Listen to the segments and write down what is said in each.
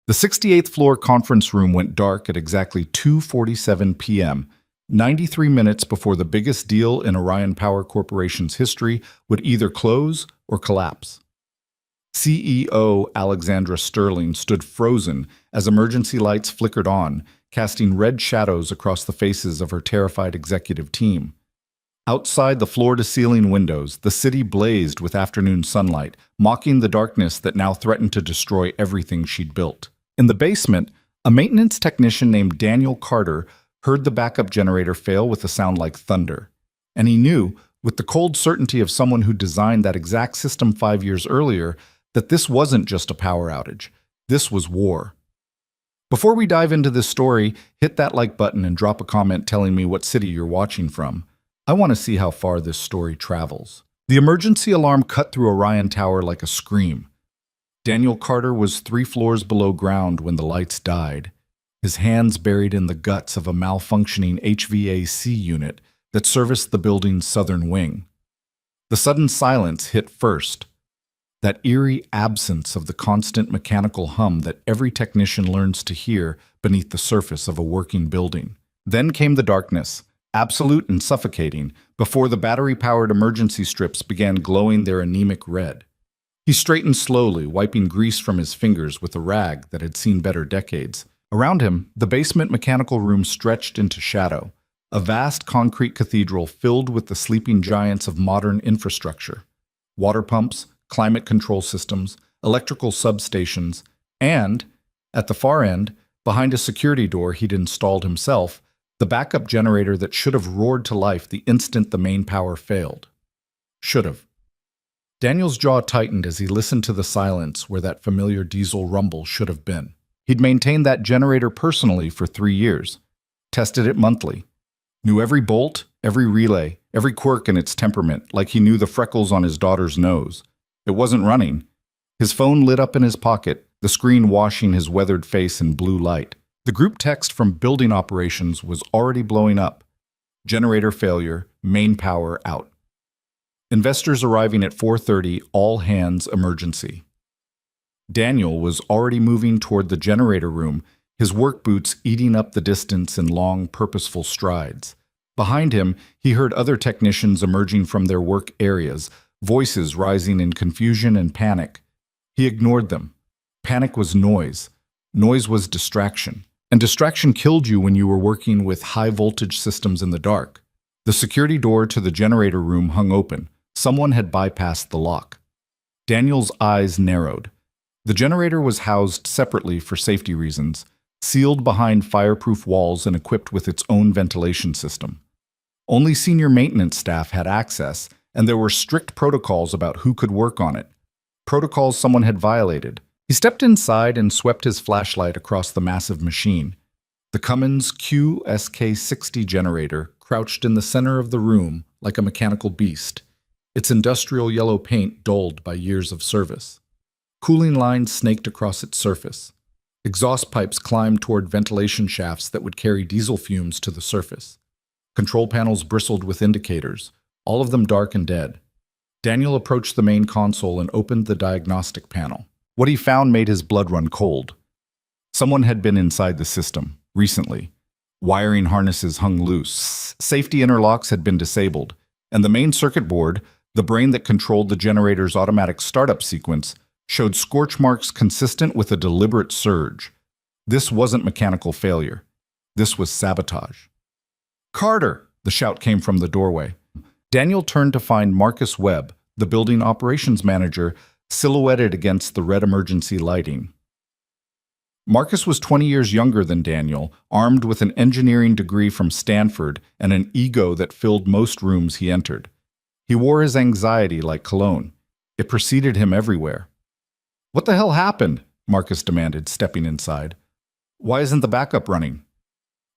The 68th floor conference room went dark at exactly 2:47 p.m., 93 minutes before the biggest deal in Orion Power Corporation's history would either close or collapse. CEO Alexandra Sterling stood frozen as emergency lights flickered on, casting red shadows across the faces of her terrified executive team. Outside the floor-to-ceiling windows, the city blazed with afternoon sunlight, mocking the darkness that now threatened to destroy everything she'd built. In the basement, a maintenance technician named Daniel Carter heard the backup generator fail with a sound like thunder. And he knew, with the cold certainty of someone who designed that exact system 5 years earlier, that this wasn't just a power outage. This was war. Before we dive into this story, hit that like button and drop a comment telling me what city you're watching from. I want to see how far this story travels. The emergency alarm cut through Orion Tower like a scream. Daniel Carter was 3 floors below ground when the lights died, his hands buried in the guts of a malfunctioning HVAC unit that serviced the building's southern wing. The sudden silence hit first, that eerie absence of the constant mechanical hum that every technician learns to hear beneath the surface of a working building. Then came the darkness, absolute and suffocating, before the battery-powered emergency strips began glowing their anemic red. He straightened slowly, wiping grease from his fingers with a rag that had seen better decades. Around him, the basement mechanical room stretched into shadow, a vast concrete cathedral filled with the sleeping giants of modern infrastructure. Water pumps, climate control systems, electrical substations, and, at the far end, behind a security door he'd installed himself, the backup generator that should have roared to life the instant the main power failed. Should have. Daniel's jaw tightened as he listened to the silence where that familiar diesel rumble should have been. He'd maintained that generator personally for 3 years, tested it monthly, knew every bolt, every relay, every quirk in its temperament, like he knew the freckles on his daughter's nose. It wasn't running. His phone lit up in his pocket, the screen washing his weathered face in blue light. The group text from building operations was already blowing up. Generator failure, main power out. Investors arriving at 4:30, all hands emergency. Daniel was already moving toward the generator room, his work boots eating up the distance in long, purposeful strides. Behind him, he heard other technicians emerging from their work areas, voices rising in confusion and panic. He ignored them. Panic was noise. Noise was distraction. And distraction killed you when you were working with high-voltage systems in the dark. The security door to the generator room hung open. Someone had bypassed the lock. Daniel's eyes narrowed. The generator was housed separately for safety reasons, sealed behind fireproof walls and equipped with its own ventilation system. Only senior maintenance staff had access, and there were strict protocols about who could work on it. Protocols someone had violated. He stepped inside and swept his flashlight across the massive machine. The Cummins QSK-60 generator crouched in the center of the room like a mechanical beast, its industrial yellow paint dulled by years of service. Cooling lines snaked across its surface. Exhaust pipes climbed toward ventilation shafts that would carry diesel fumes to the surface. Control panels bristled with indicators, all of them dark and dead. Daniel approached the main console and opened the diagnostic panel. What he found made his blood run cold. Someone had been inside the system, recently. Wiring harnesses hung loose. Safety interlocks had been disabled, and the main circuit board, the brain that controlled the generator's automatic startup sequence, showed scorch marks consistent with a deliberate surge. This wasn't mechanical failure. This was sabotage. "Carter!" the shout came from the doorway. Daniel turned to find Marcus Webb, the building operations manager, silhouetted against the red emergency lighting. Marcus was 20 years younger than Daniel, armed with an engineering degree from Stanford and an ego that filled most rooms he entered. He wore his anxiety like cologne. It preceded him everywhere. "What the hell happened?" Marcus demanded, stepping inside. "Why isn't the backup running?"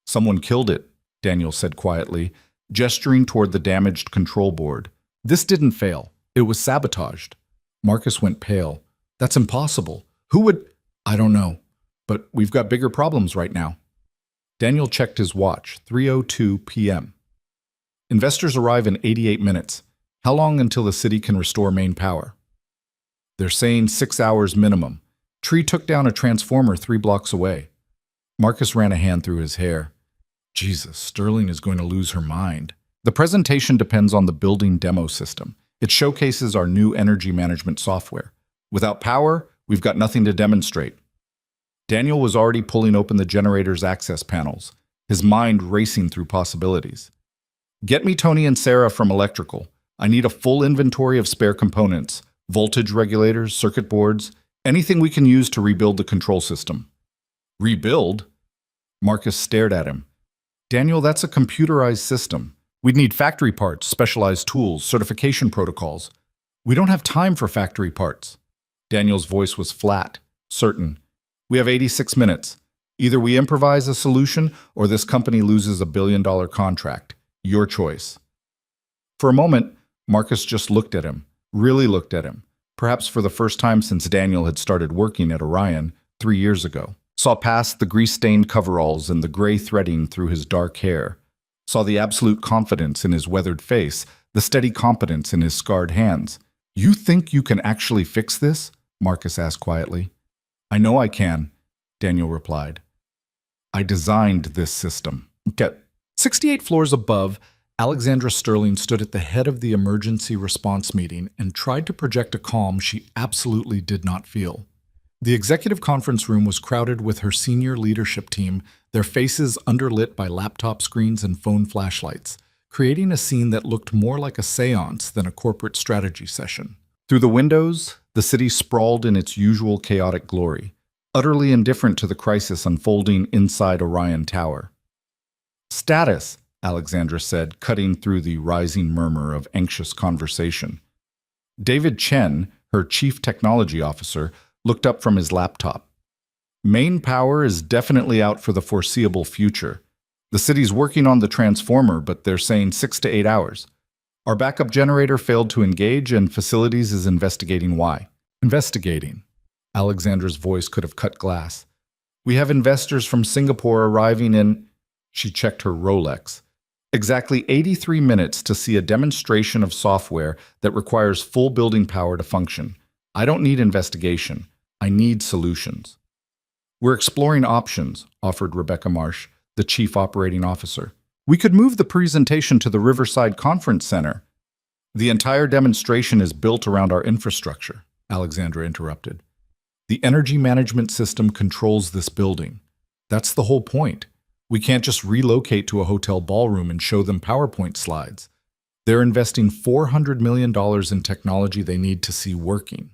"Someone killed it," Daniel said quietly, gesturing toward the damaged control board. "This didn't fail. It was sabotaged." Marcus went pale. "That's impossible. Who would—" "I don't know, but we've got bigger problems right now." Daniel checked his watch, 3:02 p.m. "Investors arrive in 88 minutes. How long until the city can restore main power?" "They're saying 6 hours minimum. Tree took down a transformer 3 blocks away. Marcus ran a hand through his hair. Jesus, Sterling is going to lose her mind. The presentation depends on the building demo system. It showcases our new energy management software. Without power, we've got nothing to demonstrate. Daniel was already pulling open the generator's access panels, his mind racing through possibilities. Get me Tony and Sarah from electrical. I need a full inventory of spare components, voltage regulators, circuit boards, anything we can use to rebuild the control system. Rebuild? Marcus stared at him. Daniel, that's a computerized system. We'd need factory parts, specialized tools, certification protocols. We don't have time for factory parts. Daniel's voice was flat, certain. We have 86 minutes. Either we improvise a solution or this company loses $1 billion contract. Your choice. For a moment, Marcus just looked at him, really looked at him, perhaps for the first time since Daniel had started working at Orion 3 years ago. Saw past the grease-stained coveralls and the gray threading through his dark hair. Saw the absolute confidence in his weathered face, the steady competence in his scarred hands. You think you can actually fix this? Marcus asked quietly. I know I can, Daniel replied. I designed this system. Okay. 68 floors above, Alexandra Sterling stood at the head of the emergency response meeting and tried to project a calm she absolutely did not feel. The executive conference room was crowded with her senior leadership team, their faces underlit by laptop screens and phone flashlights, creating a scene that looked more like a seance than a corporate strategy session. Through the windows, the city sprawled in its usual chaotic glory, utterly indifferent to the crisis unfolding inside Orion Tower. Status, Alexandra said, cutting through the rising murmur of anxious conversation. David Chen, her chief technology officer, looked up from his laptop. Main power is definitely out for the foreseeable future. The city's working on the transformer, but they're saying 6 to 8 hours. Our backup generator failed to engage, and facilities is investigating why. Investigating. Alexandra's voice could have cut glass. We have investors from Singapore arriving in... She checked her Rolex. Exactly 83 minutes to see a demonstration of software that requires full building power to function. I don't need investigation. I need solutions. We're exploring options, offered Rebecca Marsh, the chief operating officer. We could move the presentation to the Riverside Conference Center. The entire demonstration is built around our infrastructure, Alexandra interrupted. The energy management system controls this building. That's the whole point. We can't just relocate to a hotel ballroom and show them PowerPoint slides. They're investing $400 million in technology they need to see working.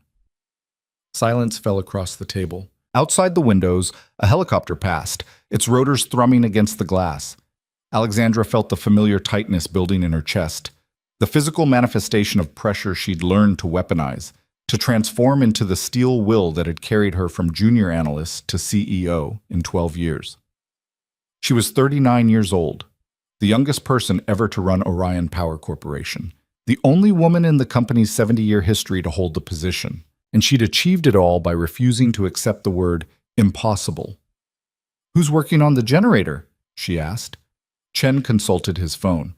Silence fell across the table. Outside the windows, a helicopter passed, its rotors thrumming against the glass. Alexandra felt the familiar tightness building in her chest, the physical manifestation of pressure she'd learned to weaponize, to transform into the steel will that had carried her from junior analyst to CEO in 12 years. She was 39 years old, the youngest person ever to run Orion Power Corporation, the only woman in the company's 70-year history to hold the position, and she'd achieved it all by refusing to accept the word impossible. Who's working on the generator? She asked. Chen consulted his phone.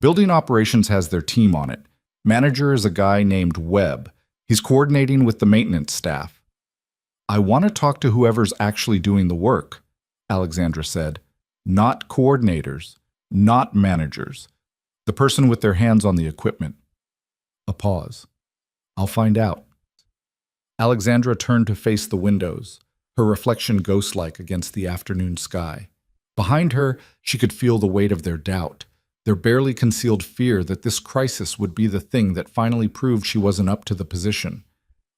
Building operations has their team on it. Manager is a guy named Webb. He's coordinating with the maintenance staff. I want to talk to whoever's actually doing the work, Alexandra said. Not coordinators, not managers. The person with their hands on the equipment. A pause. I'll find out. Alexandra turned to face the windows, her reflection ghost-like against the afternoon sky. Behind her, she could feel the weight of their doubt, their barely concealed fear that this crisis would be the thing that finally proved she wasn't up to the position,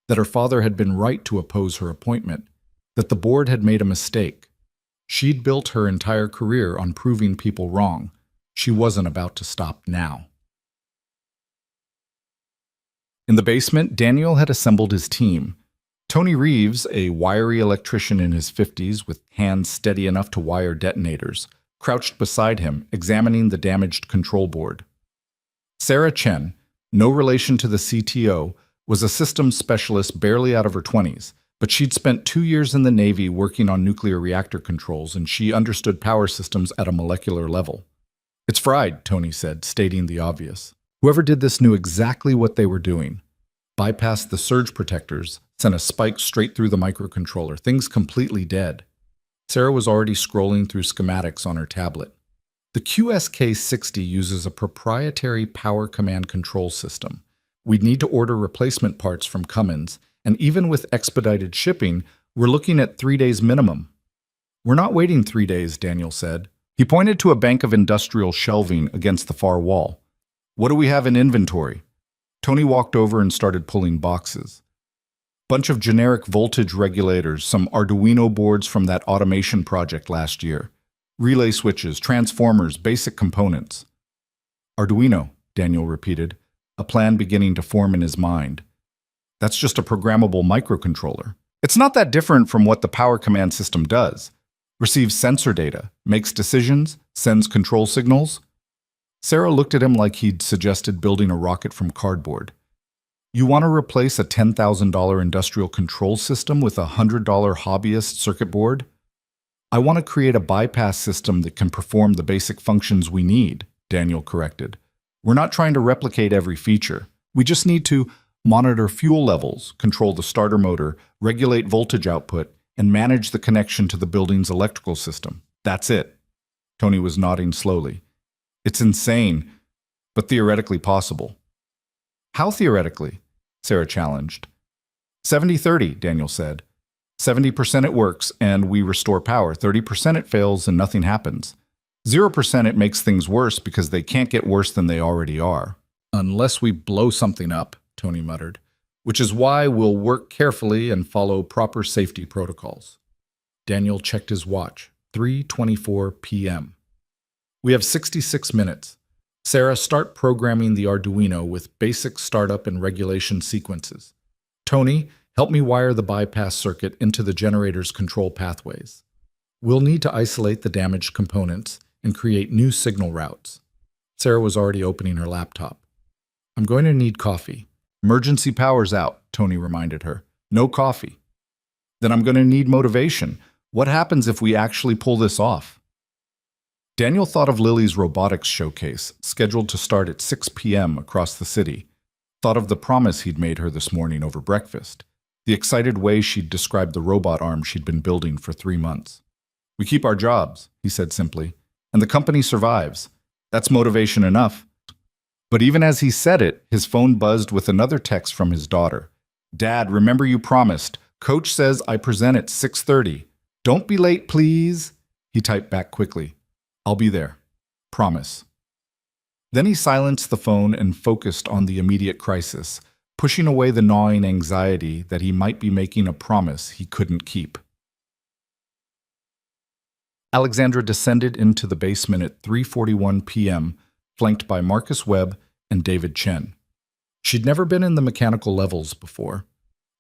that her father had been right to oppose her appointment, that the board had made a mistake. She'd built her entire career on proving people wrong. She wasn't about to stop now. In the basement, Daniel had assembled his team. Tony Reeves, a wiry electrician in his 50s with hands steady enough to wire detonators, crouched beside him, examining the damaged control board. Sarah Chen, no relation to the CTO, was a systems specialist barely out of her 20s, but she'd spent 2 years in the Navy working on nuclear reactor controls, and she understood power systems at a molecular level. It's fried, Tony said, stating the obvious. Whoever did this knew exactly what they were doing. Bypassed the surge protectors, sent a spike straight through the microcontroller, things completely dead. Sarah was already scrolling through schematics on her tablet. The QSK-60 uses a proprietary power command control system. We'd need to order replacement parts from Cummins, and even with expedited shipping, we're looking at 3 days minimum. We're not waiting 3 days, Daniel said. He pointed to a bank of industrial shelving against the far wall. What do we have in inventory? Tony walked over and started pulling boxes. Bunch of generic voltage regulators, some Arduino boards from that automation project last year. Relay switches, transformers, basic components. Arduino, Daniel repeated, a plan beginning to form in his mind. That's just a programmable microcontroller. It's not that different from what the power command system does. Receives sensor data, makes decisions, sends control signals. Sarah looked at him like he'd suggested building a rocket from cardboard. You want to replace a $10,000 industrial control system with a $100 hobbyist circuit board? I want to create a bypass system that can perform the basic functions we need, Daniel corrected. We're not trying to replicate every feature. We just need to monitor fuel levels, control the starter motor, regulate voltage output, and manage the connection to the building's electrical system. That's it. Tony was nodding slowly. It's insane, but theoretically possible. How theoretically? Sarah challenged. 70-30, Daniel said. 70% it works and we restore power. 30% it fails and nothing happens. 0% it makes things worse because they can't get worse than they already are. Unless we blow something up, Tony muttered, which is why we'll work carefully and follow proper safety protocols. Daniel checked his watch. 3:24 p.m. We have 66 minutes. Sarah, start programming the Arduino with basic startup and regulation sequences. Tony, help me wire the bypass circuit into the generator's control pathways. We'll need to isolate the damaged components and create new signal routes. Sarah was already opening her laptop. I'm going to need coffee. Emergency power's out, Tony reminded her. No coffee. Then I'm going to need motivation. What happens if we actually pull this off? Daniel thought of Lily's robotics showcase, scheduled to start at 6 p.m. across the city. Thought of the promise he'd made her this morning over breakfast. The excited way she'd described the robot arm she'd been building for 3 months. We keep our jobs, he said simply, and the company survives. That's motivation enough. But even as he said it, his phone buzzed with another text from his daughter. Dad, remember you promised. Coach says I present at 6:30. Don't be late, please. He typed back quickly. I'll be there. Promise. Then he silenced the phone and focused on the immediate crisis, pushing away the gnawing anxiety that he might be making a promise he couldn't keep. Alexandra descended into the basement at 3:41 p.m., flanked by Marcus Webb and David Chen. She'd never been in the mechanical levels before.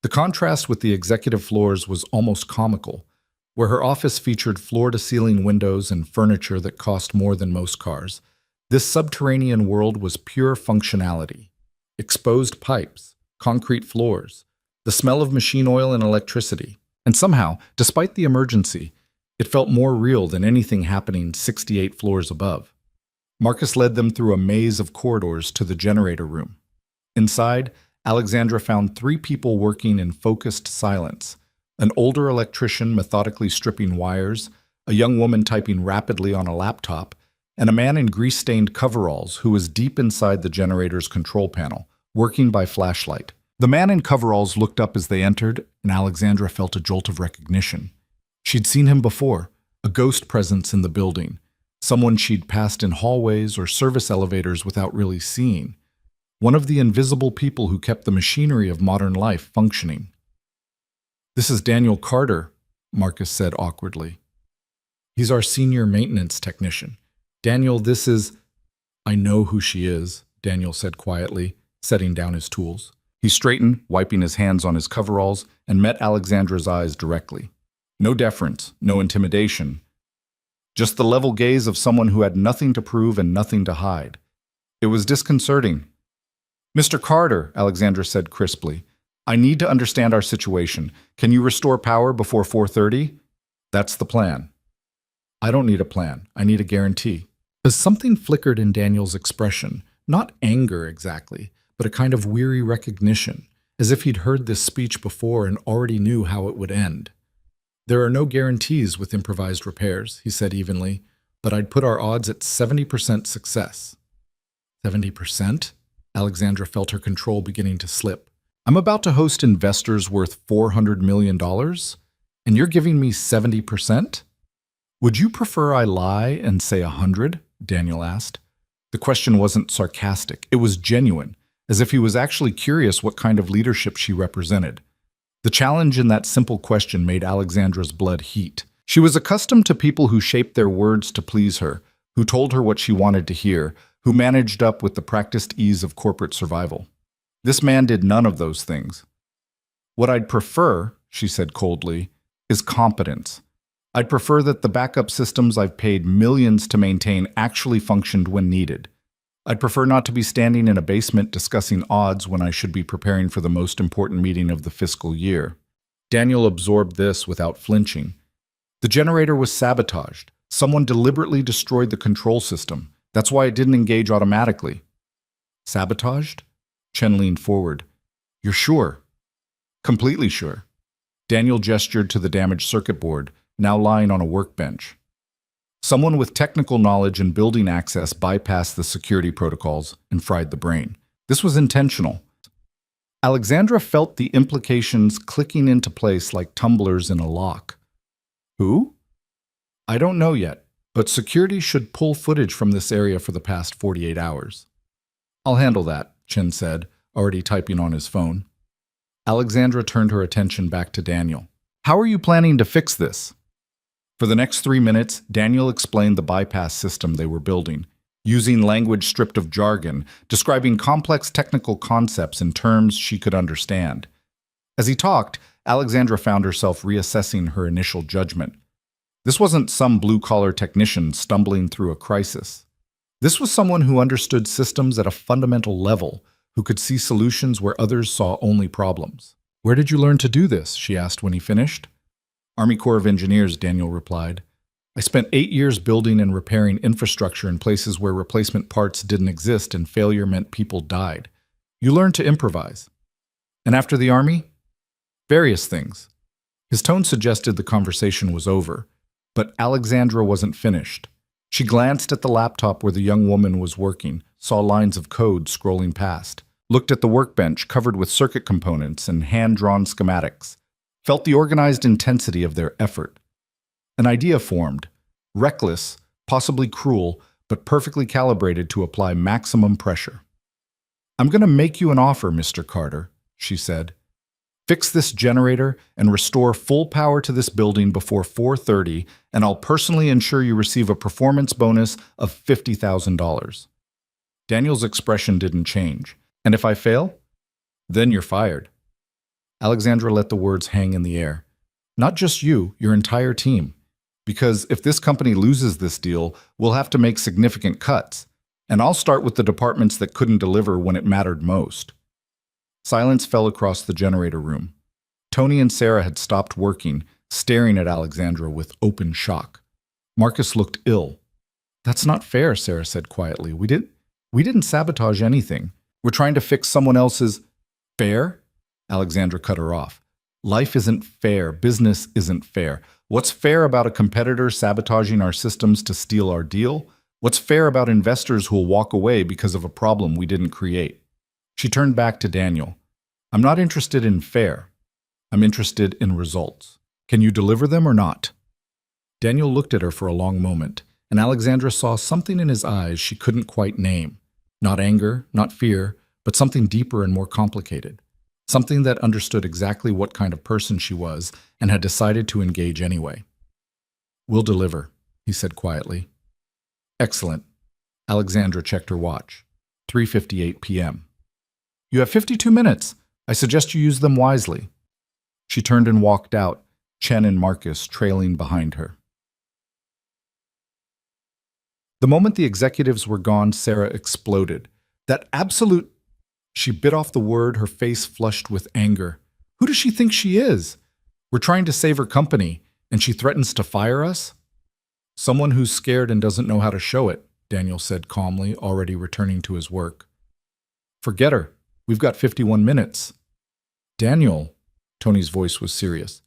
The contrast with the executive floors was almost comical, where her office featured floor-to-ceiling windows and furniture that cost more than most cars. This subterranean world was pure functionality. Exposed pipes, concrete floors, the smell of machine oil and electricity. And somehow, despite the emergency, it felt more real than anything happening 68 floors above. Marcus led them through a maze of corridors to the generator room. Inside, Alexandra found 3 people working in focused silence. An older electrician methodically stripping wires, a young woman typing rapidly on a laptop, and a man in grease-stained coveralls who was deep inside the generator's control panel, working by flashlight. The man in coveralls looked up as they entered, and Alexandra felt a jolt of recognition. She'd seen him before, a ghost presence in the building, someone she'd passed in hallways or service elevators without really seeing, one of the invisible people who kept the machinery of modern life functioning. This is Daniel Carter, Marcus said awkwardly. He's our senior maintenance technician. Daniel, this is... I know who she is, Daniel said quietly, setting down his tools. He straightened, wiping his hands on his coveralls, and met Alexandra's eyes directly. No deference, no intimidation. Just the level gaze of someone who had nothing to prove and nothing to hide. It was disconcerting. Mr. Carter, Alexandra said crisply, I need to understand our situation. Can you restore power before 4:30? That's the plan. I don't need a plan. I need a guarantee. As something flickered in Daniel's expression, not anger exactly, but a kind of weary recognition, as if he'd heard this speech before and already knew how it would end. "There are no guarantees with improvised repairs," he said evenly, "but I'd put our odds at 70% success." 70%? Alexandra felt her control beginning to slip. "I'm about to host investors worth $400 million, and you're giving me 70%? Would you prefer I lie and say 100? Daniel asked. The question wasn't sarcastic. It was genuine, as if he was actually curious what kind of leadership she represented. The challenge in that simple question made Alexandra's blood heat. She was accustomed to people who shaped their words to please her, who told her what she wanted to hear, who managed up with the practiced ease of corporate survival. This man did none of those things. "What I'd prefer," she said coldly, "is competence. I'd prefer that the backup systems I've paid millions to maintain actually functioned when needed. I'd prefer not to be standing in a basement discussing odds when I should be preparing for the most important meeting of the fiscal year." Daniel absorbed this without flinching. The generator was sabotaged. Someone deliberately destroyed the control system. That's why it didn't engage automatically. Sabotaged? Chen leaned forward. "You're sure?" "Completely sure." Daniel gestured to the damaged circuit board, now lying on a workbench. Someone with technical knowledge and building access bypassed the security protocols and fried the brain. This was intentional. Alexandra felt the implications clicking into place like tumblers in a lock. Who? "I don't know yet, but security should pull footage from this area for the past 48 hours. "I'll handle that," Chen said, already typing on his phone. Alexandra turned her attention back to Daniel. "How are you planning to fix this?" For the next 3 minutes, Daniel explained the bypass system they were building, using language stripped of jargon, describing complex technical concepts in terms she could understand. As he talked, Alexandra found herself reassessing her initial judgment. This wasn't some blue-collar technician stumbling through a crisis. This was someone who understood systems at a fundamental level, who could see solutions where others saw only problems. "Where did you learn to do this?" she asked when he finished. "Army Corps of Engineers," Daniel replied. "I spent 8 years building and repairing infrastructure in places where replacement parts didn't exist and failure meant people died. You learn to improvise." "And after the Army?" "Various things." His tone suggested the conversation was over, but Alexandra wasn't finished. She glanced at the laptop where the young woman was working, saw lines of code scrolling past, looked at the workbench covered with circuit components and hand-drawn schematics, felt the organized intensity of their effort. An idea formed, reckless, possibly cruel, but perfectly calibrated to apply maximum pressure. "I'm going to make you an offer, Mr. Carter," she said. "Fix this generator and restore full power to this building before 4:30, and I'll personally ensure you receive a performance bonus of $50,000. Daniel's expression didn't change. "And if I fail?" "Then you're fired." Alexandra let the words hang in the air. "Not just you, your entire team. Because if this company loses this deal, we'll have to make significant cuts. And I'll start with the departments that couldn't deliver when it mattered most." Silence fell across the generator room. Tony and Sarah had stopped working, staring at Alexandra with open shock. Marcus looked ill. "That's not fair," Sarah said quietly. We didn't sabotage anything. We're trying to fix someone else's." "Fair?" Alexandra cut her off. "Life isn't fair. Business isn't fair. What's fair about a competitor sabotaging our systems to steal our deal? What's fair about investors who'll walk away because of a problem we didn't create?" She turned back to Daniel. "I'm not interested in fair. I'm interested in results. Can you deliver them or not?" Daniel looked at her for a long moment, and Alexandra saw something in his eyes she couldn't quite name. Not anger, not fear, but something deeper and more complicated. Something that understood exactly what kind of person she was and had decided to engage anyway. "We'll deliver," he said quietly. "Excellent." Alexandra checked her watch. 3:58 p.m. "You have 52 minutes. I suggest you use them wisely." She turned and walked out, Chen and Marcus trailing behind her. The moment the executives were gone, Sarah exploded. "That absolute—" She bit off the word, her face flushed with anger. "Who does she think she is? We're trying to save her company, and she threatens to fire us?" "Someone who's scared and doesn't know how to show it," Daniel said calmly, already returning to his work. "Forget her. We've got 51 minutes. Daniel, Tony's voice was serious.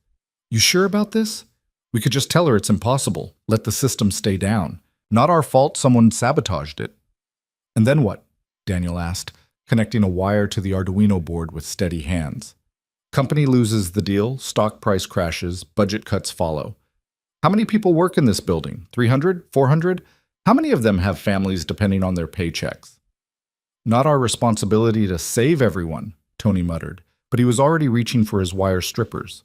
You sure about this? We could just tell her it's impossible. Let the system stay down. Not our fault someone sabotaged it. And then what? Daniel asked, connecting a wire to the Arduino board with steady hands. Company loses the deal, stock price crashes, budget cuts follow. How many people work in this building? 300? 400? How many of them have families depending on their paychecks? Not our responsibility to save everyone, Tony muttered, but he was already reaching for his wire strippers.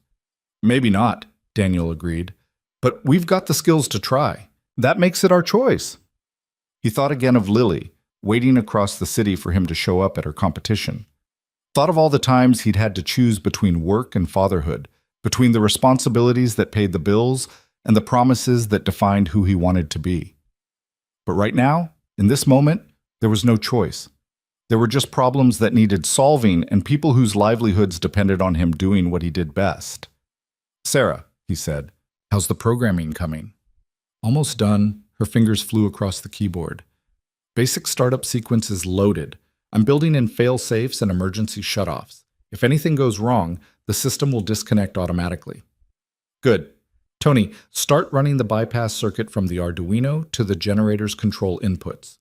Maybe not, Daniel agreed, but we've got the skills to try. That makes it our choice. He thought again of Lily, waiting across the city for him to show up at her competition. Thought of all the times he'd had to choose between work and fatherhood, between the responsibilities that paid the bills and the promises that defined who he wanted to be. But right now, in this moment, there was no choice. There were just problems that needed solving and people whose livelihoods depended on him doing what he did best. Sarah, he said, how's the programming coming? Almost done. Her fingers flew across the keyboard. Basic startup sequence is loaded. I'm building in fail-safes and emergency shutoffs. If anything goes wrong, the system will disconnect automatically. Good. Tony, start running the bypass circuit from the Arduino to the generator's control inputs.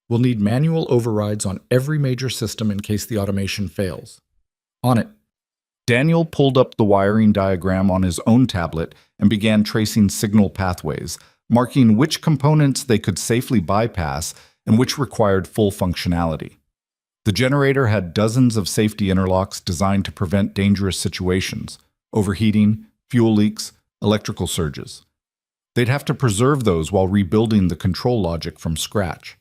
We'll need manual overrides on every major system in case the automation fails. On it. Daniel pulled up the wiring diagram on his own tablet and began tracing signal pathways, marking which components they could safely bypass and which required full functionality. The generator had dozens of safety interlocks designed to prevent dangerous situations, overheating, fuel leaks, electrical surges. They'd have to preserve those while rebuilding the control logic from scratch.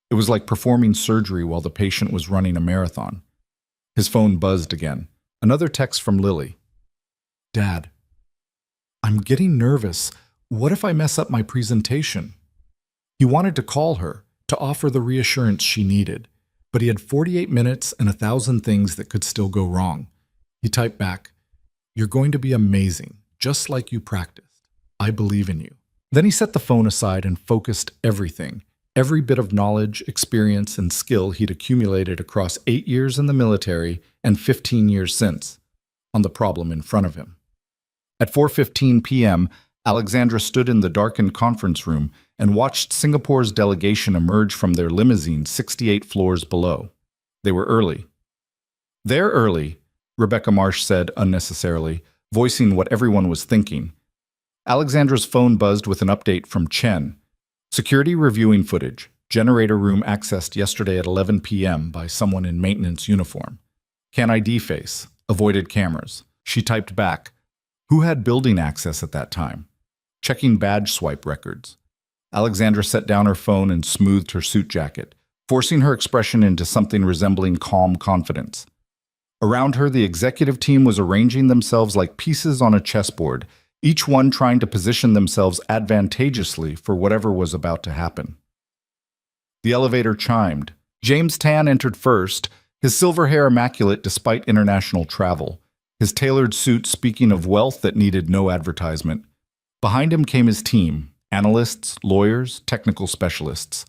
It was like performing surgery while the patient was running a marathon. His phone buzzed again. Another text from Lily. Dad, I'm getting nervous. What if I mess up my presentation? He wanted to call her, to offer the reassurance she needed, but he had 48 minutes and 1,000 things that could still go wrong. He typed back, You're going to be amazing, just like you practiced. I believe in you. Then he set the phone aside and focused every bit of knowledge, experience, and skill he'd accumulated across 8 years in the military and 15 years since, on the problem in front of him. At 4:15 p.m., Alexandra stood in the darkened conference room and watched Singapore's delegation emerge from their limousine 68 floors below. They were early. They're early, Rebecca Marsh said unnecessarily, voicing what everyone was thinking. Alexandra's phone buzzed with an update from Chen. Security reviewing footage. Generator room accessed yesterday at 11 p.m. by someone in maintenance uniform. Can ID face. Avoided cameras. She typed back. Who had building access at that time? Checking badge swipe records. Alexandra set down her phone and smoothed her suit jacket, forcing her expression into something resembling calm confidence. Around her, the executive team was arranging themselves like pieces on a chessboard, each one trying to position themselves advantageously for whatever was about to happen. The elevator chimed. James Tan entered first, his silver hair immaculate despite international travel, his tailored suit speaking of wealth that needed no advertisement. Behind him came his team, analysts, lawyers, technical specialists.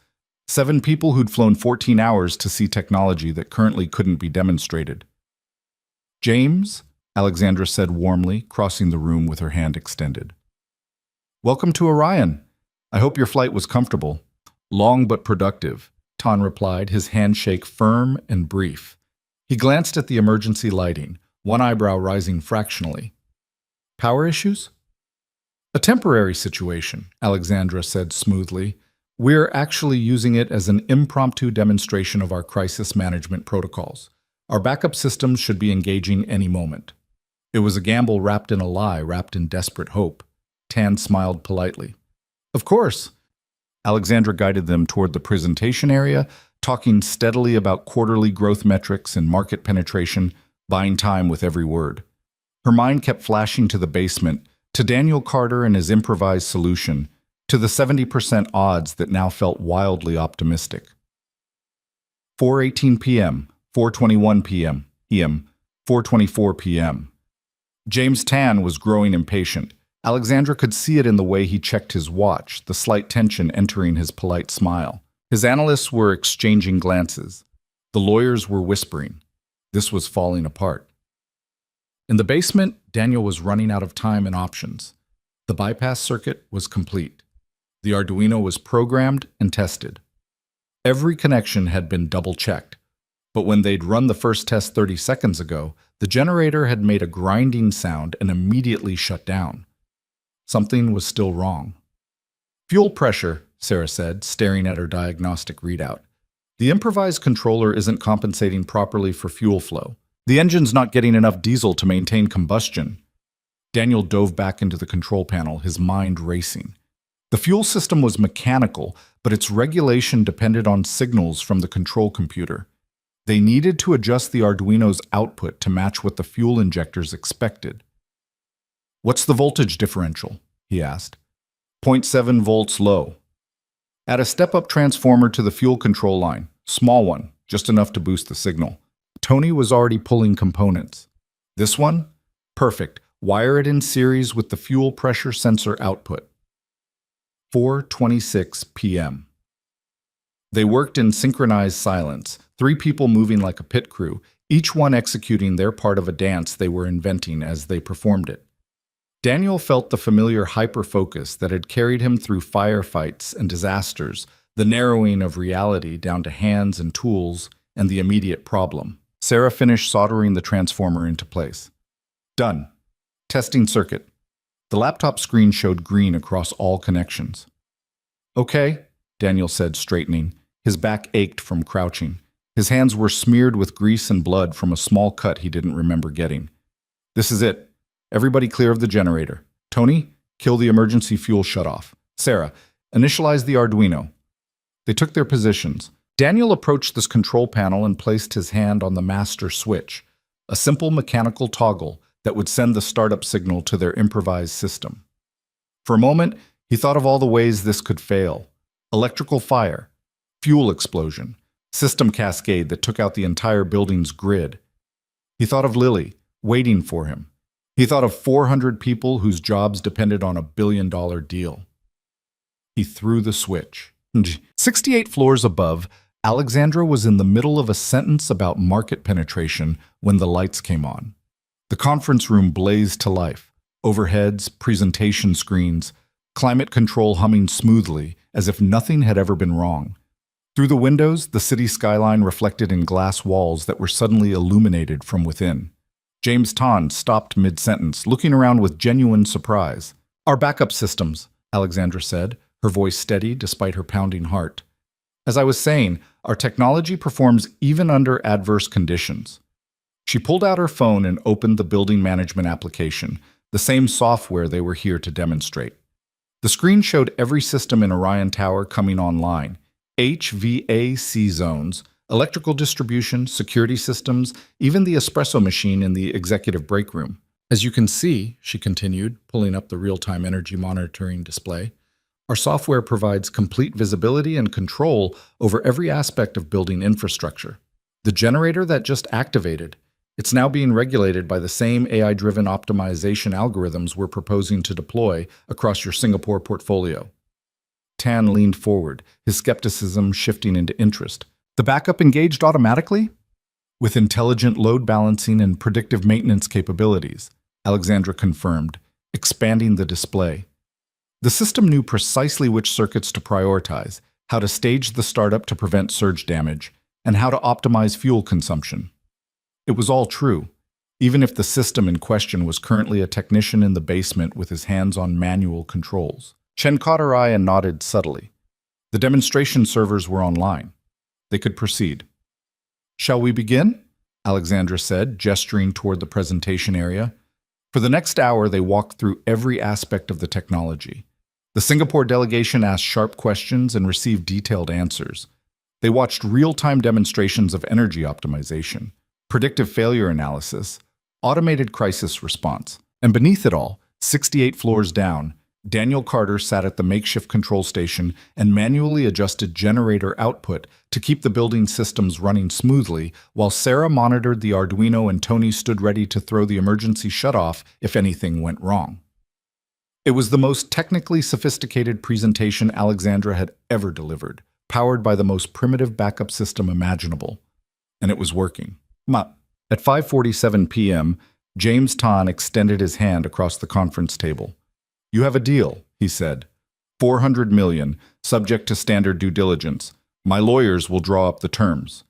7 people who'd flown 14 hours to see technology that currently couldn't be demonstrated. James, Alexandra said warmly, crossing the room with her hand extended. Welcome to Orion. I hope your flight was comfortable. Long but productive, Tan replied, his handshake firm and brief. He glanced at the emergency lighting, one eyebrow rising fractionally. Power issues? A temporary situation, Alexandra said smoothly. We're actually using it as an impromptu demonstration of our crisis management protocols. Our backup systems should be engaging any moment. It was a gamble wrapped in a lie, wrapped in desperate hope. Tan smiled politely. Of course. Alexandra guided them toward the presentation area, talking steadily about quarterly growth metrics and market penetration, buying time with every word. Her mind kept flashing to the basement, to Daniel Carter and his improvised solution, to the 70% odds that now felt wildly optimistic. 4:18 p.m., 4:21 p.m., EM, 4:24 p.m. James Tan was growing impatient. Alexandra could see it in the way he checked his watch, the slight tension entering his polite smile. His analysts were exchanging glances. The lawyers were whispering. This was falling apart. In the basement, Daniel was running out of time and options. The bypass circuit was complete. The Arduino was programmed and tested. Every connection had been double-checked, but when they'd run the first test 30 seconds ago, the generator had made a grinding sound and immediately shut down. Something was still wrong. Fuel pressure, Sarah said, staring at her diagnostic readout. The improvised controller isn't compensating properly for fuel flow. The engine's not getting enough diesel to maintain combustion. Daniel dove back into the control panel, his mind racing. The fuel system was mechanical, but its regulation depended on signals from the control computer. They needed to adjust the Arduino's output to match what the fuel injectors expected. "What's the voltage differential?" he asked. "0.7 volts low. Add a step-up transformer to the fuel control line. Small one, just enough to boost the signal." Tony was already pulling components. "This one? Perfect. Wire it in series with the fuel pressure sensor output." 4:26 p.m. They worked in synchronized silence, 3 people moving like a pit crew, each one executing their part of a dance they were inventing as they performed it. Daniel felt the familiar hyper-focus that had carried him through firefights and disasters, the narrowing of reality down to hands and tools, and the immediate problem. Sarah finished soldering the transformer into place. "Done. Testing circuit." The laptop screen showed green across all connections. "Okay," Daniel said, straightening. His back ached from crouching. His hands were smeared with grease and blood from a small cut he didn't remember getting. "This is it. Everybody clear of the generator. Tony, kill the emergency fuel shutoff. Sarah, initialize the Arduino." They took their positions. Daniel approached this control panel and placed his hand on the master switch, a simple mechanical toggle that would send the startup signal to their improvised system. For a moment, he thought of all the ways this could fail. Electrical fire, fuel explosion, system cascade that took out the entire building's grid. He thought of Lily, waiting for him. He thought of 400 people whose jobs depended on a billion-dollar deal. He threw the switch. 68 floors above, Alexandra was in the middle of a sentence about market penetration when the lights came on. The conference room blazed to life. Overheads, presentation screens, climate control humming smoothly as if nothing had ever been wrong. Through the windows, the city skyline reflected in glass walls that were suddenly illuminated from within. James Ton stopped mid-sentence, looking around with genuine surprise. "Our backup systems," Alexandra said, her voice steady despite her pounding heart. "As I was saying, our technology performs even under adverse conditions." She pulled out her phone and opened the building management application, the same software they were here to demonstrate. The screen showed every system in Orion Tower coming online: HVAC zones, electrical distribution, security systems, even the espresso machine in the executive break room. "As you can see," she continued, pulling up the real-time energy monitoring display, "our software provides complete visibility and control over every aspect of building infrastructure. The generator that just activated, it's now being regulated by the same AI-driven optimization algorithms we're proposing to deploy across your Singapore portfolio." Tan leaned forward, his skepticism shifting into interest. "The backup engaged automatically?" "With intelligent load balancing and predictive maintenance capabilities," Alexandra confirmed, expanding the display. The system knew precisely which circuits to prioritize, how to stage the startup to prevent surge damage, and how to optimize fuel consumption. It was all true, even if the system in question was currently a technician in the basement with his hands on manual controls. Chen caught her eye and nodded subtly. The demonstration servers were online. They could proceed. "Shall we begin?" Alexandra said, gesturing toward the presentation area. For the next hour, they walked through every aspect of the technology. The Singapore delegation asked sharp questions and received detailed answers. They watched real-time demonstrations of energy optimization, predictive failure analysis, automated crisis response. And beneath it all, 68 floors down, Daniel Carter sat at the makeshift control station and manually adjusted generator output to keep the building systems running smoothly, while Sarah monitored the Arduino and Tony stood ready to throw the emergency shutoff if anything went wrong. It was the most technically sophisticated presentation Alexandra had ever delivered, powered by the most primitive backup system imaginable. And it was working. At 5:47 p.m., James Tan extended his hand across the conference table. "You have a deal," he said. "400 million, subject to standard due diligence. My lawyers will draw up the terms."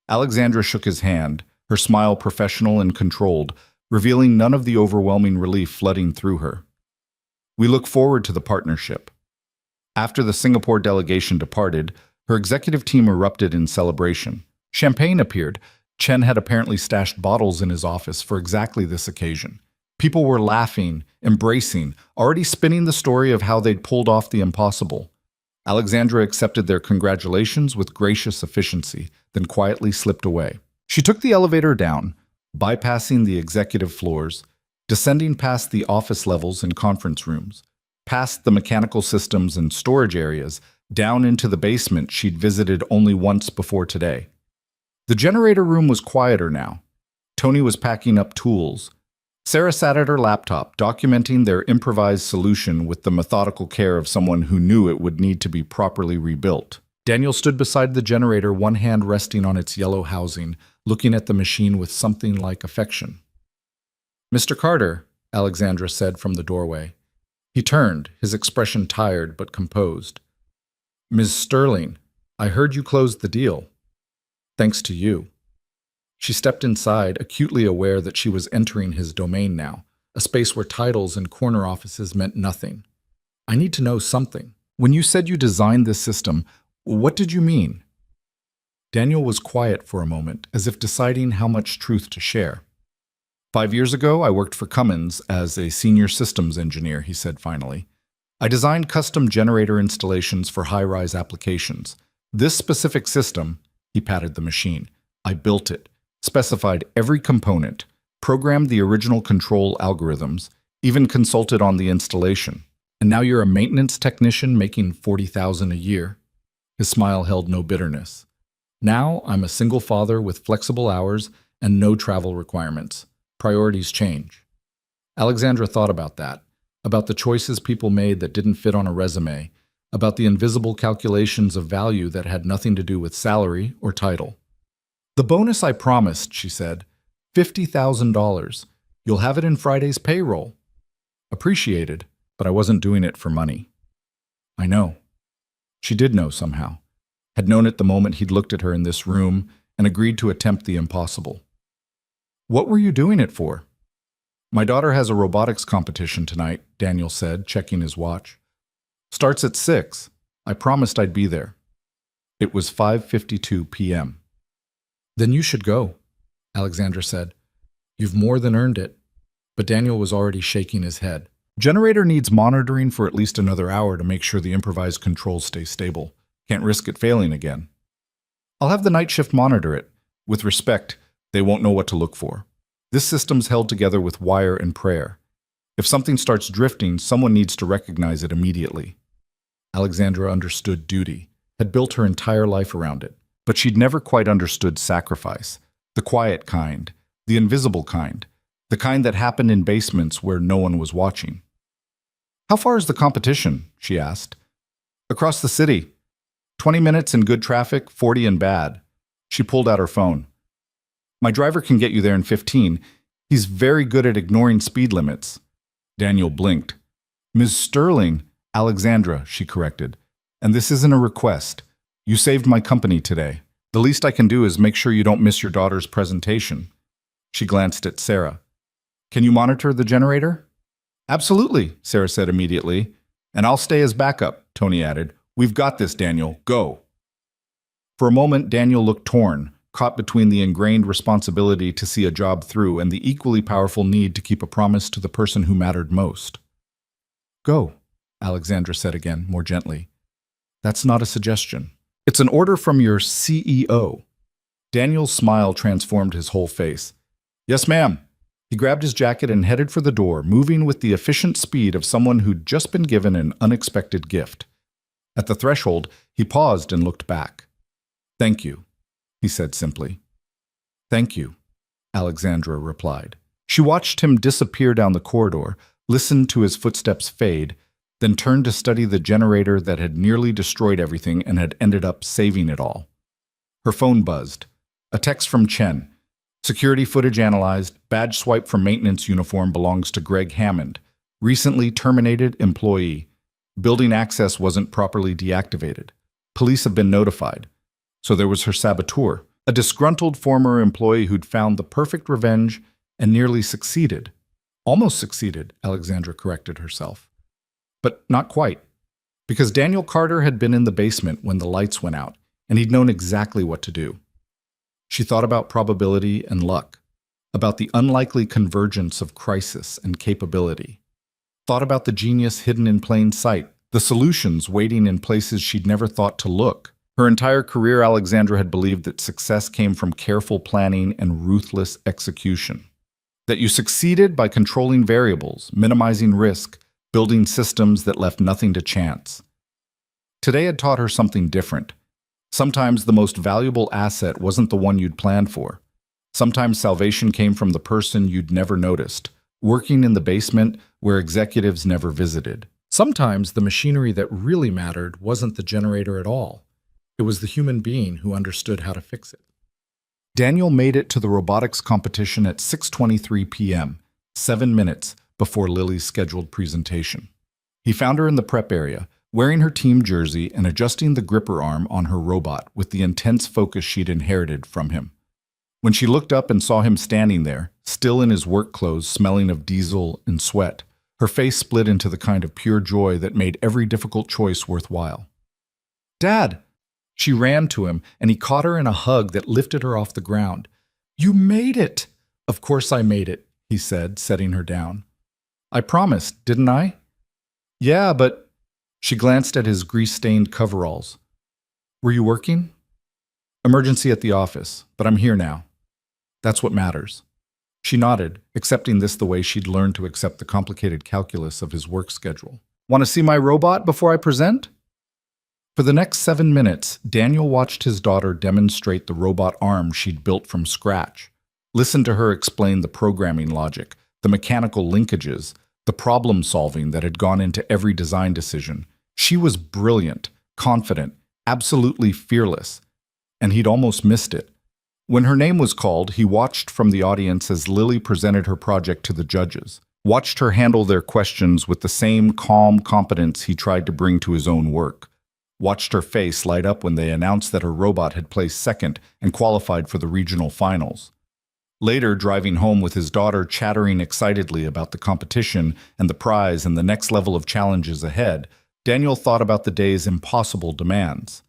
Alexandra shook his hand, her smile professional and controlled, revealing none of the overwhelming relief flooding through her. "We look forward to the partnership." After the Singapore delegation departed, her executive team erupted in celebration. Champagne appeared. Chen had apparently stashed bottles in his office for exactly this occasion. People were laughing, embracing, already spinning the story of how they'd pulled off the impossible. Alexandra accepted their congratulations with gracious efficiency, then quietly slipped away. She took the elevator down, bypassing the executive floors, descending past the office levels and conference rooms, past the mechanical systems and storage areas, down into the basement she'd visited only once before today. The generator room was quieter now. Tony was packing up tools. Sarah sat at her laptop, documenting their improvised solution with the methodical care of someone who knew it would need to be properly rebuilt. Daniel stood beside the generator, one hand resting on its yellow housing, looking at the machine with something like affection. "Mr. Carter," Alexandra said from the doorway. He turned, his expression tired but composed. "Ms. Sterling, I heard you closed the deal. Thanks to you." She stepped inside, acutely aware that she was entering his domain now, a space where titles and corner offices meant nothing. "I need to know something. When you said you designed this system, what did you mean?" Daniel was quiet for a moment, as if deciding how much truth to share. 5 years ago, I worked for Cummins as a senior systems engineer, he said finally. I designed custom generator installations for high-rise applications. This specific system, he patted the machine, I built it, specified every component, programmed the original control algorithms, even consulted on the installation. And now you're a maintenance technician making $40,000 a year? His smile held no bitterness. Now I'm a single father with flexible hours and no travel requirements. Priorities change. Alexandra thought about that, about the choices people made that didn't fit on a resume, about the invisible calculations of value that had nothing to do with salary or title. "The bonus I promised," she said, $50,000. You'll have it in Friday's payroll." Appreciated, but I wasn't doing it for money. I know. She did know somehow, had known it the moment he'd looked at her in this room and agreed to attempt the impossible. "What were you doing it for?" "My daughter has a robotics competition tonight," Daniel said, checking his watch. "Starts at 6. I promised I'd be there." It was 5:52 p.m. "Then you should go," Alexandra said. "You've more than earned it." But Daniel was already shaking his head. "Generator needs monitoring for at least another hour to make sure the improvised controls stay stable. Can't risk it failing again." "I'll have the night shift monitor it. With respect, they won't know what to look for. This system's held together with wire and prayer. If something starts drifting, someone needs to recognize it immediately." Alexandra understood duty, had built her entire life around it. But she'd never quite understood sacrifice, the quiet kind, the invisible kind, the kind that happened in basements where no one was watching. "How far is the competition?" she asked. "Across the city. 20 minutes in good traffic, 40 in bad." She pulled out her phone. "My driver can get you there in 15. He's very good at ignoring speed limits." Daniel blinked. "Ms. Sterling," "Alexandra," she corrected. "And this isn't a request. You saved my company today. The least I can do is make sure you don't miss your daughter's presentation." She glanced at Sarah. "Can you monitor the generator?" "Absolutely," Sarah said immediately. "And I'll stay as backup," Tony added. "We've got this, Daniel. Go." For a moment, Daniel looked torn, caught between the ingrained responsibility to see a job through and the equally powerful need to keep a promise to the person who mattered most. "Go," Alexandra said again, more gently. "That's not a suggestion. It's an order from your CEO." Daniel's smile transformed his whole face. "Yes, ma'am." He grabbed his jacket and headed for the door, moving with the efficient speed of someone who'd just been given an unexpected gift. At the threshold, he paused and looked back. "Thank you," he said simply. "Thank you," Alexandra replied. She watched him disappear down the corridor, listened to his footsteps fade, then turned to study the generator that had nearly destroyed everything and had ended up saving it all. Her phone buzzed. A text from Chen. Security footage analyzed. Badge swipe from maintenance uniform belongs to Greg Hammond. Recently terminated employee. Building access wasn't properly deactivated. Police have been notified. So there was her saboteur, a disgruntled former employee who'd found the perfect revenge and nearly succeeded. Almost succeeded, Alexandra corrected herself. But not quite. Because Daniel Carter had been in the basement when the lights went out, and he'd known exactly what to do. She thought about probability and luck, about the unlikely convergence of crisis and capability. Thought about the genius hidden in plain sight, the solutions waiting in places she'd never thought to look. Her entire career, Alexandra had believed that success came from careful planning and ruthless execution. That you succeeded by controlling variables, minimizing risk, building systems that left nothing to chance. Today had taught her something different. Sometimes the most valuable asset wasn't the one you'd planned for. Sometimes salvation came from the person you'd never noticed, working in the basement where executives never visited. Sometimes the machinery that really mattered wasn't the generator at all. It was the human being who understood how to fix it. Daniel made it to the robotics competition at 6:23 p.m., 7 minutes before Lily's scheduled presentation. He found her in the prep area, wearing her team jersey and adjusting the gripper arm on her robot with the intense focus she'd inherited from him. When she looked up and saw him standing there, still in his work clothes smelling of diesel and sweat, her face split into the kind of pure joy that made every difficult choice worthwhile. "Dad!" She ran to him, and he caught her in a hug that lifted her off the ground. "You made it!" "Of course I made it," he said, setting her down. "I promised, didn't I?" "Yeah, but—" She glanced at his grease-stained coveralls. "Were you working?" "Emergency at the office, but I'm here now. That's what matters." She nodded, accepting this the way she'd learned to accept the complicated calculus of his work schedule. "Want to see my robot before I present?" For the next 7 minutes, Daniel watched his daughter demonstrate the robot arm she'd built from scratch. Listened to her explain the programming logic, the mechanical linkages, the problem-solving that had gone into every design decision. She was brilliant, confident, absolutely fearless, and he'd almost missed it. When her name was called, he watched from the audience as Lily presented her project to the judges, watched her handle their questions with the same calm competence he tried to bring to his own work. Watched her face light up when they announced that her robot had placed second and qualified for the regional finals. Later, driving home with his daughter chattering excitedly about the competition and the prize and the next level of challenges ahead, Daniel thought about the day's impossible demands.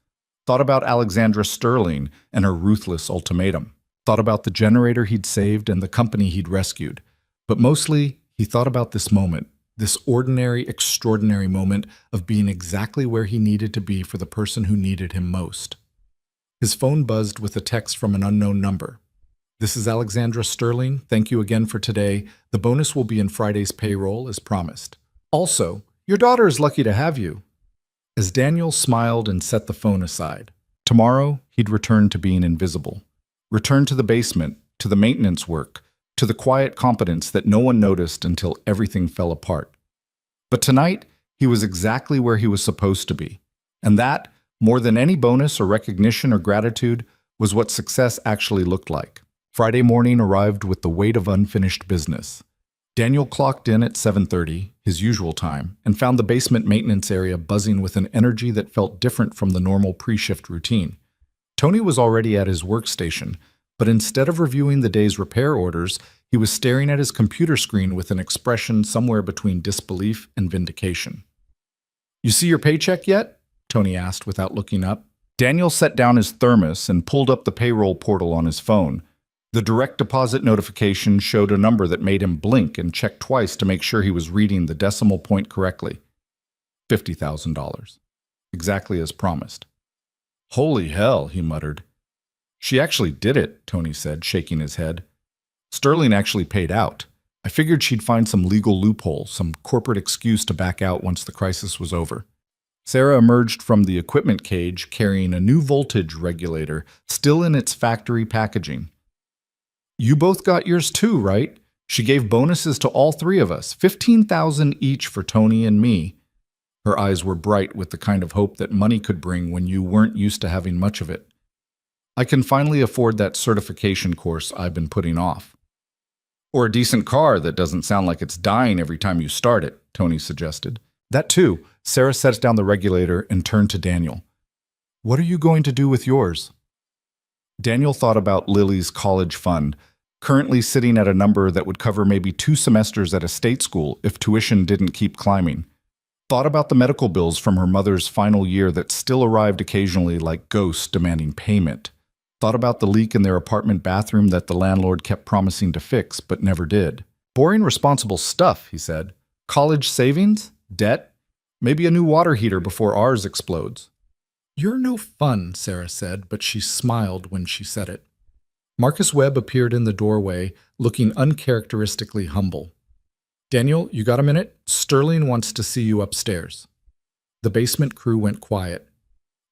Thought about Alexandra Sterling and her ruthless ultimatum. Thought about the generator he'd saved and the company he'd rescued. But mostly, he thought about this moment. This ordinary, extraordinary moment of being exactly where he needed to be for the person who needed him most. His phone buzzed with a text from an unknown number. "This is Alexandra Sterling. Thank you again for today. The bonus will be in Friday's payroll, as promised. Also, your daughter is lucky to have you." As Daniel smiled and set the phone aside, tomorrow he'd return to being invisible. Return to the basement, to the maintenance work, to the quiet competence that no one noticed until everything fell apart. But tonight, he was exactly where he was supposed to be. And that, more than any bonus or recognition or gratitude, was what success actually looked like. Friday morning arrived with the weight of unfinished business. Daniel clocked in at 7:30, his usual time, and found the basement maintenance area buzzing with an energy that felt different from the normal pre-shift routine. Tony was already at his workstation, but instead of reviewing the day's repair orders, he was staring at his computer screen with an expression somewhere between disbelief and vindication. "You see your paycheck yet?" Tony asked without looking up. Daniel set down his thermos and pulled up the payroll portal on his phone. The direct deposit notification showed a number that made him blink and check twice to make sure he was reading the decimal point correctly. $50,000. Exactly as promised. "Holy hell," he muttered. "She actually did it," Tony said, shaking his head. "Sterling actually paid out. I figured she'd find some legal loophole, some corporate excuse to back out once the crisis was over." Sarah emerged from the equipment cage carrying a new voltage regulator, still in its factory packaging. "You both got yours too, right? She gave bonuses to all three of us, 15,000 each for Tony and me." Her eyes were bright with the kind of hope that money could bring when you weren't used to having much of it. I can finally afford that certification course I've been putting off. Or a decent car that doesn't sound like it's dying every time you start it, Tony suggested. That too. Sarah set down the regulator and turned to Daniel. What are you going to do with yours? Daniel thought about Lily's college fund, currently sitting at a number that would cover maybe 2 semesters at a state school if tuition didn't keep climbing. Thought about the medical bills from her mother's final year that still arrived occasionally like ghosts demanding payment. Thought about the leak in their apartment bathroom that the landlord kept promising to fix but never did. Boring, responsible stuff, he said. College savings? Debt? Maybe a new water heater before ours explodes. You're no fun, Sarah said, but she smiled when she said it. Marcus Webb appeared in the doorway, looking uncharacteristically humble. Daniel, you got a minute? Sterling wants to see you upstairs. The basement crew went quiet.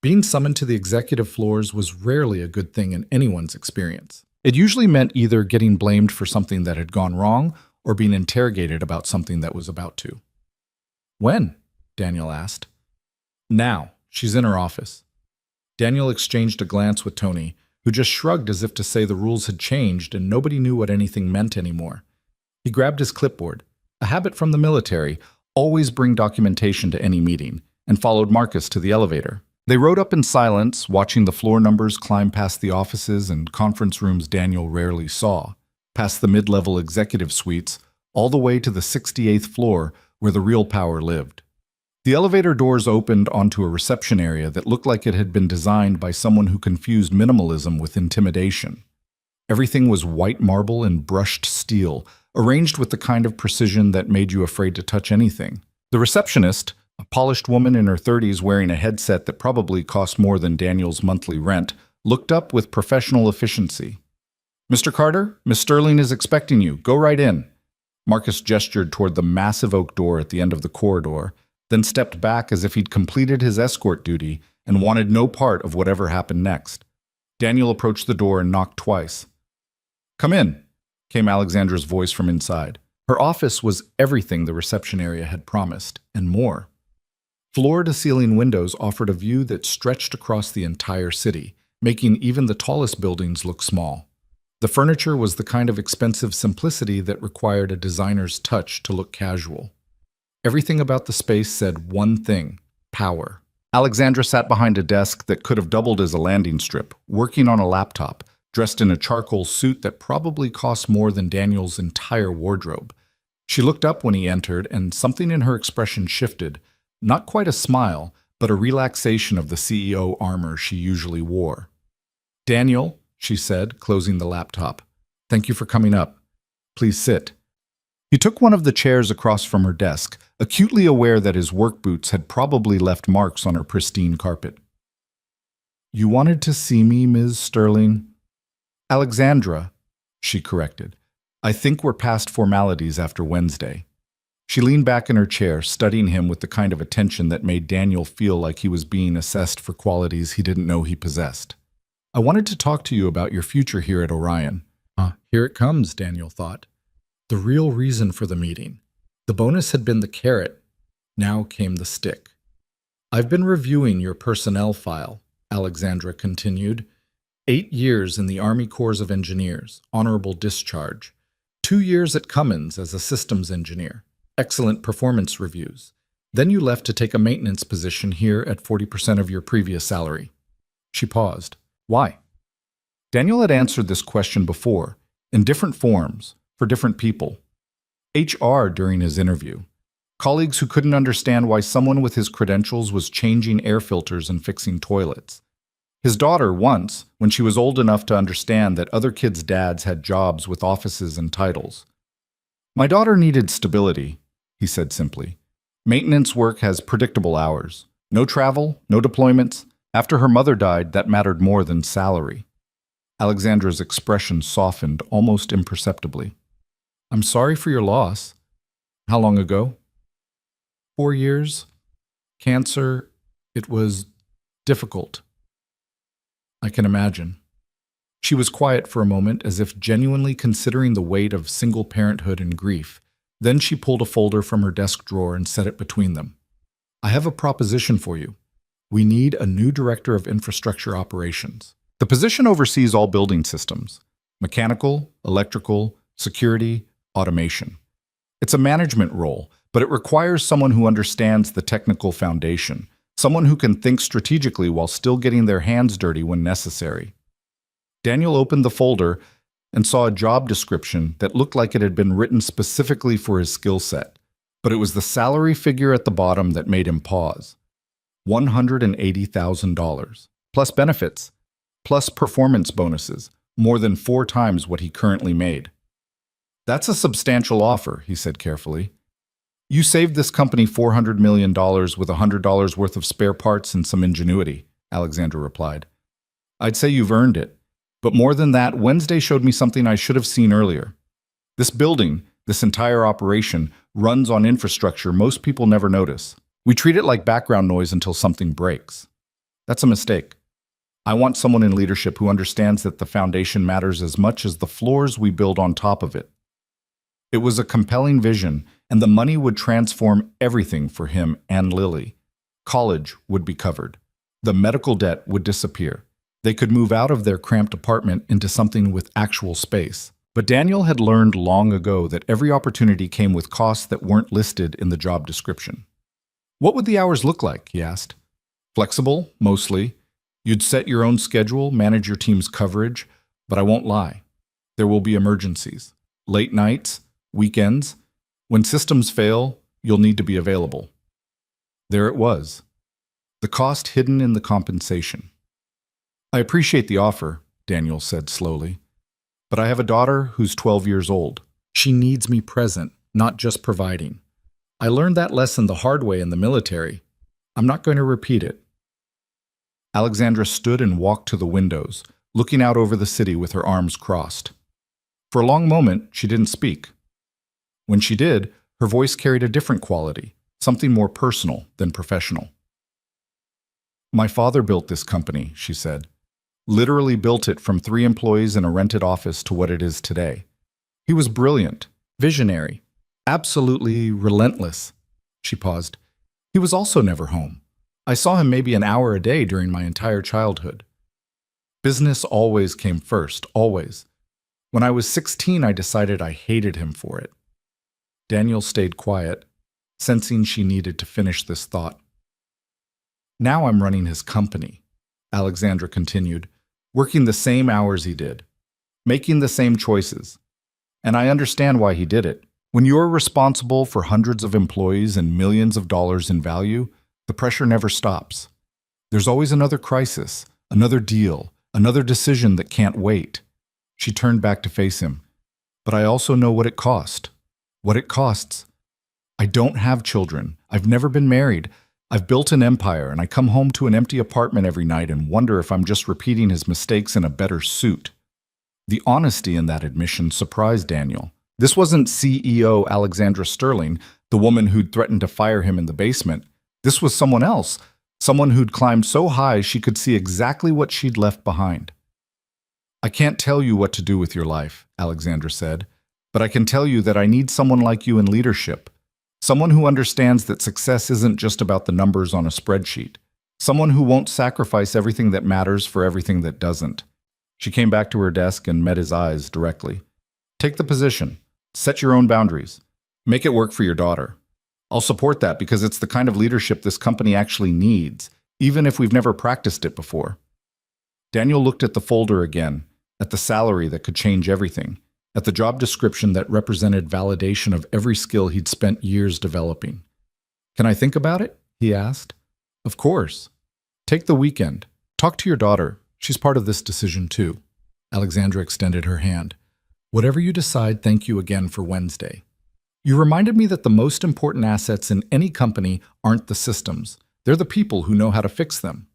Being summoned to the executive floors was rarely a good thing in anyone's experience. It usually meant either getting blamed for something that had gone wrong or being interrogated about something that was about to. When? Daniel asked. Now. She's in her office. Daniel exchanged a glance with Tony, who just shrugged as if to say the rules had changed and nobody knew what anything meant anymore. He grabbed his clipboard, a habit from the military, always bring documentation to any meeting, and followed Marcus to the elevator. They rode up in silence, watching the floor numbers climb past the offices and conference rooms Daniel rarely saw, past the mid-level executive suites, all the way to the 68th floor where the real power lived. The elevator doors opened onto a reception area that looked like it had been designed by someone who confused minimalism with intimidation. Everything was white marble and brushed steel, arranged with the kind of precision that made you afraid to touch anything. The receptionist, a polished woman in her 30s wearing a headset that probably cost more than Daniel's monthly rent, looked up with professional efficiency. Mr. Carter, Miss Sterling is expecting you. Go right in. Marcus gestured toward the massive oak door at the end of the corridor, then stepped back as if he'd completed his escort duty and wanted no part of whatever happened next. Daniel approached the door and knocked twice. Come in, came Alexandra's voice from inside. Her office was everything the reception area had promised, and more. Floor-to-ceiling windows offered a view that stretched across the entire city, making even the tallest buildings look small. The furniture was the kind of expensive simplicity that required a designer's touch to look casual. Everything about the space said one thing: power. Alexandra sat behind a desk that could have doubled as a landing strip, working on a laptop, dressed in a charcoal suit that probably cost more than Daniel's entire wardrobe. She looked up when he entered, and something in her expression shifted, not quite a smile, but a relaxation of the CEO armor she usually wore. Daniel, she said, closing the laptop, thank you for coming up. Please sit. He took one of the chairs across from her desk, acutely aware that his work boots had probably left marks on her pristine carpet. You wanted to see me, Ms. Sterling? Alexandra, she corrected. I think we're past formalities after Wednesday. She leaned back in her chair, studying him with the kind of attention that made Daniel feel like he was being assessed for qualities he didn't know he possessed. I wanted to talk to you about your future here at Orion. Here it comes, Daniel thought. The real reason for the meeting. The bonus had been the carrot. Now came the stick. I've been reviewing your personnel file, Alexandra continued. 8 years in the Army Corps of Engineers, honorable discharge. 2 years at Cummins as a systems engineer. Excellent performance reviews. Then you left to take a maintenance position here at 40% of your previous salary. She paused. Why? Daniel had answered this question before, in different forms, for different people. HR during his interview. Colleagues who couldn't understand why someone with his credentials was changing air filters and fixing toilets. His daughter once, when she was old enough to understand that other kids' dads had jobs with offices and titles. My daughter needed stability, he said simply. Maintenance work has predictable hours. No travel, no deployments. After her mother died, that mattered more than salary. Alexandra's expression softened almost imperceptibly. I'm sorry for your loss. How long ago? 4 years. Cancer. It was difficult. I can imagine. She was quiet for a moment, as if genuinely considering the weight of single parenthood and grief. Then she pulled a folder from her desk drawer and set it between them. I have a proposition for you. We need a new director of infrastructure operations. The position oversees all building systems: mechanical, electrical, security, automation. It's a management role, but it requires someone who understands the technical foundation, someone who can think strategically while still getting their hands dirty when necessary. Daniel opened the folder and saw a job description that looked like it had been written specifically for his skill set, but it was the salary figure at the bottom that made him pause. $180,000, plus benefits, plus performance bonuses, more than 4 times what he currently made. "That's a substantial offer," he said carefully. "You saved this company $400 million with $100 worth of spare parts and some ingenuity," Alexandra replied. "I'd say you've earned it. But more than that, Wednesday showed me something I should have seen earlier. This building, this entire operation, runs on infrastructure most people never notice. We treat it like background noise until something breaks. That's a mistake. I want someone in leadership who understands that the foundation matters as much as the floors we build on top of it." It was a compelling vision, and the money would transform everything for him and Lily. College would be covered. The medical debt would disappear. They could move out of their cramped apartment into something with actual space. But Daniel had learned long ago that every opportunity came with costs that weren't listed in the job description. "What would the hours look like?" he asked. "Flexible, mostly. You'd set your own schedule, manage your team's coverage, but I won't lie. There will be emergencies. Late nights, weekends. When systems fail, you'll need to be available." There it was. The cost hidden in the compensation. "I appreciate the offer," Daniel said slowly, "but I have a daughter who's 12 years old. She needs me present, not just providing. I learned that lesson the hard way in the military. I'm not going to repeat it." Alexandra stood and walked to the windows, looking out over the city with her arms crossed. For a long moment, she didn't speak. When she did, her voice carried a different quality, something more personal than professional. "My father built this company," she said. "Literally built it from 3 employees in a rented office to what it is today. He was brilliant, visionary, absolutely relentless." She paused. "He was also never home. I saw him maybe an hour a day during my entire childhood. Business always came first, always. When I was 16, I decided I hated him for it." Daniel stayed quiet, sensing she needed to finish this thought. "Now I'm running his company," Alexandra continued, "working the same hours he did, making the same choices. And I understand why he did it. When you're responsible for hundreds of employees and millions of dollars in value, the pressure never stops. There's always another crisis, another deal, another decision that can't wait." She turned back to face him. "But I also know what it cost. What it costs. I don't have children. I've never been married. I've built an empire, and I come home to an empty apartment every night and wonder if I'm just repeating his mistakes in a better suit." The honesty in that admission surprised Daniel. This wasn't CEO Alexandra Sterling, the woman who'd threatened to fire him in the basement. This was someone else, someone who'd climbed so high she could see exactly what she'd left behind. "I can't tell you what to do with your life," Alexandra said, "but I can tell you that I need someone like you in leadership. Someone who understands that success isn't just about the numbers on a spreadsheet. Someone who won't sacrifice everything that matters for everything that doesn't." She came back to her desk and met his eyes directly. "Take the position. Set your own boundaries. Make it work for your daughter. I'll support that because it's the kind of leadership this company actually needs, even if we've never practiced it before." Daniel looked at the folder again, at the salary that could change everything, at the job description that represented validation of every skill he'd spent years developing. "Can I think about it?" he asked. "Of course. Take the weekend. Talk to your daughter. She's part of this decision too." Alexandra extended her hand. "Whatever you decide, thank you again for Wednesday. You reminded me that the most important assets in any company aren't the systems. They're the people who know how to fix them."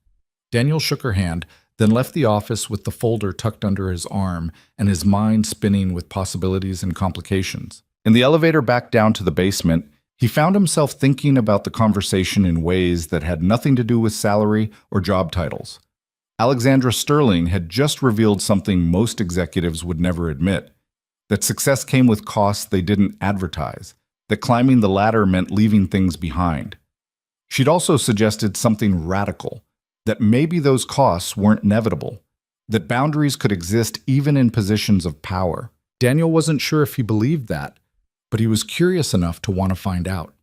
Daniel shook her hand, then left the office with the folder tucked under his arm and his mind spinning with possibilities and complications. In the elevator back down to the basement, he found himself thinking about the conversation in ways that had nothing to do with salary or job titles. Alexandra Sterling had just revealed something most executives would never admit: that success came with costs they didn't advertise, that climbing the ladder meant leaving things behind. She'd also suggested something radical: that maybe those costs weren't inevitable. that boundaries could exist even in positions of power. Daniel wasn't sure if he believed that, but he was curious enough to want to find out.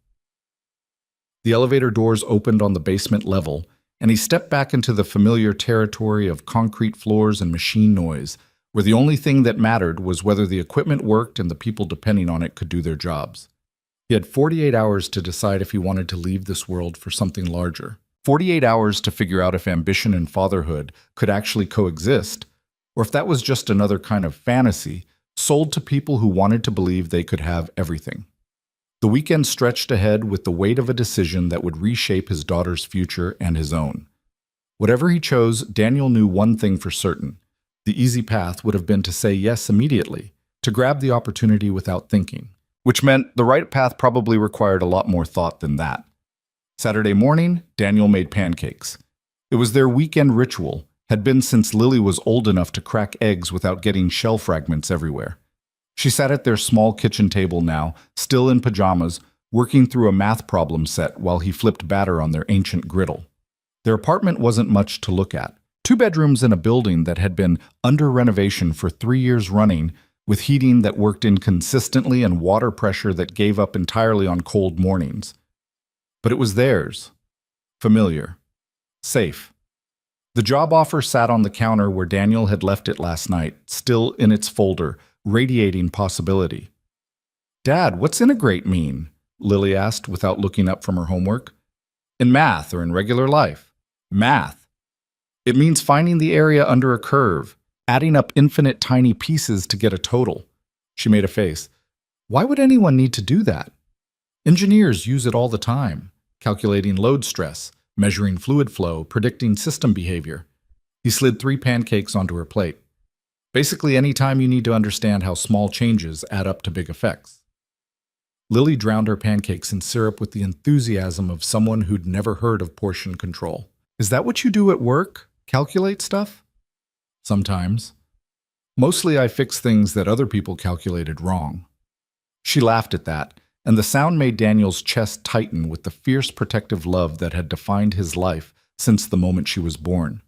The elevator doors opened on the basement level, and he stepped back into the familiar territory of concrete floors and machine noise, where the only thing that mattered was whether the equipment worked and the people depending on it could do their jobs. He had 48 hours to decide if he wanted to leave this world for something larger. 48 hours to figure out if ambition and fatherhood could actually coexist, or if that was just another kind of fantasy sold to people who wanted to believe they could have everything. The weekend stretched ahead with the weight of a decision that would reshape his daughter's future and his own. Whatever he chose, Daniel knew one thing for certain. The easy path would have been to say yes immediately, to grab the opportunity without thinking, which meant the right path probably required a lot more thought than that. Saturday morning, Daniel made pancakes. It was their weekend ritual, had been since Lily was old enough to crack eggs without getting shell fragments everywhere. She sat at their small kitchen table now, still in pajamas, working through a math problem set while he flipped batter on their ancient griddle. Their apartment wasn't much to look at. 2 bedrooms in a building that had been under renovation for 3 years running, with heating that worked inconsistently and water pressure that gave up entirely on cold mornings. But it was theirs. Familiar. Safe. The job offer sat on the counter where Daniel had left it last night, still in its folder, radiating possibility. "Dad, what's integrate mean?" Lily asked without looking up from her homework. "In math or in regular life?" "Math. It means finding the area under a curve, adding up infinite tiny pieces to get a total." She made a face. "Why would anyone need to do that? Engineers use it all the time, calculating load stress, measuring fluid flow, predicting system behavior." He slid 3 pancakes onto her plate. "Basically, any time you need to understand how small changes add up to big effects." Lily drowned her pancakes in syrup with the enthusiasm of someone who'd never heard of portion control. "Is that what you do at work? Calculate stuff?" "Sometimes. Mostly I fix things that other people calculated wrong." She laughed at that, and the sound made Daniel's chest tighten with the fierce protective love that had defined his life since the moment she was born.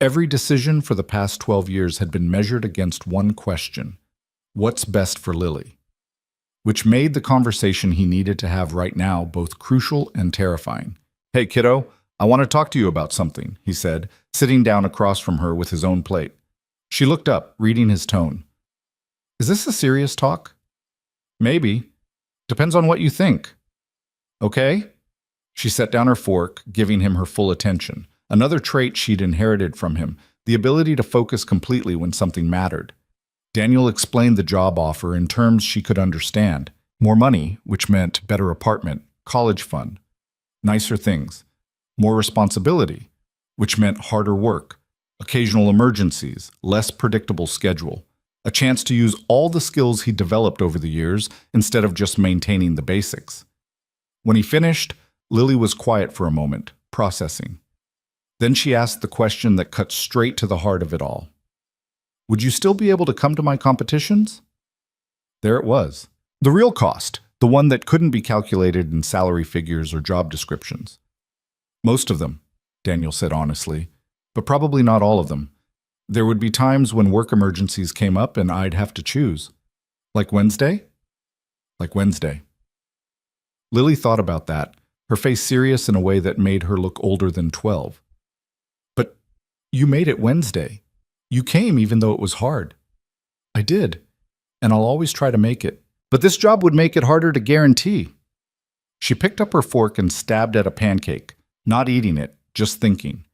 Every decision for the past 12 years had been measured against one question: what's best for Lily? Which made the conversation he needed to have right now both crucial and terrifying. "Hey, kiddo, I want to talk to you about something," he said, sitting down across from her with his own plate. She looked up, reading his tone. "Is this a serious talk?" "Maybe. Depends on what you think." "Okay?" She set down her fork, giving him her full attention. Another trait she'd inherited from him, the ability to focus completely when something mattered. Daniel explained the job offer in terms she could understand. More money, which meant better apartment, college fund, nicer things. More responsibility, which meant harder work, occasional emergencies, less predictable schedule. A chance to use all the skills he developed over the years instead of just maintaining the basics. When he finished, Lily was quiet for a moment, processing. Then she asked the question that cut straight to the heart of it all. "Would you still be able to come to my competitions?" There it was. The real cost, the one that couldn't be calculated in salary figures or job descriptions. "Most of them," Daniel said honestly, "but probably not all of them. There would be times when work emergencies came up and I'd have to choose." "Like Wednesday?" "Like Wednesday." Lily thought about that, her face serious in a way that made her look older than 12. "But you made it Wednesday. You came even though it was hard." "I did, and I'll always try to make it. But this job would make it harder to guarantee." She picked up her fork and stabbed at a pancake, not eating it, just thinking.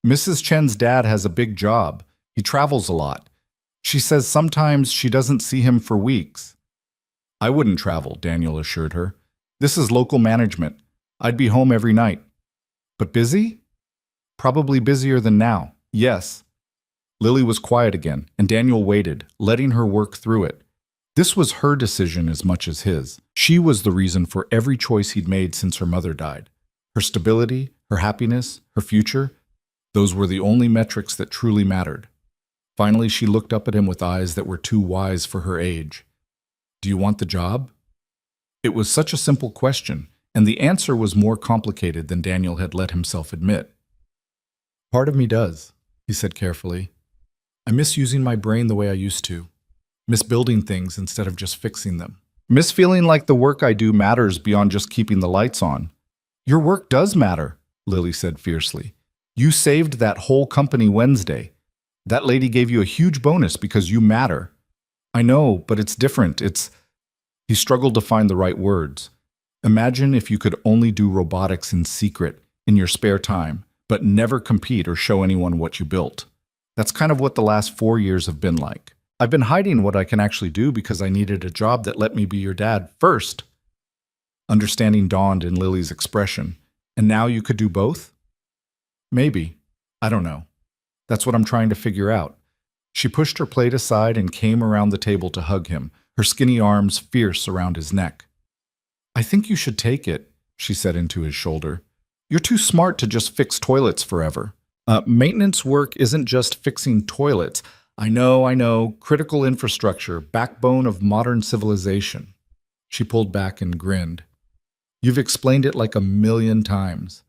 "Mrs. Chen's dad has a big job. He travels a lot. She says sometimes she doesn't see him for weeks." "I wouldn't travel," Daniel assured her. "This is local management. I'd be home every night." "But busy?" "Probably busier than now, yes." Lily was quiet again, and Daniel waited, letting her work through it. This was her decision as much as his. She was the reason for every choice he'd made since her mother died. Her stability, her happiness, her future, those were the only metrics that truly mattered. Finally, she looked up at him with eyes that were too wise for her age. "Do you want the job?" It was such a simple question, and the answer was more complicated than Daniel had let himself admit. "Part of me does," he said carefully. I miss using my brain the way I used to. Miss building things instead of just fixing them. Miss feeling like the work I do matters beyond just keeping the lights on. Your work does matter, Lily said fiercely. You saved that whole company Wednesday. That lady gave you a huge bonus because you matter. I know, but it's different. He struggled to find the right words. Imagine if you could only do robotics in secret, in your spare time, but never compete or show anyone what you built. That's kind of what the last 4 years have been like. I've been hiding what I can actually do because I needed a job that let me be your dad first. Understanding dawned in Lily's expression. And now you could do both? Maybe. I don't know. That's what I'm trying to figure out. She pushed her plate aside and came around the table to hug him, her skinny arms fierce around his neck. I think you should take it, she said into his shoulder. You're too smart to just fix toilets forever. Maintenance work isn't just fixing toilets. I know, critical infrastructure, backbone of modern civilization. She pulled back and grinned. You've explained it like 1,000,000 times.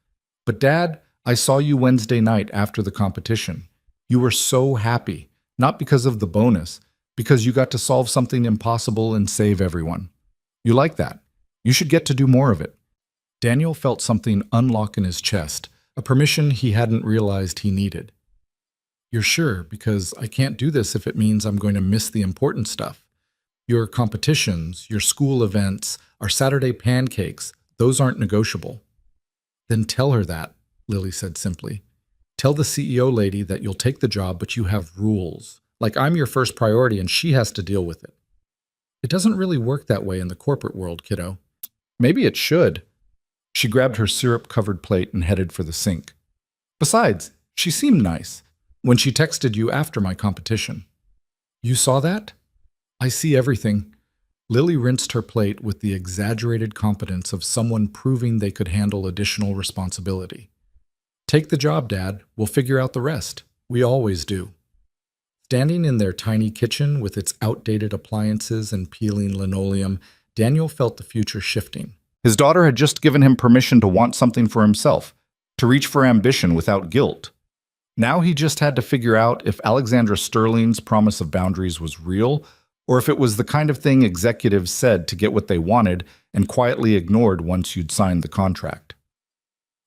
But Dad, I saw you Wednesday night after the competition. You were so happy, not because of the bonus, because you got to solve something impossible and save everyone. You like that. You should get to do more of it. Daniel felt something unlock in his chest, a permission he hadn't realized he needed. You're sure, because I can't do this if it means I'm going to miss the important stuff. Your competitions, your school events, our Saturday pancakes, those aren't negotiable. Then tell her that, Lily said simply. Tell the CEO lady that you'll take the job, but you have rules. Like I'm your first priority and she has to deal with it. It doesn't really work that way in the corporate world, kiddo. Maybe it should. She grabbed her syrup-covered plate and headed for the sink. Besides, she seemed nice when she texted you after my competition. You saw that? I see everything. Lily rinsed her plate with the exaggerated competence of someone proving they could handle additional responsibility. Take the job, Dad. We'll figure out the rest. We always do. Standing in their tiny kitchen with its outdated appliances and peeling linoleum, Daniel felt the future shifting. His daughter had just given him permission to want something for himself, to reach for ambition without guilt. Now he just had to figure out if Alexandra Sterling's promise of boundaries was real, or if it was the kind of thing executives said to get what they wanted and quietly ignored once you'd signed the contract.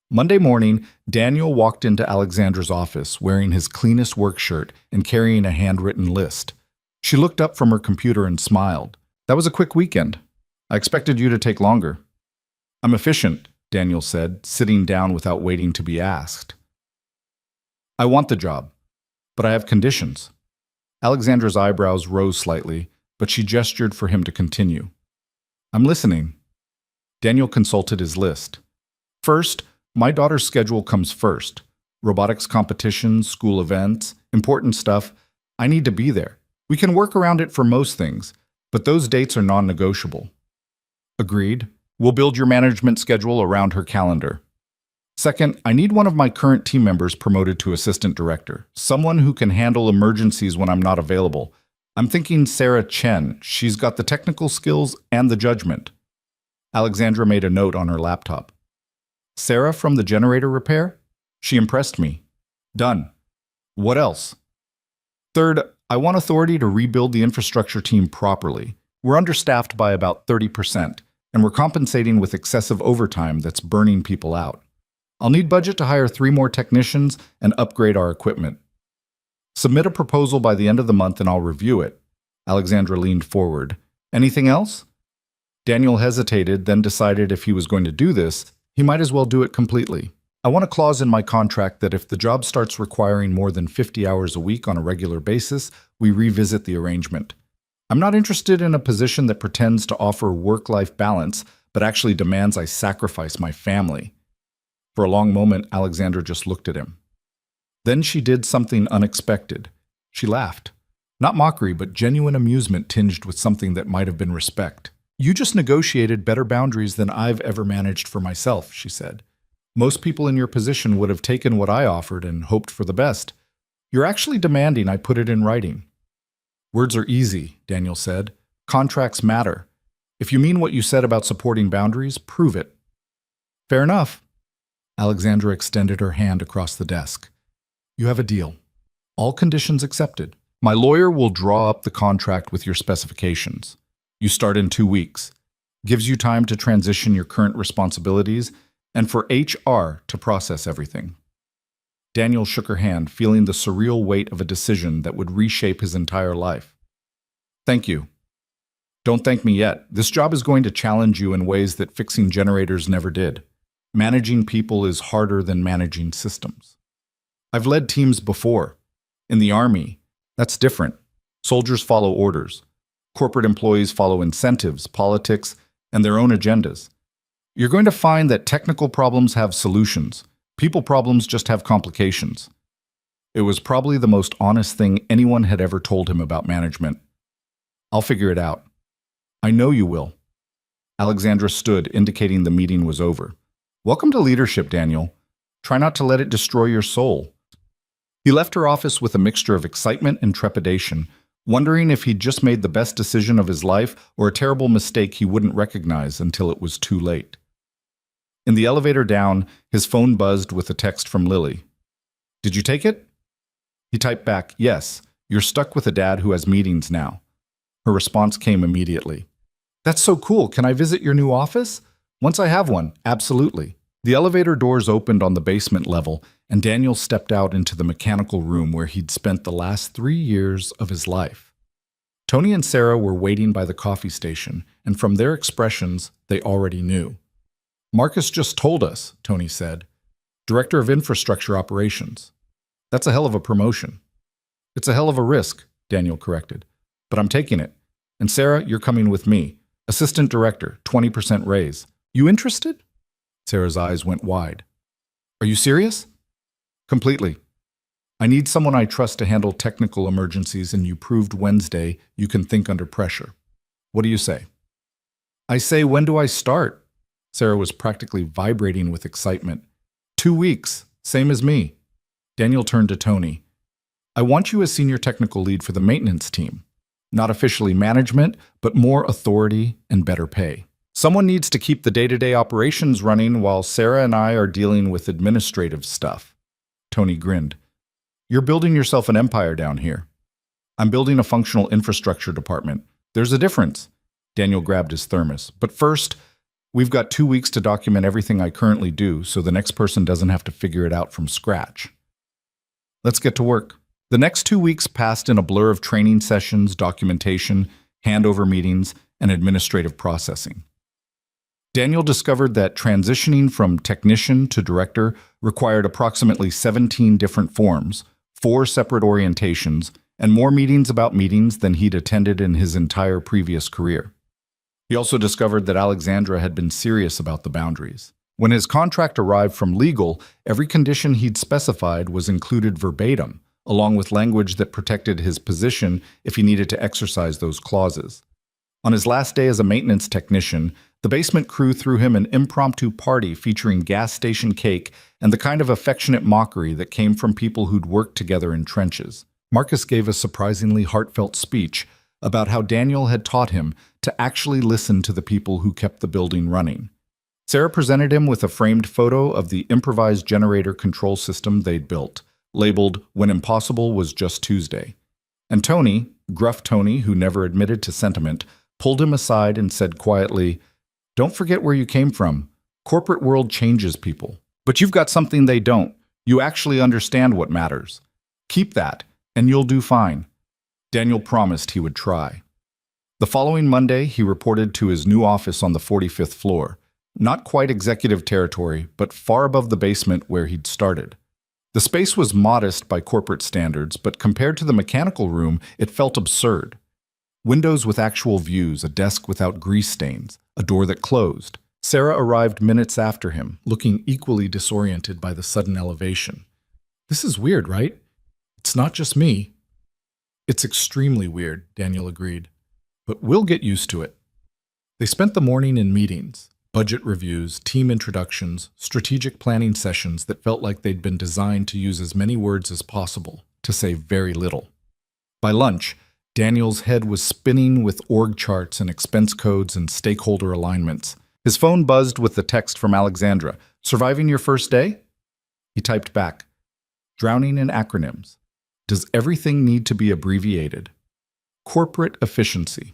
Monday morning, Daniel walked into Alexandra's office wearing his cleanest work shirt and carrying a handwritten list. She looked up from her computer and smiled. That was a quick weekend. I expected you to take longer. I'm efficient, Daniel said, sitting down without waiting to be asked. I want the job, but I have conditions. Alexandra's eyebrows rose slightly, but she gestured for him to continue. I'm listening. Daniel consulted his list. First, my daughter's schedule comes first. Robotics competitions, school events, important stuff. I need to be there. We can work around it for most things, but those dates are non-negotiable. Agreed. We'll build your management schedule around her calendar. Second, I need one of my current team members promoted to assistant director, someone who can handle emergencies when I'm not available. I'm thinking Sarah Chen. She's got the technical skills and the judgment. Alexandra made a note on her laptop. Sarah from the generator repair? She impressed me. Done. What else? Third, I want authority to rebuild the infrastructure team properly. We're understaffed by about 30%, and we're compensating with excessive overtime that's burning people out. I'll need budget to hire 3 more technicians and upgrade our equipment. Submit a proposal by the end of the month and I'll review it. Alexandra leaned forward. Anything else? Daniel hesitated, then decided if he was going to do this, he might as well do it completely. I want a clause in my contract that if the job starts requiring more than 50 hours a week on a regular basis, we revisit the arrangement. I'm not interested in a position that pretends to offer work-life balance, but actually demands I sacrifice my family. For a long moment, Alexandra just looked at him. Then she did something unexpected. She laughed. Not mockery, but genuine amusement tinged with something that might have been respect. You just negotiated better boundaries than I've ever managed for myself, she said. Most people in your position would have taken what I offered and hoped for the best. You're actually demanding I put it in writing. Words are easy, Daniel said. Contracts matter. If you mean what you said about supporting boundaries, prove it. Fair enough. Alexandra extended her hand across the desk. You have a deal. All conditions accepted. My lawyer will draw up the contract with your specifications. You start in 2 weeks. Gives you time to transition your current responsibilities and for HR to process everything. Daniel shook her hand, feeling the surreal weight of a decision that would reshape his entire life. Thank you. Don't thank me yet. This job is going to challenge you in ways that fixing generators never did. Managing people is harder than managing systems. I've led teams before. In the Army, that's different. Soldiers follow orders. Corporate employees follow incentives, politics, and their own agendas. You're going to find that technical problems have solutions. People problems just have complications. It was probably the most honest thing anyone had ever told him about management. I'll figure it out. I know you will. Alexandra stood, indicating the meeting was over. Welcome to leadership, Daniel. Try not to let it destroy your soul. He left her office with a mixture of excitement and trepidation, wondering if he'd just made the best decision of his life or a terrible mistake he wouldn't recognize until it was too late. In the elevator down, his phone buzzed with a text from Lily. Did you take it? He typed back, yes, you're stuck with a dad who has meetings now. Her response came immediately. That's so cool. Can I visit your new office? Once I have one, absolutely. The elevator doors opened on the basement level, and Daniel stepped out into the mechanical room where he'd spent the last 3 years of his life. Tony and Sarah were waiting by the coffee station, and from their expressions, they already knew. Marcus just told us, Tony said. Director of Infrastructure Operations. That's a hell of a promotion. It's a hell of a risk, Daniel corrected. But I'm taking it. And Sarah, you're coming with me. Assistant Director, 20% raise. You interested? Sarah's eyes went wide. Are you serious? Completely. I need someone I trust to handle technical emergencies, and you proved Wednesday you can think under pressure. What do you say? I say, when do I start? Sarah was practically vibrating with excitement. 2 weeks, same as me. Daniel turned to Tony. I want you as senior technical lead for the maintenance team. Not officially management, but more authority and better pay. Someone needs to keep the day-to-day operations running while Sarah and I are dealing with administrative stuff. Tony grinned. You're building yourself an empire down here. I'm building a functional infrastructure department. There's a difference. Daniel grabbed his thermos. But first, we've got 2 weeks to document everything I currently do so the next person doesn't have to figure it out from scratch. Let's get to work. The next 2 weeks passed in a blur of training sessions, documentation, handover meetings, and administrative processing. Daniel discovered that transitioning from technician to director required approximately 17 different forms, 4 separate orientations, and more meetings about meetings than he'd attended in his entire previous career. He also discovered that Alexandra had been serious about the boundaries. When his contract arrived from legal, every condition he'd specified was included verbatim, along with language that protected his position if he needed to exercise those clauses. On his last day as a maintenance technician, the basement crew threw him an impromptu party featuring gas station cake and the kind of affectionate mockery that came from people who'd worked together in trenches. Marcus gave a surprisingly heartfelt speech about how Daniel had taught him to actually listen to the people who kept the building running. Sarah presented him with a framed photo of the improvised generator control system they'd built, labeled "When Impossible Was Just Tuesday." And Tony, gruff Tony who never admitted to sentiment, pulled him aside and said quietly, "Don't forget where you came from. Corporate world changes people. But you've got something they don't. You actually understand what matters. Keep that, and you'll do fine." Daniel promised he would try. The following Monday, he reported to his new office on the 45th floor. Not quite executive territory, but far above the basement where he'd started. The space was modest by corporate standards, but compared to the mechanical room, it felt absurd. Windows with actual views, a desk without grease stains, a door that closed. Sarah arrived minutes after him, looking equally disoriented by the sudden elevation. "This is weird, right? It's not just me." "It's extremely weird," Daniel agreed. "But we'll get used to it." They spent the morning in meetings, budget reviews, team introductions, strategic planning sessions that felt like they'd been designed to use as many words as possible, to say very little. By lunch, Daniel's head was spinning with org charts and expense codes and stakeholder alignments. His phone buzzed with the text from Alexandra. "Surviving your first day?" He typed back, "Drowning in acronyms." Does everything need to be abbreviated? Corporate efficiency.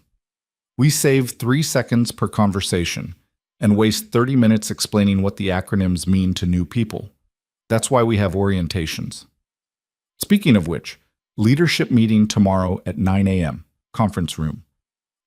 We save 3 seconds per conversation and waste 30 minutes explaining what the acronyms mean to new people. That's why we have orientations. Speaking of which, leadership meeting tomorrow at 9 a.m., conference room.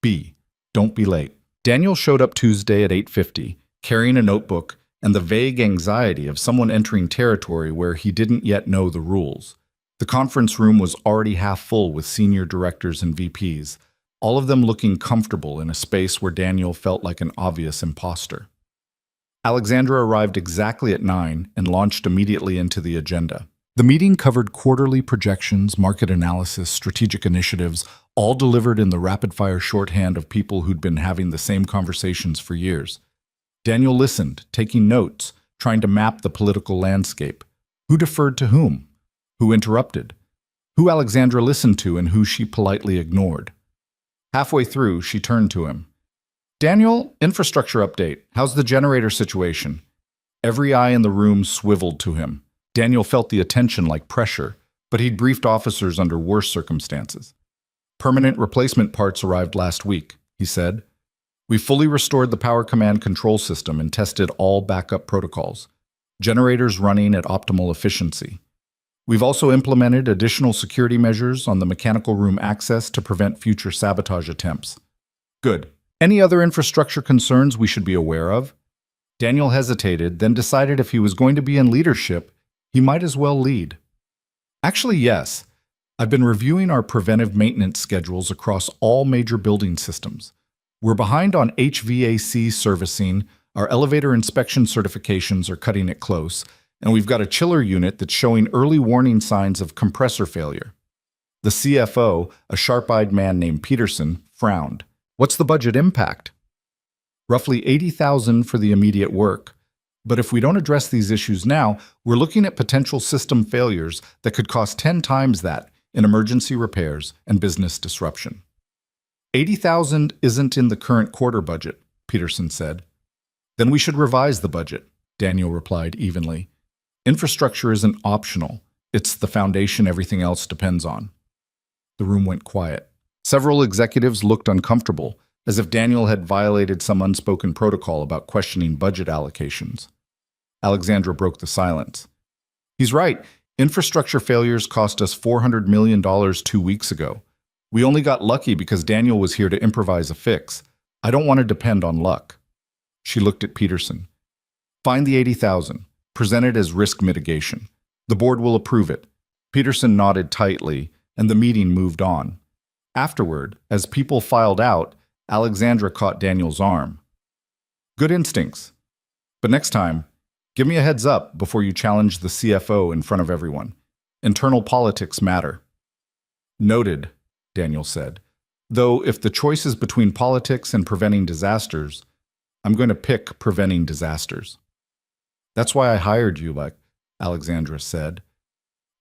B. Don't be late. Daniel showed up Tuesday at 8:50, carrying a notebook and the vague anxiety of someone entering territory where he didn't yet know the rules. The conference room was already half full with senior directors and VPs, all of them looking comfortable in a space where Daniel felt like an obvious imposter. Alexandra arrived exactly at 9 and launched immediately into the agenda. The meeting covered quarterly projections, market analysis, strategic initiatives, all delivered in the rapid-fire shorthand of people who'd been having the same conversations for years. Daniel listened, taking notes, trying to map the political landscape. Who deferred to whom? Who interrupted? Who Alexandra listened to and who she politely ignored? Halfway through, she turned to him. Daniel, infrastructure update. How's the generator situation? Every eye in the room swiveled to him. Daniel felt the attention like pressure, but he'd briefed officers under worse circumstances. Permanent replacement parts arrived last week, he said. We fully restored the power command control system and tested all backup protocols. Generators running at optimal efficiency. We've also implemented additional security measures on the mechanical room access to prevent future sabotage attempts. Good. Any other infrastructure concerns we should be aware of? Daniel hesitated, then decided if he was going to be in leadership, he might as well lead. Actually, yes. I've been reviewing our preventive maintenance schedules across all major building systems. We're behind on HVAC servicing, our elevator inspection certifications are cutting it close, and we've got a chiller unit that's showing early warning signs of compressor failure. The CFO, a sharp-eyed man named Peterson, frowned. What's the budget impact? Roughly $80,000 for the immediate work. But if we don't address these issues now, we're looking at potential system failures that could cost 10 times that in emergency repairs and business disruption. $80,000 isn't in the current quarter budget, Peterson said. Then we should revise the budget, Daniel replied evenly. Infrastructure isn't optional. It's the foundation everything else depends on. The room went quiet. Several executives looked uncomfortable, as if Daniel had violated some unspoken protocol about questioning budget allocations. Alexandra broke the silence. He's right. Infrastructure failures cost us $400 million 2 weeks ago. We only got lucky because Daniel was here to improvise a fix. I don't want to depend on luck. She looked at Peterson. Find the $80,000. Present it as risk mitigation. The board will approve it. Peterson nodded tightly, and the meeting moved on. Afterward, as people filed out, Alexandra caught Daniel's arm. Good instincts. But next time, give me a heads up before you challenge the CFO in front of everyone. Internal politics matter. Noted, Daniel said. Though if the choice is between politics and preventing disasters, I'm going to pick preventing disasters. That's why I hired you, like Alexandra said.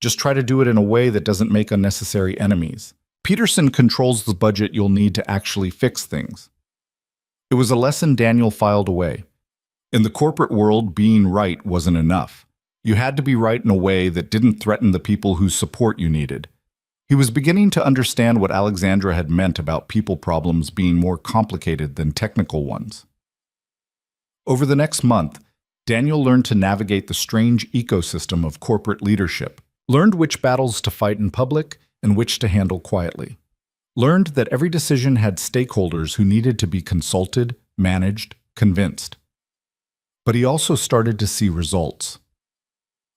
Just try to do it in a way that doesn't make unnecessary enemies. Peterson controls the budget you'll need to actually fix things. It was a lesson Daniel filed away. In the corporate world, being right wasn't enough. You had to be right in a way that didn't threaten the people whose support you needed. He was beginning to understand what Alexandra had meant about people problems being more complicated than technical ones. Over the next month, Daniel learned to navigate the strange ecosystem of corporate leadership, learned which battles to fight in public and which to handle quietly, learned that every decision had stakeholders who needed to be consulted, managed, convinced. But he also started to see results.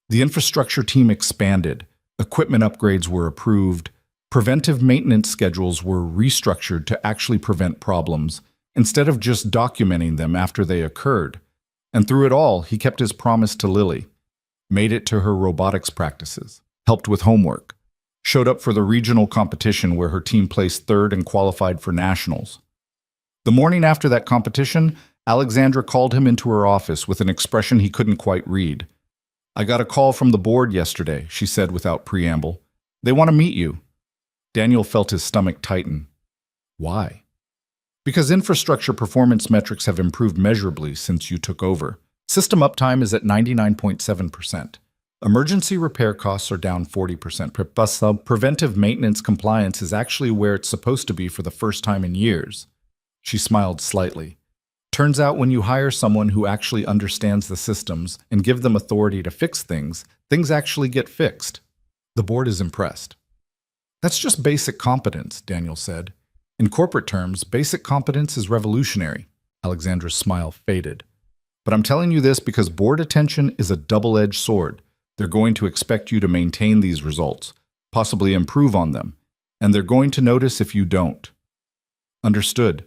The infrastructure team expanded, equipment upgrades were approved, preventive maintenance schedules were restructured to actually prevent problems, instead of just documenting them after they occurred. And through it all, he kept his promise to Lily, made it to her robotics practices, helped with homework, showed up for the regional competition where her team placed third and qualified for nationals. The morning after that competition, Alexandra called him into her office with an expression he couldn't quite read. I got a call from the board yesterday, she said without preamble. They want to meet you. Daniel felt his stomach tighten. Why? Because infrastructure performance metrics have improved measurably since you took over. System uptime is at 99.7%. Emergency repair costs are down 40%. Preventive maintenance compliance is actually where it's supposed to be for the first time in years. She smiled slightly. Turns out when you hire someone who actually understands the systems and give them authority to fix things, things actually get fixed. The board is impressed. That's just basic competence, Daniel said. In corporate terms, basic competence is revolutionary. Alexandra's smile faded. But I'm telling you this because board attention is a double-edged sword. They're going to expect you to maintain these results, possibly improve on them, and they're going to notice if you don't. Understood.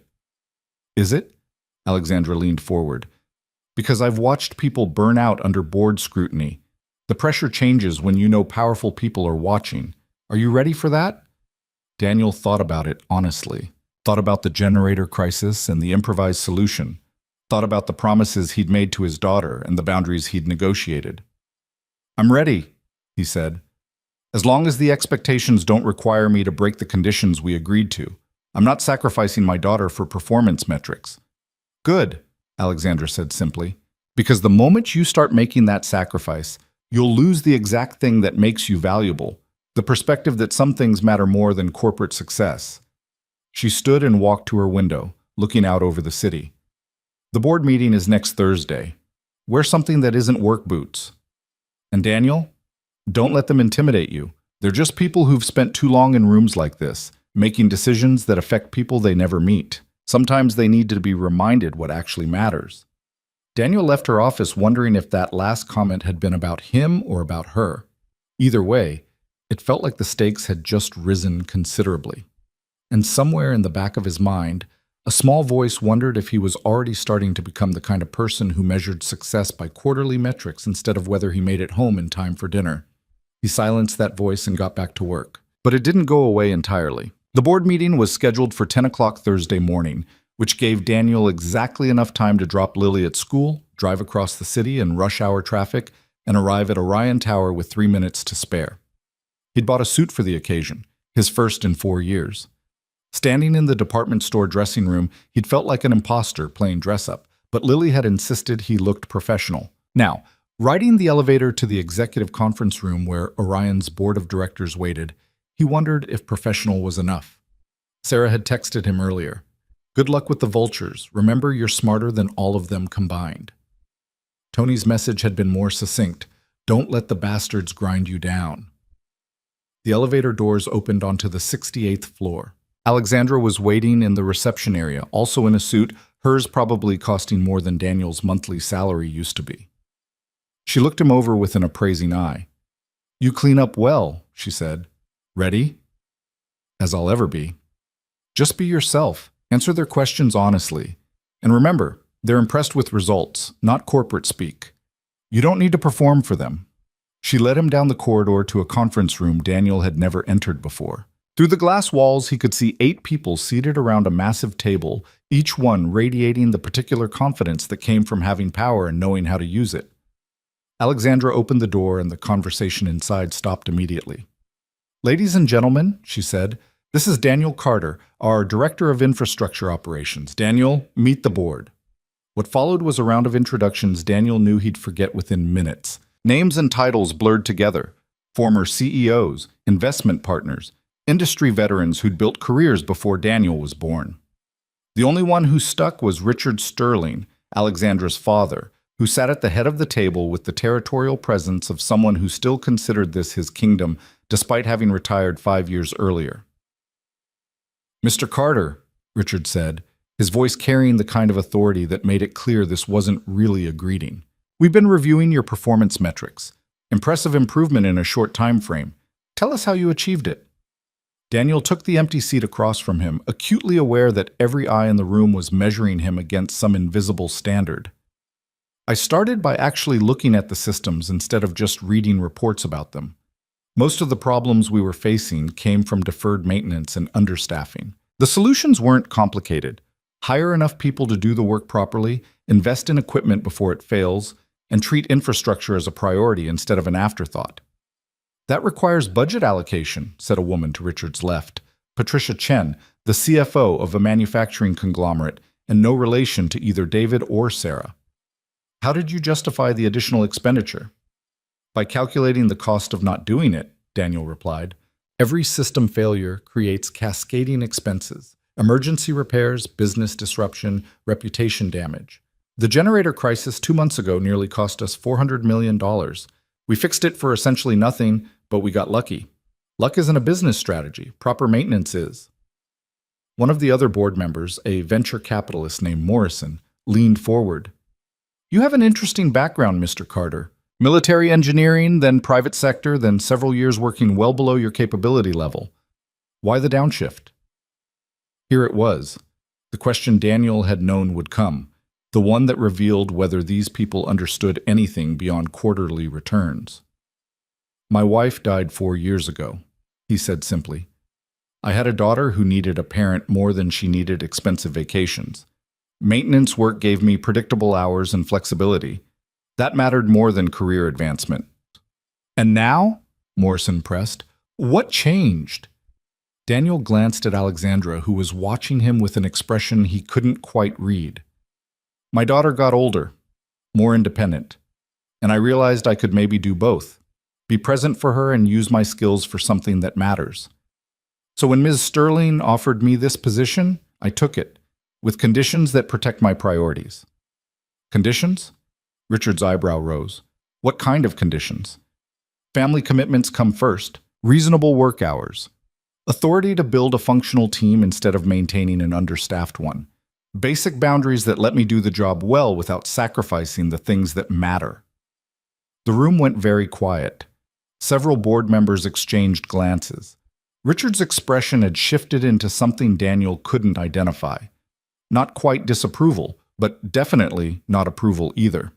Is it? Alexandra leaned forward. Because I've watched people burn out under board scrutiny. The pressure changes when you know powerful people are watching. Are you ready for that? Daniel thought about it honestly. Thought about the generator crisis and the improvised solution. Thought about the promises he'd made to his daughter and the boundaries he'd negotiated. I'm ready, he said. As long as the expectations don't require me to break the conditions we agreed to. I'm not sacrificing my daughter for performance metrics. Good, Alexandra said simply. Because the moment you start making that sacrifice, you'll lose the exact thing that makes you valuable, the perspective that some things matter more than corporate success. She stood and walked to her window, looking out over the city. The board meeting is next Thursday. Wear something that isn't work boots. And Daniel, don't let them intimidate you. They're just people who've spent too long in rooms like this, making decisions that affect people they never meet. Sometimes they need to be reminded what actually matters. Daniel left her office wondering if that last comment had been about him or about her. Either way, it felt like the stakes had just risen considerably. And somewhere in the back of his mind, a small voice wondered if he was already starting to become the kind of person who measured success by quarterly metrics instead of whether he made it home in time for dinner. He silenced that voice and got back to work. But it didn't go away entirely. The board meeting was scheduled for 10 o'clock Thursday morning, which gave Daniel exactly enough time to drop Lily at school, drive across the city in rush hour traffic, and arrive at Orion Tower with 3 minutes to spare. He'd bought a suit for the occasion, his first in 4 years. Standing in the department store dressing room, he'd felt like an imposter playing dress-up, but Lily had insisted he looked professional. Now, riding the elevator to the executive conference room where Orion's board of directors waited, he wondered if professional was enough. Sarah had texted him earlier. Good luck with the vultures. Remember, you're smarter than all of them combined. Tony's message had been more succinct. Don't let the bastards grind you down. The elevator doors opened onto the 68th floor. Alexandra was waiting in the reception area, also in a suit, hers probably costing more than Daniel's monthly salary used to be. She looked him over with an appraising eye. You clean up well, she said. Ready? As I'll ever be. Just be yourself. Answer their questions honestly. And remember, they're impressed with results, not corporate speak. You don't need to perform for them. She led him down the corridor to a conference room Daniel had never entered before. Through the glass walls, he could see 8 people seated around a massive table, each one radiating the particular confidence that came from having power and knowing how to use it. Alexandra opened the door and the conversation inside stopped immediately. Ladies and gentlemen, she said, this is Daniel Carter, our Director of Infrastructure Operations. Daniel, meet the board. What followed was a round of introductions Daniel knew he'd forget within minutes. Names and titles blurred together. Former CEOs, investment partners, industry veterans who'd built careers before Daniel was born. The only one who stuck was Richard Sterling, Alexandra's father, who sat at the head of the table with the territorial presence of someone who still considered this his kingdom despite having retired 5 years earlier. Mr. Carter, Richard said, his voice carrying the kind of authority that made it clear this wasn't really a greeting. We've been reviewing your performance metrics. Impressive improvement in a short time frame. Tell us how you achieved it. Daniel took the empty seat across from him, acutely aware that every eye in the room was measuring him against some invisible standard. I started by actually looking at the systems instead of just reading reports about them. Most of the problems we were facing came from deferred maintenance and understaffing. The solutions weren't complicated. Hire enough people to do the work properly, invest in equipment before it fails, and treat infrastructure as a priority instead of an afterthought. That requires budget allocation, said a woman to Richard's left, Patricia Chen, the CFO of a manufacturing conglomerate and no relation to either David or Sarah. How did you justify the additional expenditure? By calculating the cost of not doing it, Daniel replied. Every system failure creates cascading expenses: emergency repairs, business disruption, reputation damage. The generator crisis 2 months ago nearly cost us $400 million. We fixed it for essentially nothing, but we got lucky. Luck isn't a business strategy. Proper maintenance is. One of the other board members, a venture capitalist named Morrison, leaned forward. You have an interesting background, Mr. Carter. Military engineering, then private sector, then several years working well below your capability level. Why the downshift? Here it was, the question Daniel had known would come, the one that revealed whether these people understood anything beyond quarterly returns. My wife died 4 years ago, he said simply. I had a daughter who needed a parent more than she needed expensive vacations. Maintenance work gave me predictable hours and flexibility. That mattered more than career advancement. And now? Morrison pressed. What changed? Daniel glanced at Alexandra, who was watching him with an expression he couldn't quite read. My daughter got older, more independent, and I realized I could maybe do both. Be present for her and use my skills for something that matters. So when Ms. Sterling offered me this position, I took it, with conditions that protect my priorities. Conditions? Richard's eyebrow rose. What kind of conditions? Family commitments come first. Reasonable work hours. Authority to build a functional team instead of maintaining an understaffed one. Basic boundaries that let me do the job well without sacrificing the things that matter. The room went very quiet. Several board members exchanged glances. Richard's expression had shifted into something Daniel couldn't identify. Not quite disapproval, but definitely not approval either.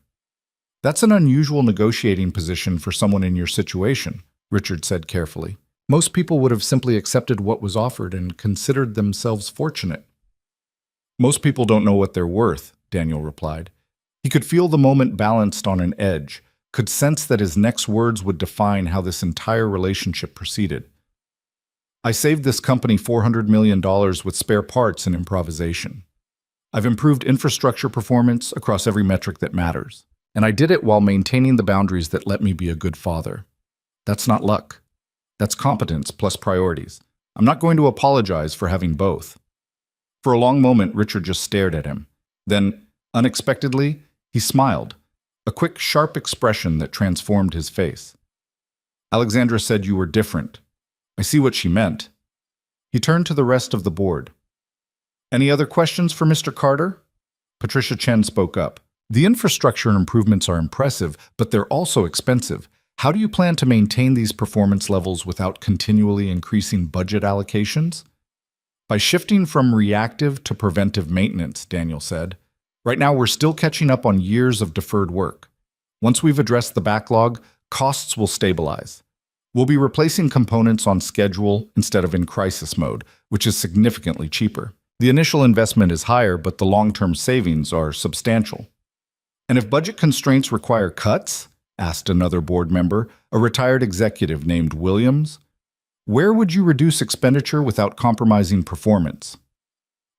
That's an unusual negotiating position for someone in your situation, Richard said carefully. Most people would have simply accepted what was offered and considered themselves fortunate. Most people don't know what they're worth, Daniel replied. He could feel the moment balanced on an edge, could sense that his next words would define how this entire relationship proceeded. I saved this company $400 million with spare parts and improvisation. I've improved infrastructure performance across every metric that matters, and I did it while maintaining the boundaries that let me be a good father. That's not luck. That's competence plus priorities. I'm not going to apologize for having both. For a long moment, Richard just stared at him. Then, unexpectedly, he smiled, a quick, sharp expression that transformed his face. Alexandra said you were different. I see what she meant. He turned to the rest of the board. Any other questions for Mr. Carter? Patricia Chen spoke up. The infrastructure improvements are impressive, but they're also expensive. How do you plan to maintain these performance levels without continually increasing budget allocations? By shifting from reactive to preventive maintenance, Daniel said. Right now, we're still catching up on years of deferred work. Once we've addressed the backlog, costs will stabilize. We'll be replacing components on schedule instead of in crisis mode, which is significantly cheaper. The initial investment is higher, but the long-term savings are substantial. And if budget constraints require cuts? Asked another board member, a retired executive named Williams. Where would you reduce expenditure without compromising performance?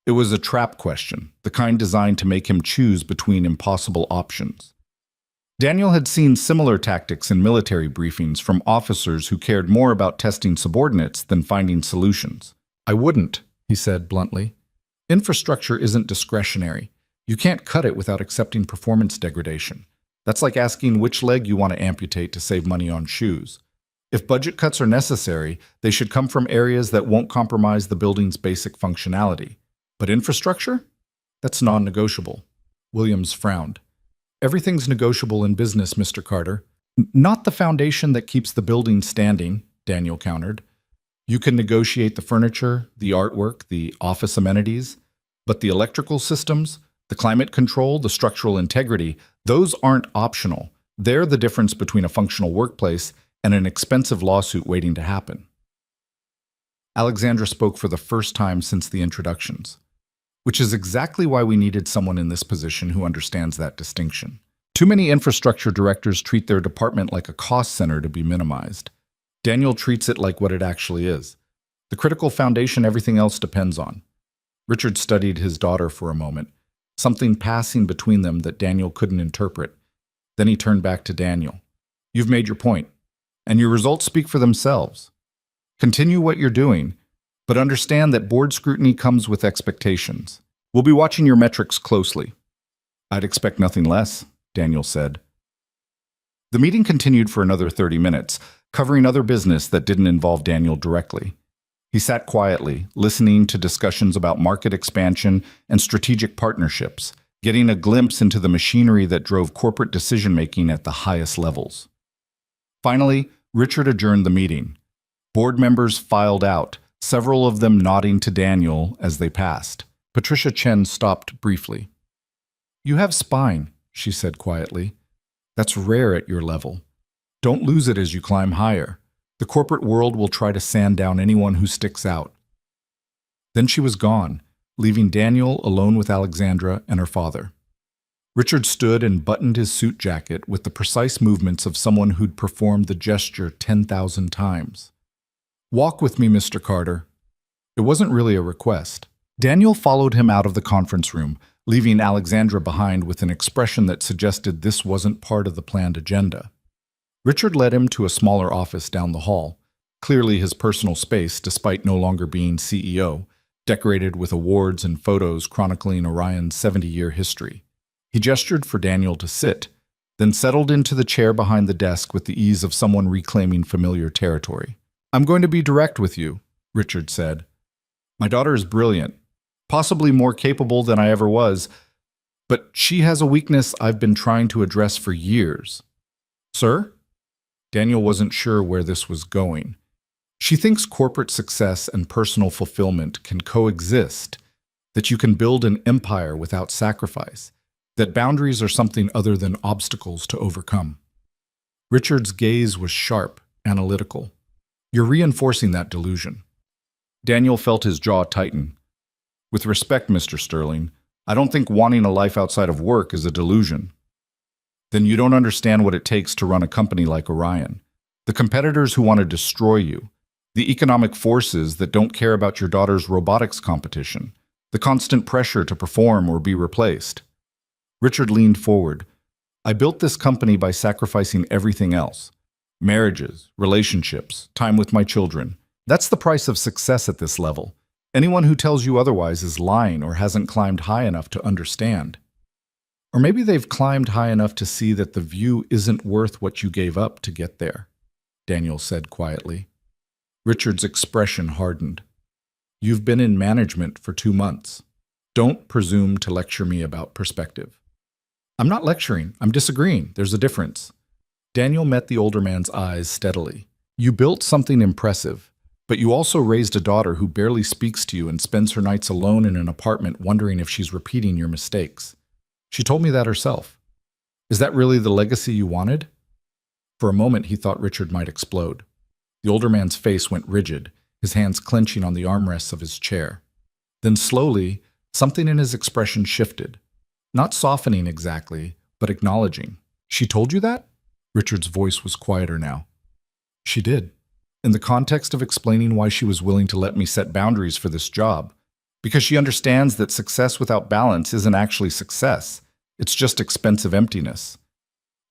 It was a trap question, the kind designed to make him choose between impossible options. Daniel had seen similar tactics in military briefings from officers who cared more about testing subordinates than finding solutions. I wouldn't, he said bluntly. Infrastructure isn't discretionary. You can't cut it without accepting performance degradation. That's like asking which leg you want to amputate to save money on shoes. If budget cuts are necessary, they should come from areas that won't compromise the building's basic functionality. But infrastructure? That's non-negotiable. Williams frowned. Everything's negotiable in business, Mr. Carter. Not the foundation that keeps the building standing, Daniel countered. You can negotiate the furniture, the artwork, the office amenities, but the electrical systems, the climate control, the structural integrity, those aren't optional. They're the difference between a functional workplace and an expensive lawsuit waiting to happen. Alexandra spoke for the first time since the introductions, which is exactly why we needed someone in this position who understands that distinction. Too many infrastructure directors treat their department like a cost center to be minimized. Daniel treats it like what it actually is, the critical foundation everything else depends on. Richard studied his daughter for a moment, something passing between them that Daniel couldn't interpret. Then he turned back to Daniel. You've made your point, and your results speak for themselves. Continue what you're doing, but understand that board scrutiny comes with expectations. We'll be watching your metrics closely. I'd expect nothing less, Daniel said. The meeting continued for another 30 minutes, covering other business that didn't involve Daniel directly. He sat quietly, listening to discussions about market expansion and strategic partnerships, getting a glimpse into the machinery that drove corporate decision-making at the highest levels. Finally, Richard adjourned the meeting. Board members filed out, several of them nodding to Daniel as they passed. Patricia Chen stopped briefly. "You have spine," she said quietly. "That's rare at your level. Don't lose it as you climb higher. The corporate world will try to sand down anyone who sticks out." Then she was gone, leaving Daniel alone with Alexandra and her father. Richard stood and buttoned his suit jacket with the precise movements of someone who'd performed the gesture 10,000 times. "Walk with me, Mr. Carter." It wasn't really a request. Daniel followed him out of the conference room, leaving Alexandra behind with an expression that suggested this wasn't part of the planned agenda. Richard led him to a smaller office down the hall, clearly his personal space despite no longer being CEO, decorated with awards and photos chronicling Orion's 70-year history. He gestured for Daniel to sit, then settled into the chair behind the desk with the ease of someone reclaiming familiar territory. "I'm going to be direct with you," Richard said. "My daughter is brilliant, possibly more capable than I ever was, but she has a weakness I've been trying to address for years." "Sir?" Daniel wasn't sure where this was going. "She thinks corporate success and personal fulfillment can coexist, that you can build an empire without sacrifice, that boundaries are something other than obstacles to overcome." Richard's gaze was sharp, analytical. "You're reinforcing that delusion." Daniel felt his jaw tighten. "With respect, Mr. Sterling, I don't think wanting a life outside of work is a delusion." "Then you don't understand what it takes to run a company like Orion. The competitors who want to destroy you, the economic forces that don't care about your daughter's robotics competition, the constant pressure to perform or be replaced." Richard leaned forward. "I built this company by sacrificing everything else. Marriages, relationships, time with my children. That's the price of success at this level. Anyone who tells you otherwise is lying or hasn't climbed high enough to understand. Or maybe they've climbed high enough to see that the view isn't worth what you gave up to get there," Daniel said quietly. Richard's expression hardened. "You've been in management for 2 months. Don't presume to lecture me about perspective." "I'm not lecturing. I'm disagreeing. There's a difference." Daniel met the older man's eyes steadily. "You built something impressive, but you also raised a daughter who barely speaks to you and spends her nights alone in an apartment wondering if she's repeating your mistakes. She told me that herself. Is that really the legacy you wanted?" For a moment, he thought Richard might explode. The older man's face went rigid, his hands clenching on the armrests of his chair. Then slowly, something in his expression shifted. Not softening exactly, but acknowledging. "She told you that?" Richard's voice was quieter now. "She did. In the context of explaining why she was willing to let me set boundaries for this job. Because she understands that success without balance isn't actually success. It's just expensive emptiness."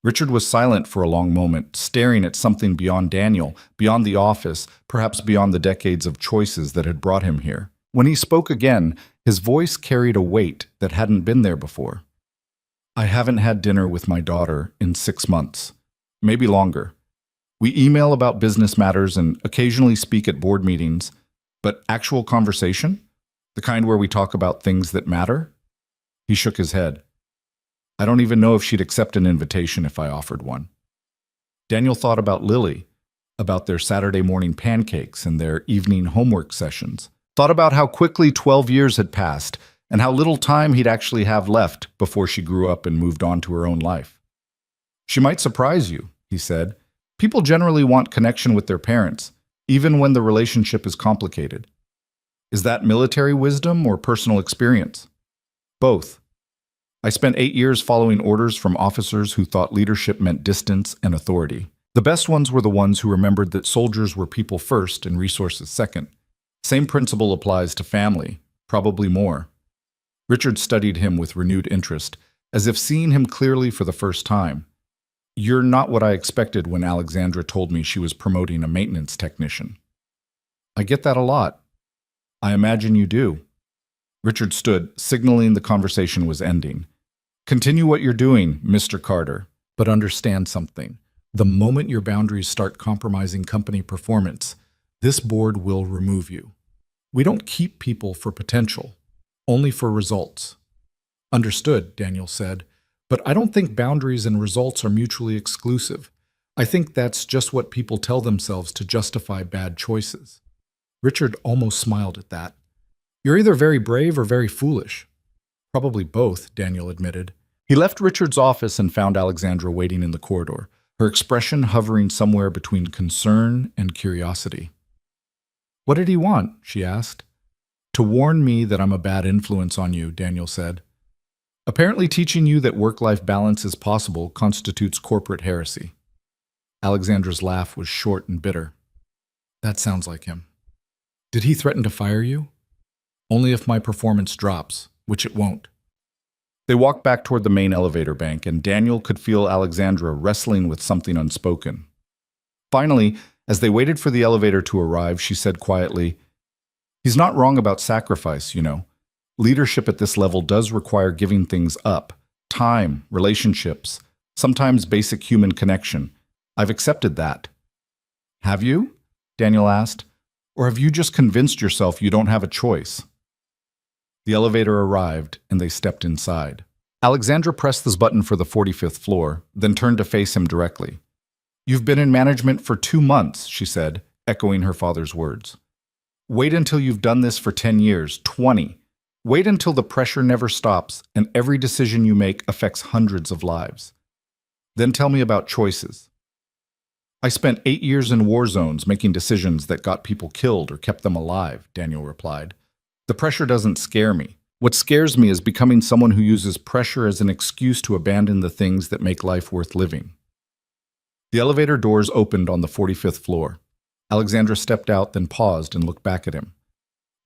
Richard was silent for a long moment, staring at something beyond Daniel, beyond the office, perhaps beyond the decades of choices that had brought him here. When he spoke again, his voice carried a weight that hadn't been there before. "I haven't had dinner with my daughter in 6 months. Maybe longer. We email about business matters and occasionally speak at board meetings, but actual conversation? The kind where we talk about things that matter?" He shook his head. "I don't even know if she'd accept an invitation if I offered one." Daniel thought about Lily, about their Saturday morning pancakes and their evening homework sessions. Thought about how quickly 12 years had passed and how little time he'd actually have left before she grew up and moved on to her own life. "She might surprise you," he said. "People generally want connection with their parents, even when the relationship is complicated." Is that military wisdom or personal experience? Both. I spent 8 years following orders from officers who thought leadership meant distance and authority. The best ones were the ones who remembered that soldiers were people first and resources second. Same principle applies to family, probably more. Richard studied him with renewed interest, as if seeing him clearly for the first time. You're not what I expected when Alexandra told me she was promoting a maintenance technician. I get that a lot. I imagine you do. Richard stood, signaling the conversation was ending. Continue what you're doing, Mr. Carter, but understand something. The moment your boundaries start compromising company performance, this board will remove you. We don't keep people for potential, only for results. Understood, Daniel said, but I don't think boundaries and results are mutually exclusive. I think that's just what people tell themselves to justify bad choices. Richard almost smiled at that. You're either very brave or very foolish. Probably both, Daniel admitted. He left Richard's office and found Alexandra waiting in the corridor, her expression hovering somewhere between concern and curiosity. What did he want? She asked. To warn me that I'm a bad influence on you, Daniel said. Apparently teaching you that work-life balance is possible constitutes corporate heresy. Alexandra's laugh was short and bitter. That sounds like him. Did he threaten to fire you? Only if my performance drops, which it won't. They walked back toward the main elevator bank, and Daniel could feel Alexandra wrestling with something unspoken. Finally, as they waited for the elevator to arrive, she said quietly, He's not wrong about sacrifice, you know. Leadership at this level does require giving things up. Time, relationships, sometimes basic human connection. I've accepted that. Have you? Daniel asked. Or have you just convinced yourself you don't have a choice? The elevator arrived, and they stepped inside. Alexandra pressed the button for the 45th floor, then turned to face him directly. You've been in management for 2 months, she said, echoing her father's words. Wait until you've done this for 10 years, 20. Wait until the pressure never stops and every decision you make affects hundreds of lives. Then tell me about choices. I spent 8 years in war zones making decisions that got people killed or kept them alive, Daniel replied. The pressure doesn't scare me. What scares me is becoming someone who uses pressure as an excuse to abandon the things that make life worth living. The elevator doors opened on the 45th floor. Alexandra stepped out, then paused and looked back at him.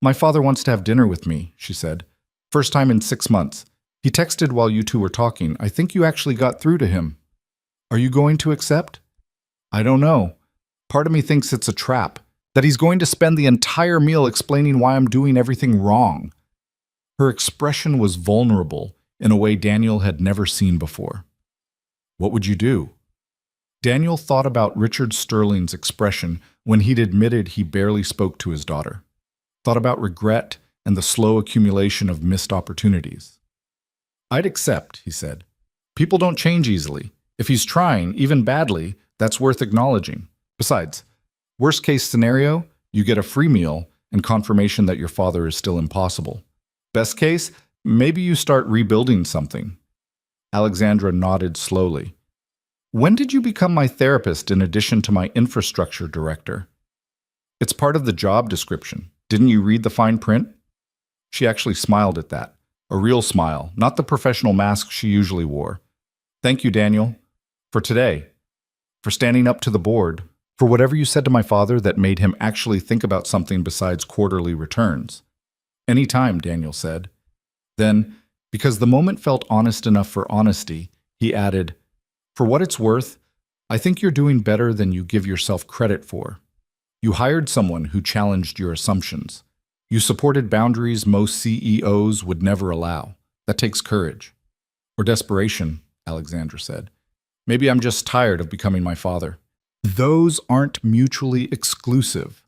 My father wants to have dinner with me, she said. First time in 6 months. He texted while you two were talking. I think you actually got through to him. Are you going to accept? I don't know. Part of me thinks it's a trap, that he's going to spend the entire meal explaining why I'm doing everything wrong. Her expression was vulnerable in a way Daniel had never seen before. What would you do? Daniel thought about Richard Sterling's expression when he'd admitted he barely spoke to his daughter. Thought about regret and the slow accumulation of missed opportunities. I'd accept, he said. People don't change easily. If he's trying, even badly, that's worth acknowledging. Besides, worst case scenario, you get a free meal and confirmation that your father is still impossible. Best case, maybe you start rebuilding something. Alexandra nodded slowly. When did you become my therapist in addition to my infrastructure director? It's part of the job description. Didn't you read the fine print? She actually smiled at that. A real smile, not the professional mask she usually wore. Thank you, Daniel, for today, for standing up to the board, for whatever you said to my father that made him actually think about something besides quarterly returns. Any time, Daniel said. Then, because the moment felt honest enough for honesty, he added, For what it's worth, I think you're doing better than you give yourself credit for. You hired someone who challenged your assumptions. You supported boundaries most CEOs would never allow. That takes courage. Or desperation, Alexandra said. Maybe I'm just tired of becoming my father. Those aren't mutually exclusive.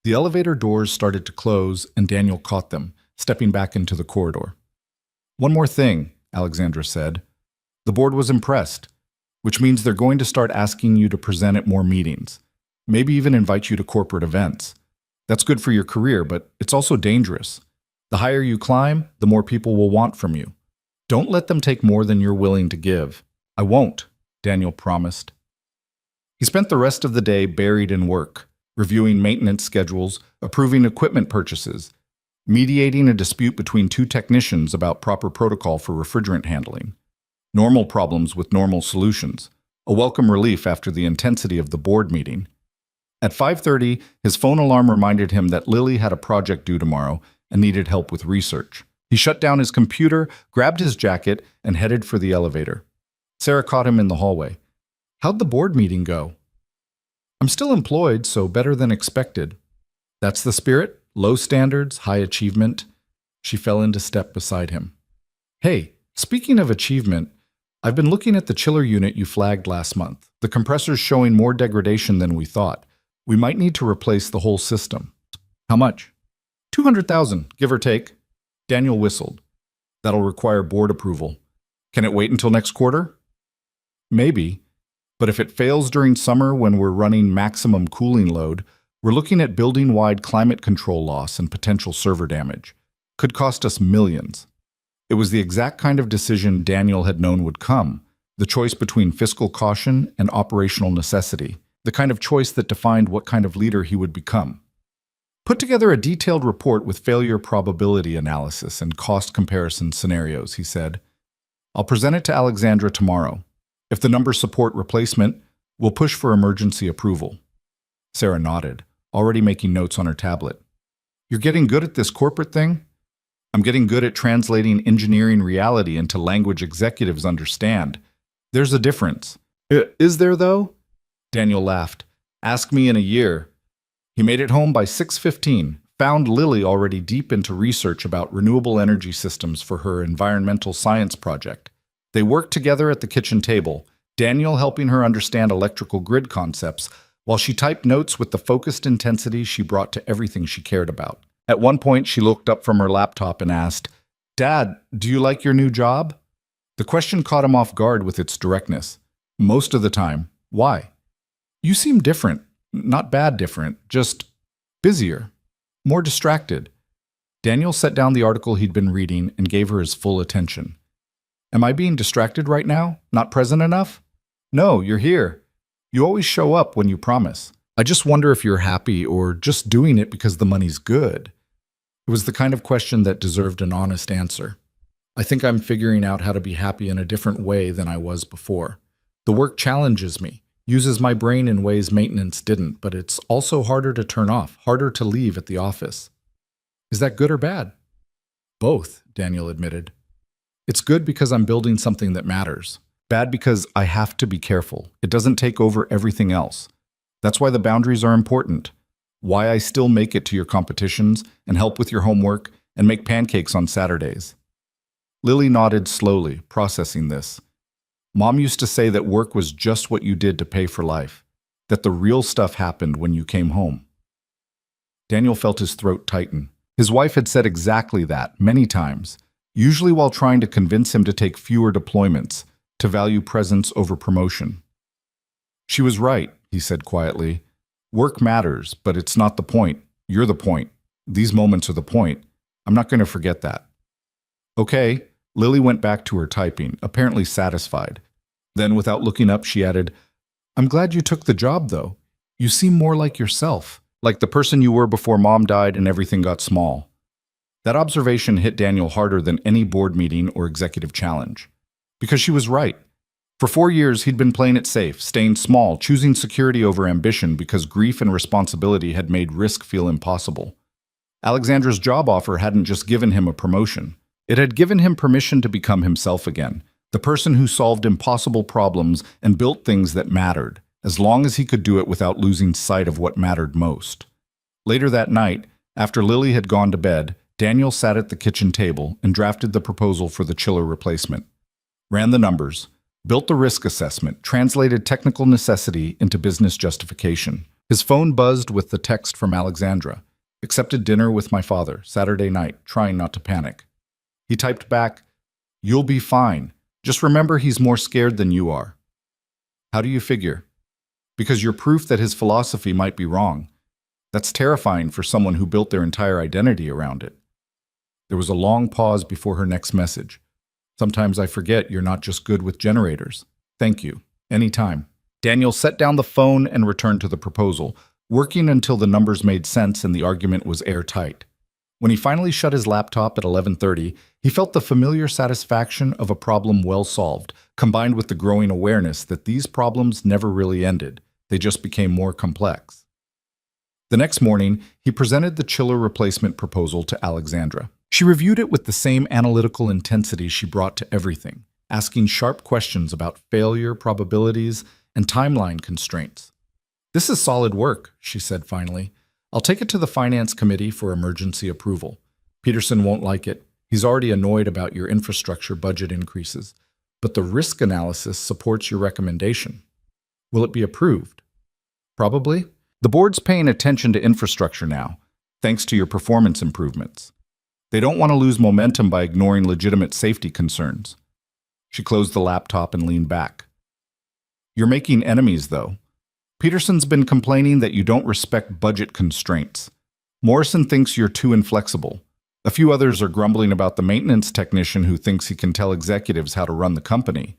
The elevator doors started to close, and Daniel caught them, stepping back into the corridor. One more thing, Alexandra said. The board was impressed, which means they're going to start asking you to present at more meetings, maybe even invite you to corporate events. That's good for your career, but it's also dangerous. The higher you climb, the more people will want from you. Don't let them take more than you're willing to give. I won't, Daniel promised. He spent the rest of the day buried in work, reviewing maintenance schedules, approving equipment purchases, mediating a dispute between 2 technicians about proper protocol for refrigerant handling. Normal problems with normal solutions, a welcome relief after the intensity of the board meeting. At 5:30, his phone alarm reminded him that Lily had a project due tomorrow and needed help with research. He shut down his computer, grabbed his jacket, and headed for the elevator. Sarah caught him in the hallway. How'd the board meeting go? I'm still employed, so better than expected. That's the spirit? Low standards, high achievement. She fell into step beside him. Hey, speaking of achievement, I've been looking at the chiller unit you flagged last month. The compressor's showing more degradation than we thought. We might need to replace the whole system. How much? 200,000, give or take. Daniel whistled. That'll require board approval. Can it wait until next quarter? Maybe, but if it fails during summer when we're running maximum cooling load, we're looking at building-wide climate control loss and potential server damage. Could cost us millions. It was the exact kind of decision Daniel had known would come, the choice between fiscal caution and operational necessity, the kind of choice that defined what kind of leader he would become. Put together a detailed report with failure probability analysis and cost comparison scenarios, he said. I'll present it to Alexandra tomorrow. If the numbers support replacement, we'll push for emergency approval. Sarah nodded, already making notes on her tablet. You're getting good at this corporate thing? I'm getting good at translating engineering reality into language executives understand. There's a difference. Is there, though? Daniel laughed. Ask me in a year. He made it home by 6:15, found Lily already deep into research about renewable energy systems for her environmental science project. They worked together at the kitchen table, Daniel helping her understand electrical grid concepts, while she typed notes with the focused intensity she brought to everything she cared about. At one point, she looked up from her laptop and asked, Dad, do you like your new job? The question caught him off guard with its directness. Most of the time. Why? You seem different. Not bad different, just busier, more distracted. Daniel set down the article he'd been reading and gave her his full attention. Am I being distracted right now? Not present enough? No, you're here. You always show up when you promise. I just wonder if you're happy or just doing it because the money's good. It was the kind of question that deserved an honest answer. I think I'm figuring out how to be happy in a different way than I was before. The work challenges me, uses my brain in ways maintenance didn't, but it's also harder to turn off, harder to leave at the office. Is that good or bad? Both, Daniel admitted. It's good because I'm building something that matters. Bad because I have to be careful. It doesn't take over everything else. That's why the boundaries are important. Why I still make it to your competitions and help with your homework and make pancakes on Saturdays. Lily nodded slowly, processing this. Mom used to say that work was just what you did to pay for life, that the real stuff happened when you came home. Daniel felt his throat tighten. His wife had said exactly that many times, usually while trying to convince him to take fewer deployments, to value presence over promotion. She was right, he said quietly. Work matters, but it's not the point. You're the point. These moments are the point. I'm not going to forget that. Okay, Lily went back to her typing, apparently satisfied. Then, without looking up, she added, I'm glad you took the job, though. You seem more like yourself, like the person you were before Mom died and everything got small. That observation hit Daniel harder than any board meeting or executive challenge. Because she was right. For 4 years, he'd been playing it safe, staying small, choosing security over ambition because grief and responsibility had made risk feel impossible. Alexandra's job offer hadn't just given him a promotion. It had given him permission to become himself again, the person who solved impossible problems and built things that mattered, as long as he could do it without losing sight of what mattered most. Later that night, after Lily had gone to bed, Daniel sat at the kitchen table and drafted the proposal for the chiller replacement. Ran the numbers, built the risk assessment, translated technical necessity into business justification. His phone buzzed with the text from Alexandra. Accepted dinner with my father, Saturday night, trying not to panic. He typed back, You'll be fine. Just remember he's more scared than you are. How do you figure? Because you're proof that his philosophy might be wrong. That's terrifying for someone who built their entire identity around it. There was a long pause before her next message. Sometimes I forget you're not just good with generators. Thank you. Anytime. Daniel set down the phone and returned to the proposal, working until the numbers made sense and the argument was airtight. When he finally shut his laptop at 11:30, he felt the familiar satisfaction of a problem well solved, combined with the growing awareness that these problems never really ended. They just became more complex. The next morning, he presented the chiller replacement proposal to Alexandra. She reviewed it with the same analytical intensity she brought to everything, asking sharp questions about failure probabilities and timeline constraints. "This is solid work," she said finally. "I'll take it to the finance committee for emergency approval. Peterson won't like it. He's already annoyed about your infrastructure budget increases, but the risk analysis supports your recommendation. Will it be approved?" "Probably. The board's paying attention to infrastructure now, thanks to your performance improvements. They don't want to lose momentum by ignoring legitimate safety concerns." She closed the laptop and leaned back. "You're making enemies, though. Peterson's been complaining that you don't respect budget constraints. Morrison thinks you're too inflexible. A few others are grumbling about the maintenance technician who thinks he can tell executives how to run the company."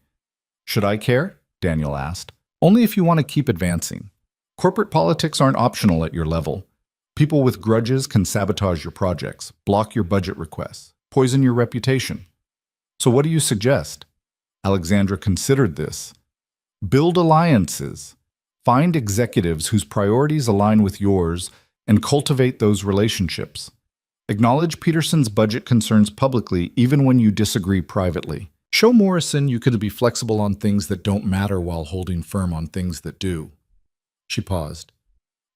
"Should I care?" Daniel asked. "Only if you want to keep advancing. Corporate politics aren't optional at your level. People with grudges can sabotage your projects, block your budget requests, poison your reputation. So what do you suggest?" Alexandra considered this. "Build alliances. Find executives whose priorities align with yours and cultivate those relationships. Acknowledge Peterson's budget concerns publicly even when you disagree privately. Show Morrison you can be flexible on things that don't matter while holding firm on things that do." She paused.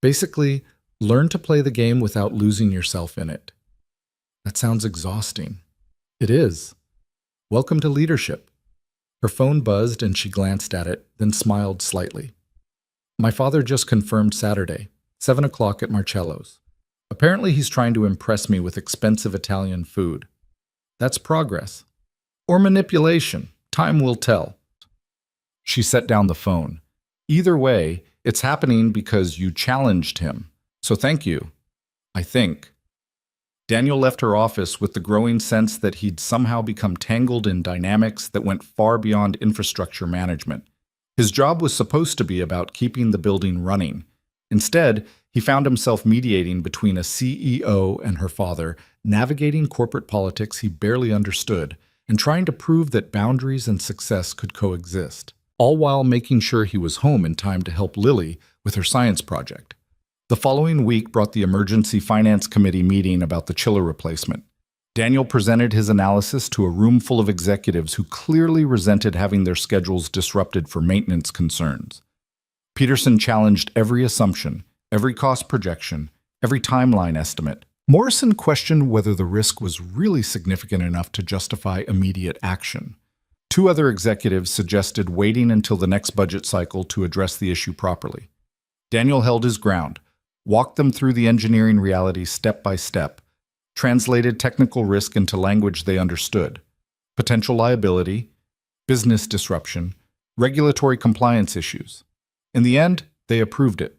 "Basically, learn to play the game without losing yourself in it." "That sounds exhausting." "It is. Welcome to leadership." Her phone buzzed and she glanced at it, then smiled slightly. "My father just confirmed Saturday, 7 o'clock at Marcello's. Apparently he's trying to impress me with expensive Italian food. That's progress. Or manipulation. Time will tell." She set down the phone. "Either way, it's happening because you challenged him. So thank you, I think." Daniel left her office with the growing sense that he'd somehow become tangled in dynamics that went far beyond infrastructure management. His job was supposed to be about keeping the building running. Instead, he found himself mediating between a CEO and her father, navigating corporate politics he barely understood, and trying to prove that boundaries and success could coexist, all while making sure he was home in time to help Lily with her science project. The following week brought the emergency finance committee meeting about the chiller replacement. Daniel presented his analysis to a room full of executives who clearly resented having their schedules disrupted for maintenance concerns. Peterson challenged every assumption, every cost projection, every timeline estimate. Morrison questioned whether the risk was really significant enough to justify immediate action. Two other executives suggested waiting until the next budget cycle to address the issue properly. Daniel held his ground, walked them through the engineering reality step by step, translated technical risk into language they understood, potential liability, business disruption, regulatory compliance issues. In the end, they approved it.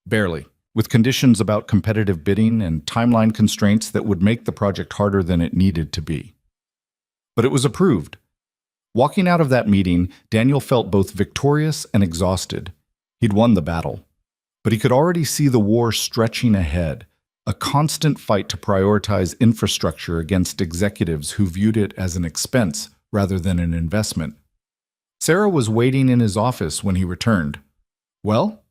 Barely, with conditions about competitive bidding and timeline constraints that would make the project harder than it needed to be. But it was approved. Walking out of that meeting, Daniel felt both victorious and exhausted. He'd won the battle. But he could already see the war stretching ahead, a constant fight to prioritize infrastructure against executives who viewed it as an expense rather than an investment. Sarah was waiting in his office when he returned. "Well?"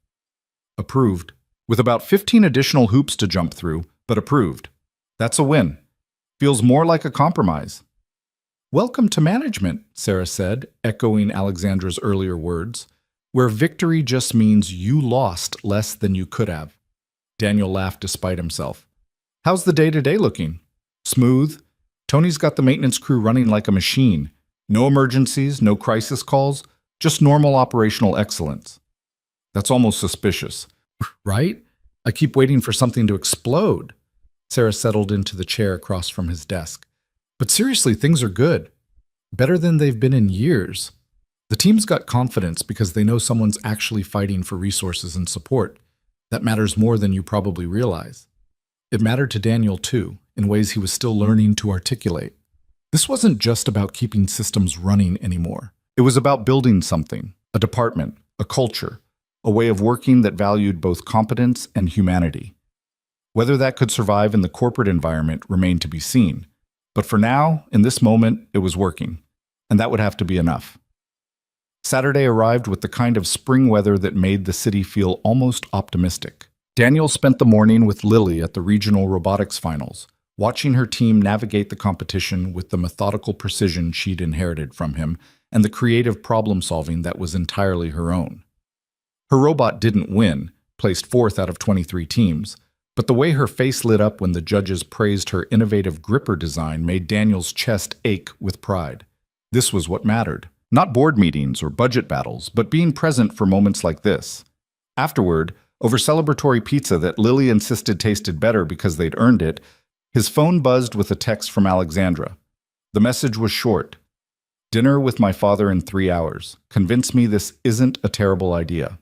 "Approved. With about 15 additional hoops to jump through, but approved. That's a win. Feels more like a compromise." "Welcome to management," Sarah said, echoing Alexandra's earlier words, "where victory just means you lost less than you could have." Daniel laughed despite himself. "How's the day-to-day looking?" "Smooth. Tony's got the maintenance crew running like a machine. No emergencies, no crisis calls, just normal operational excellence." "That's almost suspicious." "Right? I keep waiting for something to explode." Sarah settled into the chair across from his desk. "But seriously, things are good. Better than they've been in years. The team's got confidence because they know someone's actually fighting for resources and support. That matters more than you probably realize." It mattered to Daniel, too, in ways he was still learning to articulate. This wasn't just about keeping systems running anymore. It was about building something, a department, a culture, a way of working that valued both competence and humanity. Whether that could survive in the corporate environment remained to be seen. But for now, in this moment, it was working. And that would have to be enough. Saturday arrived with the kind of spring weather that made the city feel almost optimistic. Daniel spent the morning with Lily at the regional robotics finals, watching her team navigate the competition with the methodical precision she'd inherited from him and the creative problem-solving that was entirely her own. Her robot didn't win, placed fourth out of 23 teams, but the way her face lit up when the judges praised her innovative gripper design made Daniel's chest ache with pride. This was what mattered. Not board meetings or budget battles, but being present for moments like this. Afterward, over celebratory pizza that Lily insisted tasted better because they'd earned it, his phone buzzed with a text from Alexandra. The message was short. "Dinner with my father in 3 hours. Convince me this isn't a terrible idea."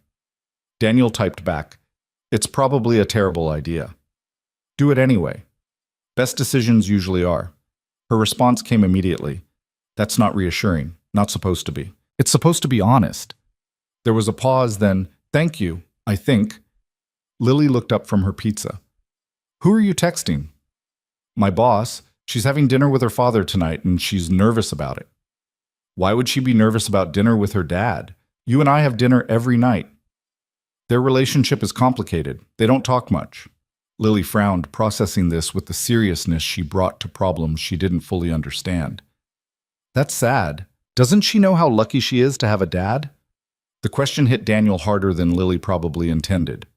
Daniel typed back, "It's probably a terrible idea. Do it anyway. Best decisions usually are." Her response came immediately. "That's not reassuring. Not supposed to be. It's supposed to be honest." There was a pause, then, "Thank you, I think." Lily looked up from her pizza. "Who are you texting?" "My boss. She's having dinner with her father tonight, and she's nervous about it." "Why would she be nervous about dinner with her dad? You and I have dinner every night." "Their relationship is complicated. They don't talk much." Lily frowned, processing this with the seriousness she brought to problems she didn't fully understand. "That's sad. Doesn't she know how lucky she is to have a dad?" The question hit Daniel harder than Lily probably intended.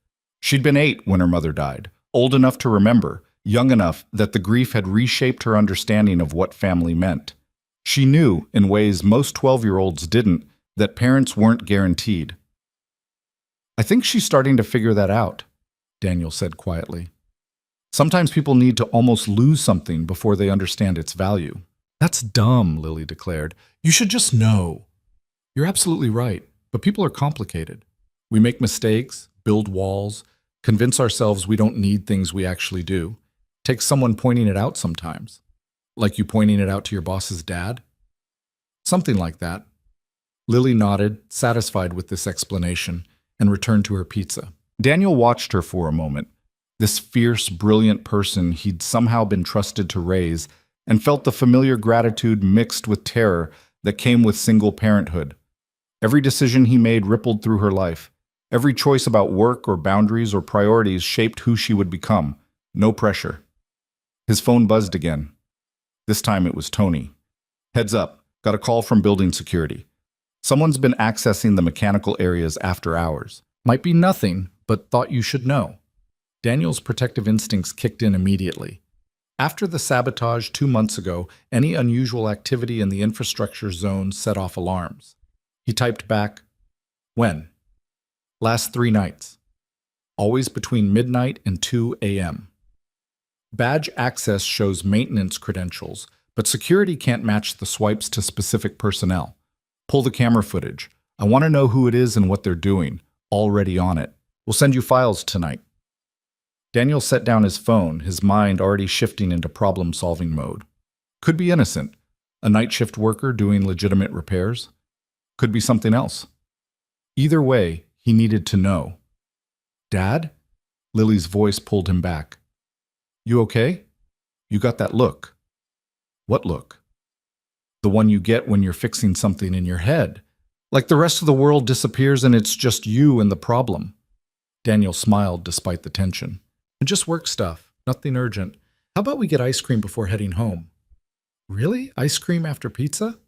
She'd been 8 when her mother died, old enough to remember, young enough that the grief had reshaped her understanding of what family meant. She knew, in ways most 12-year-olds didn't, that parents weren't guaranteed. "I think she's starting to figure that out," Daniel said quietly. "Sometimes people need to almost lose something before they understand its value." "That's dumb," Lily declared. "You should just know." "You're absolutely right, but people are complicated. We make mistakes, build walls, convince ourselves we don't need things we actually do. Takes someone pointing it out sometimes. Like you pointing it out to your boss's dad?" "Something like that." Lily nodded, satisfied with this explanation, and returned to her pizza. Daniel watched her for a moment, this fierce, brilliant person he'd somehow been trusted to raise, and felt the familiar gratitude mixed with terror that came with single parenthood. Every decision he made rippled through her life. Every choice about work or boundaries or priorities shaped who she would become. No pressure. His phone buzzed again. This time it was Tony. "Heads up, got a call from building security. Someone's been accessing the mechanical areas after hours. Might be nothing, but thought you should know." Daniel's protective instincts kicked in immediately. After the sabotage 2 months ago, any unusual activity in the infrastructure zone set off alarms. He typed back, "When?" "Last 3 nights. Always between midnight and 2 a.m. Badge access shows maintenance credentials, but security can't match the swipes to specific personnel. Pull the camera footage. I want to know who it is and what they're doing. Already on it. We'll send you files tonight." Daniel set down his phone, his mind already shifting into problem-solving mode. Could be innocent. A night shift worker doing legitimate repairs. Could be something else. Either way, he needed to know. "Dad?" Lily's voice pulled him back. "You okay? You got that look." "What look?" "The one you get when you're fixing something in your head. Like the rest of the world disappears and it's just you and the problem." Daniel smiled despite the tension. "Just work stuff. Nothing urgent. How about we get ice cream before heading home?" "Really? Ice cream after pizza?"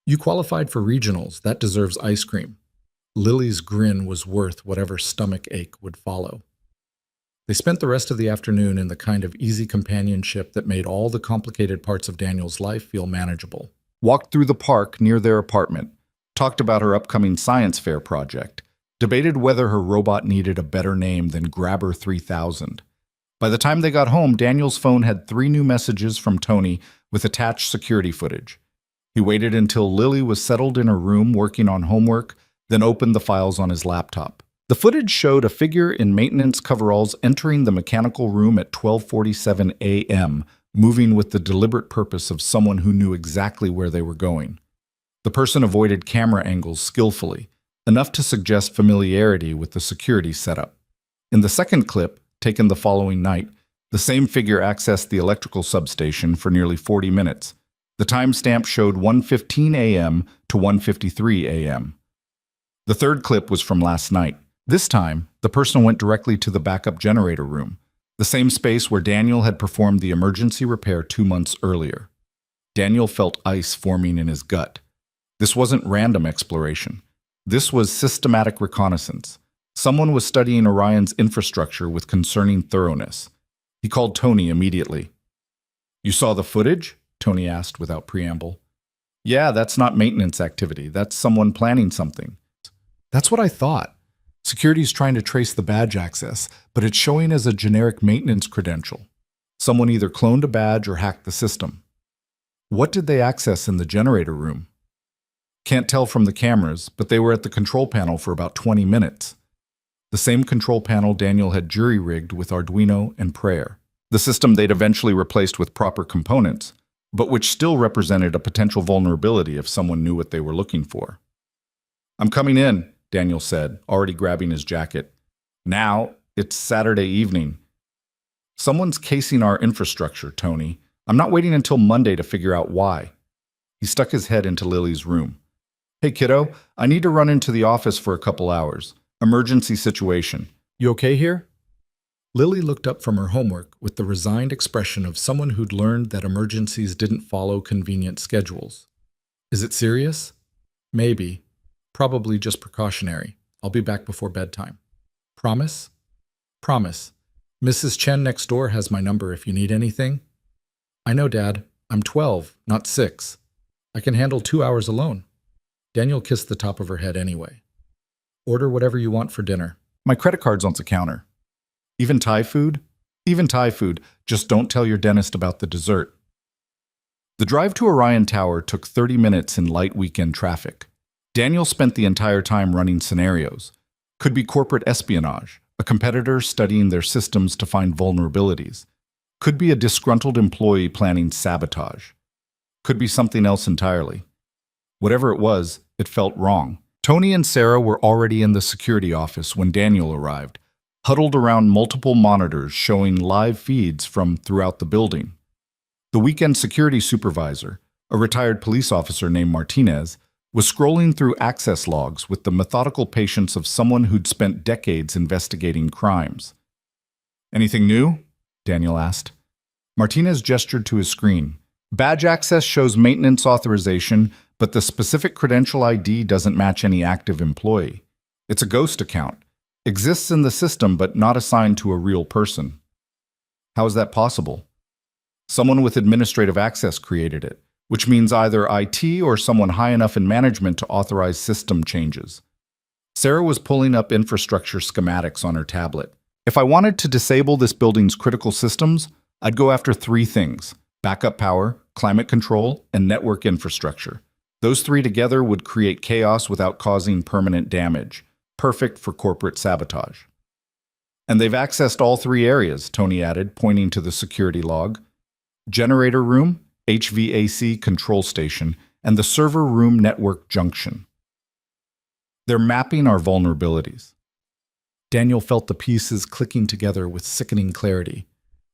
"You qualified for regionals. That deserves ice cream." Lily's grin was worth whatever stomach ache would follow. They spent the rest of the afternoon in the kind of easy companionship that made all the complicated parts of Daniel's life feel manageable. Walked through the park near their apartment, talked about her upcoming science fair project, debated whether her robot needed a better name than Grabber 3000. By the time they got home, Daniel's phone had 3 new messages from Tony with attached security footage. He waited until Lily was settled in her room working on homework, then opened the files on his laptop. The footage showed a figure in maintenance coveralls entering the mechanical room at 12:47 a.m., moving with the deliberate purpose of someone who knew exactly where they were going. The person avoided camera angles skillfully, enough to suggest familiarity with the security setup. In the second clip, taken the following night, the same figure accessed the electrical substation for nearly 40 minutes. The timestamp showed 1:15 a.m. to 1:53 a.m. The third clip was from last night. This time, the person went directly to the backup generator room, the same space where Daniel had performed the emergency repair 2 months earlier. Daniel felt ice forming in his gut. This wasn't random exploration. This was systematic reconnaissance. Someone was studying Orion's infrastructure with concerning thoroughness. He called Tony immediately. "You saw the footage?" Tony asked without preamble. "Yeah, that's not maintenance activity. That's someone planning something." "That's what I thought. Security's trying to trace the badge access, but it's showing as a generic maintenance credential. Someone either cloned a badge or hacked the system." "What did they access in the generator room?" "Can't tell from the cameras, but they were at the control panel for about 20 minutes. The same control panel Daniel had jury-rigged with Arduino and Prayer. The system they'd eventually replaced with proper components, but which still represented a potential vulnerability if someone knew what they were looking for. "I'm coming in," Daniel said, already grabbing his jacket. "Now, it's Saturday evening." "Someone's casing our infrastructure, Tony. I'm not waiting until Monday to figure out why." He stuck his head into Lily's room. "Hey, kiddo, I need to run into the office for a couple hours. Emergency situation. You okay here?" Lily looked up from her homework with the resigned expression of someone who'd learned that emergencies didn't follow convenient schedules. "Is it serious?" "Maybe. Probably just precautionary. I'll be back before bedtime." "Promise?" "Promise. Mrs. Chen next door has my number if you need anything." "I know, Dad. I'm 12, not 6. I can handle 2 hours alone." Daniel kissed the top of her head anyway. "Order whatever you want for dinner. My credit card's on the counter." "Even Thai food?" "Even Thai food. Just don't tell your dentist about the dessert." The drive to Orion Tower took 30 minutes in light weekend traffic. Daniel spent the entire time running scenarios. Could be corporate espionage, a competitor studying their systems to find vulnerabilities. Could be a disgruntled employee planning sabotage. Could be something else entirely. Whatever it was, it felt wrong. Tony and Sarah were already in the security office when Daniel arrived, huddled around multiple monitors showing live feeds from throughout the building. The weekend security supervisor, a retired police officer named Martinez, was scrolling through access logs with the methodical patience of someone who'd spent decades investigating crimes. "Anything new?" Daniel asked. Martinez gestured to his screen. "Badge access shows maintenance authorization, but the specific credential ID doesn't match any active employee. It's a ghost account. Exists in the system but not assigned to a real person." "How is that possible?" "Someone with administrative access created it, which means either IT or someone high enough in management to authorize system changes." Sarah was pulling up infrastructure schematics on her tablet. "If I wanted to disable this building's critical systems, I'd go after 3 things: backup power, climate control, and network infrastructure. Those 3 together would create chaos without causing permanent damage. Perfect for corporate sabotage." "And they've accessed all 3 areas," Tony added, pointing to the security log. "Generator room, HVAC control station, and the server room network junction. They're mapping our vulnerabilities." Daniel felt the pieces clicking together with sickening clarity.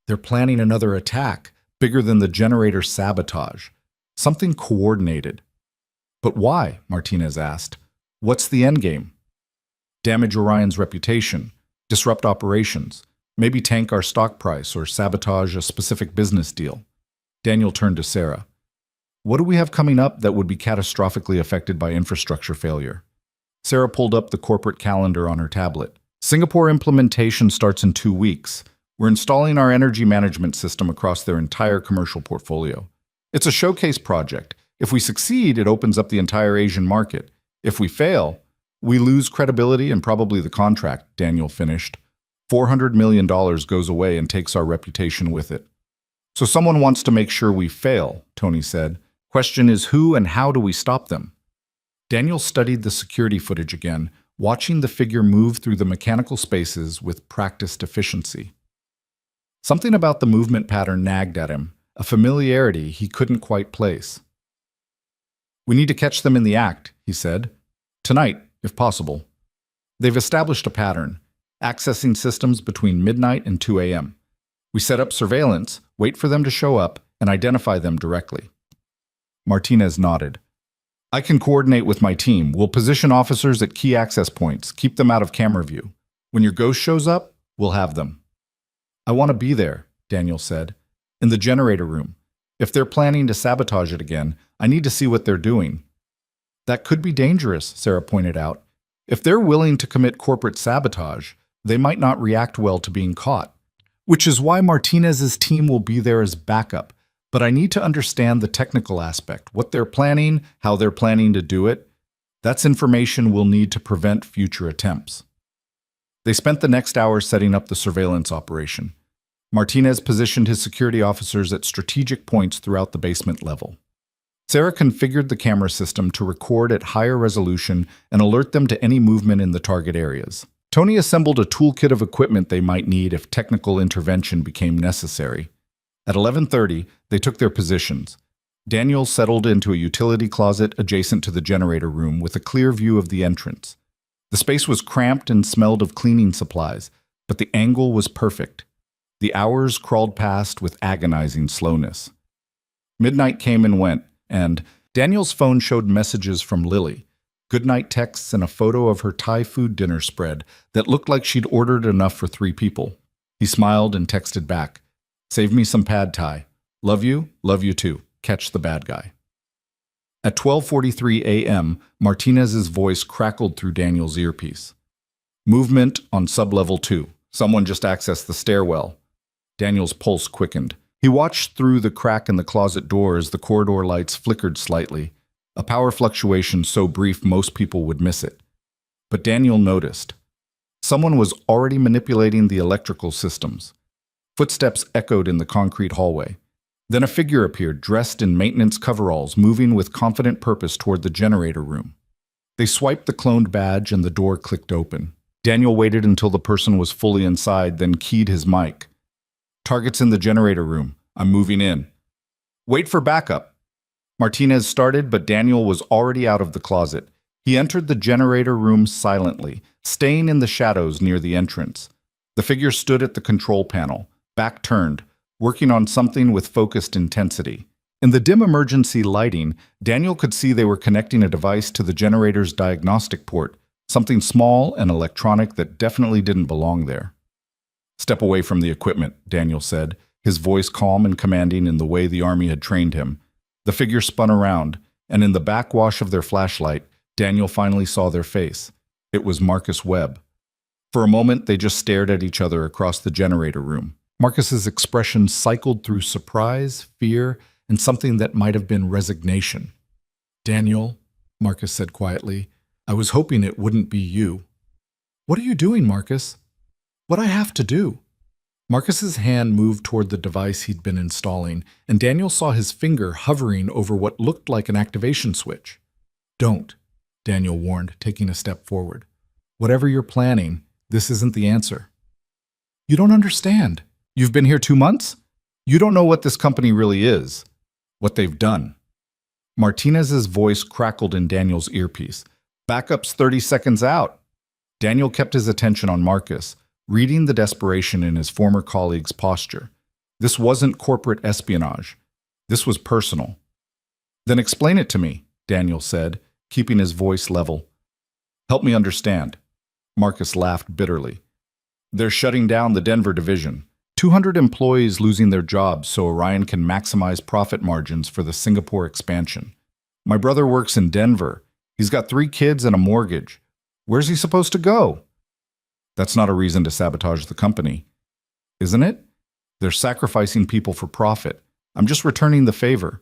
They're planning another attack, bigger than the generator sabotage. Something coordinated. "But why?" Martinez asked. "What's the endgame?" "Damage Orion's reputation, disrupt operations, maybe tank our stock price or sabotage a specific business deal." Daniel turned to Sarah. "What do we have coming up that would be catastrophically affected by infrastructure failure?" Sarah pulled up the corporate calendar on her tablet. "Singapore implementation starts in 2 weeks. We're installing our energy management system across their entire commercial portfolio. It's a showcase project. If we succeed, it opens up the entire Asian market. If we fail, we lose credibility and probably the contract," Daniel finished. $400 million goes away and takes our reputation with it. "So someone wants to make sure we fail," Tony said. "Question is who and how do we stop them?" Daniel studied the security footage again, watching the figure move through the mechanical spaces with practiced efficiency. Something about the movement pattern nagged at him, a familiarity he couldn't quite place. "We need to catch them in the act," he said. "Tonight, if possible. They've established a pattern, accessing systems between midnight and 2 a.m. We set up surveillance, wait for them to show up, and identify them directly." Martinez nodded. "I can coordinate with my team. We'll position officers at key access points, keep them out of camera view. When your ghost shows up, we'll have them." "I want to be there," Daniel said. "In the generator room. If they're planning to sabotage it again, I need to see what they're doing." That could be dangerous, Sarah pointed out. If they're willing to commit corporate sabotage, they might not react well to being caught. Which is why Martinez's team will be there as backup. But I need to understand the technical aspect, what they're planning, how they're planning to do it. That's information we'll need to prevent future attempts. They spent the next hour setting up the surveillance operation. Martinez positioned his security officers at strategic points throughout the basement level. Sarah configured the camera system to record at higher resolution and alert them to any movement in the target areas. Tony assembled a toolkit of equipment they might need if technical intervention became necessary. At 11:30, they took their positions. Daniel settled into a utility closet adjacent to the generator room with a clear view of the entrance. The space was cramped and smelled of cleaning supplies, but the angle was perfect. The hours crawled past with agonizing slowness. Midnight came and went, and Daniel's phone showed messages from Lily, goodnight texts and a photo of her Thai food dinner spread that looked like she'd ordered enough for 3 people. He smiled and texted back, "Save me some pad Thai. Love you too. Catch the bad guy." At 12:43 a.m., Martinez's voice crackled through Daniel's earpiece. "Movement on sublevel 2. Someone just accessed the stairwell." Daniel's pulse quickened. He watched through the crack in the closet door as the corridor lights flickered slightly, a power fluctuation so brief most people would miss it. But Daniel noticed. Someone was already manipulating the electrical systems. Footsteps echoed in the concrete hallway. Then a figure appeared, dressed in maintenance coveralls, moving with confident purpose toward the generator room. They swiped the cloned badge and the door clicked open. Daniel waited until the person was fully inside, then keyed his mic. "Target's in the generator room. I'm moving in." "Wait for backup." Martinez started, but Daniel was already out of the closet. He entered the generator room silently, staying in the shadows near the entrance. The figure stood at the control panel, back turned, working on something with focused intensity. In the dim emergency lighting, Daniel could see they were connecting a device to the generator's diagnostic port, something small and electronic that definitely didn't belong there. "Step away from the equipment," Daniel said, his voice calm and commanding in the way the army had trained him. The figure spun around, and in the backwash of their flashlight, Daniel finally saw their face. It was Marcus Webb. For a moment, they just stared at each other across the generator room. Marcus's expression cycled through surprise, fear, and something that might have been resignation. "Daniel," Marcus said quietly, "I was hoping it wouldn't be you." "What are you doing, Marcus?" "What I have to do." Marcus's hand moved toward the device he'd been installing, and Daniel saw his finger hovering over what looked like an activation switch. "Don't," Daniel warned, taking a step forward. "Whatever you're planning, this isn't the answer." "You don't understand. You've been here 2 months? You don't know what this company really is, what they've done." Martinez's voice crackled in Daniel's earpiece. "Backup's 30 seconds out." Daniel kept his attention on Marcus, reading the desperation in his former colleague's posture. This wasn't corporate espionage. This was personal. "Then explain it to me," Daniel said, keeping his voice level. "Help me understand." Marcus laughed bitterly. "They're shutting down the Denver division. 200 employees losing their jobs so Orion can maximize profit margins for the Singapore expansion. My brother works in Denver. He's got 3 kids and a mortgage. Where's he supposed to go?" "That's not a reason to sabotage the company." "Isn't it? They're sacrificing people for profit. I'm just returning the favor.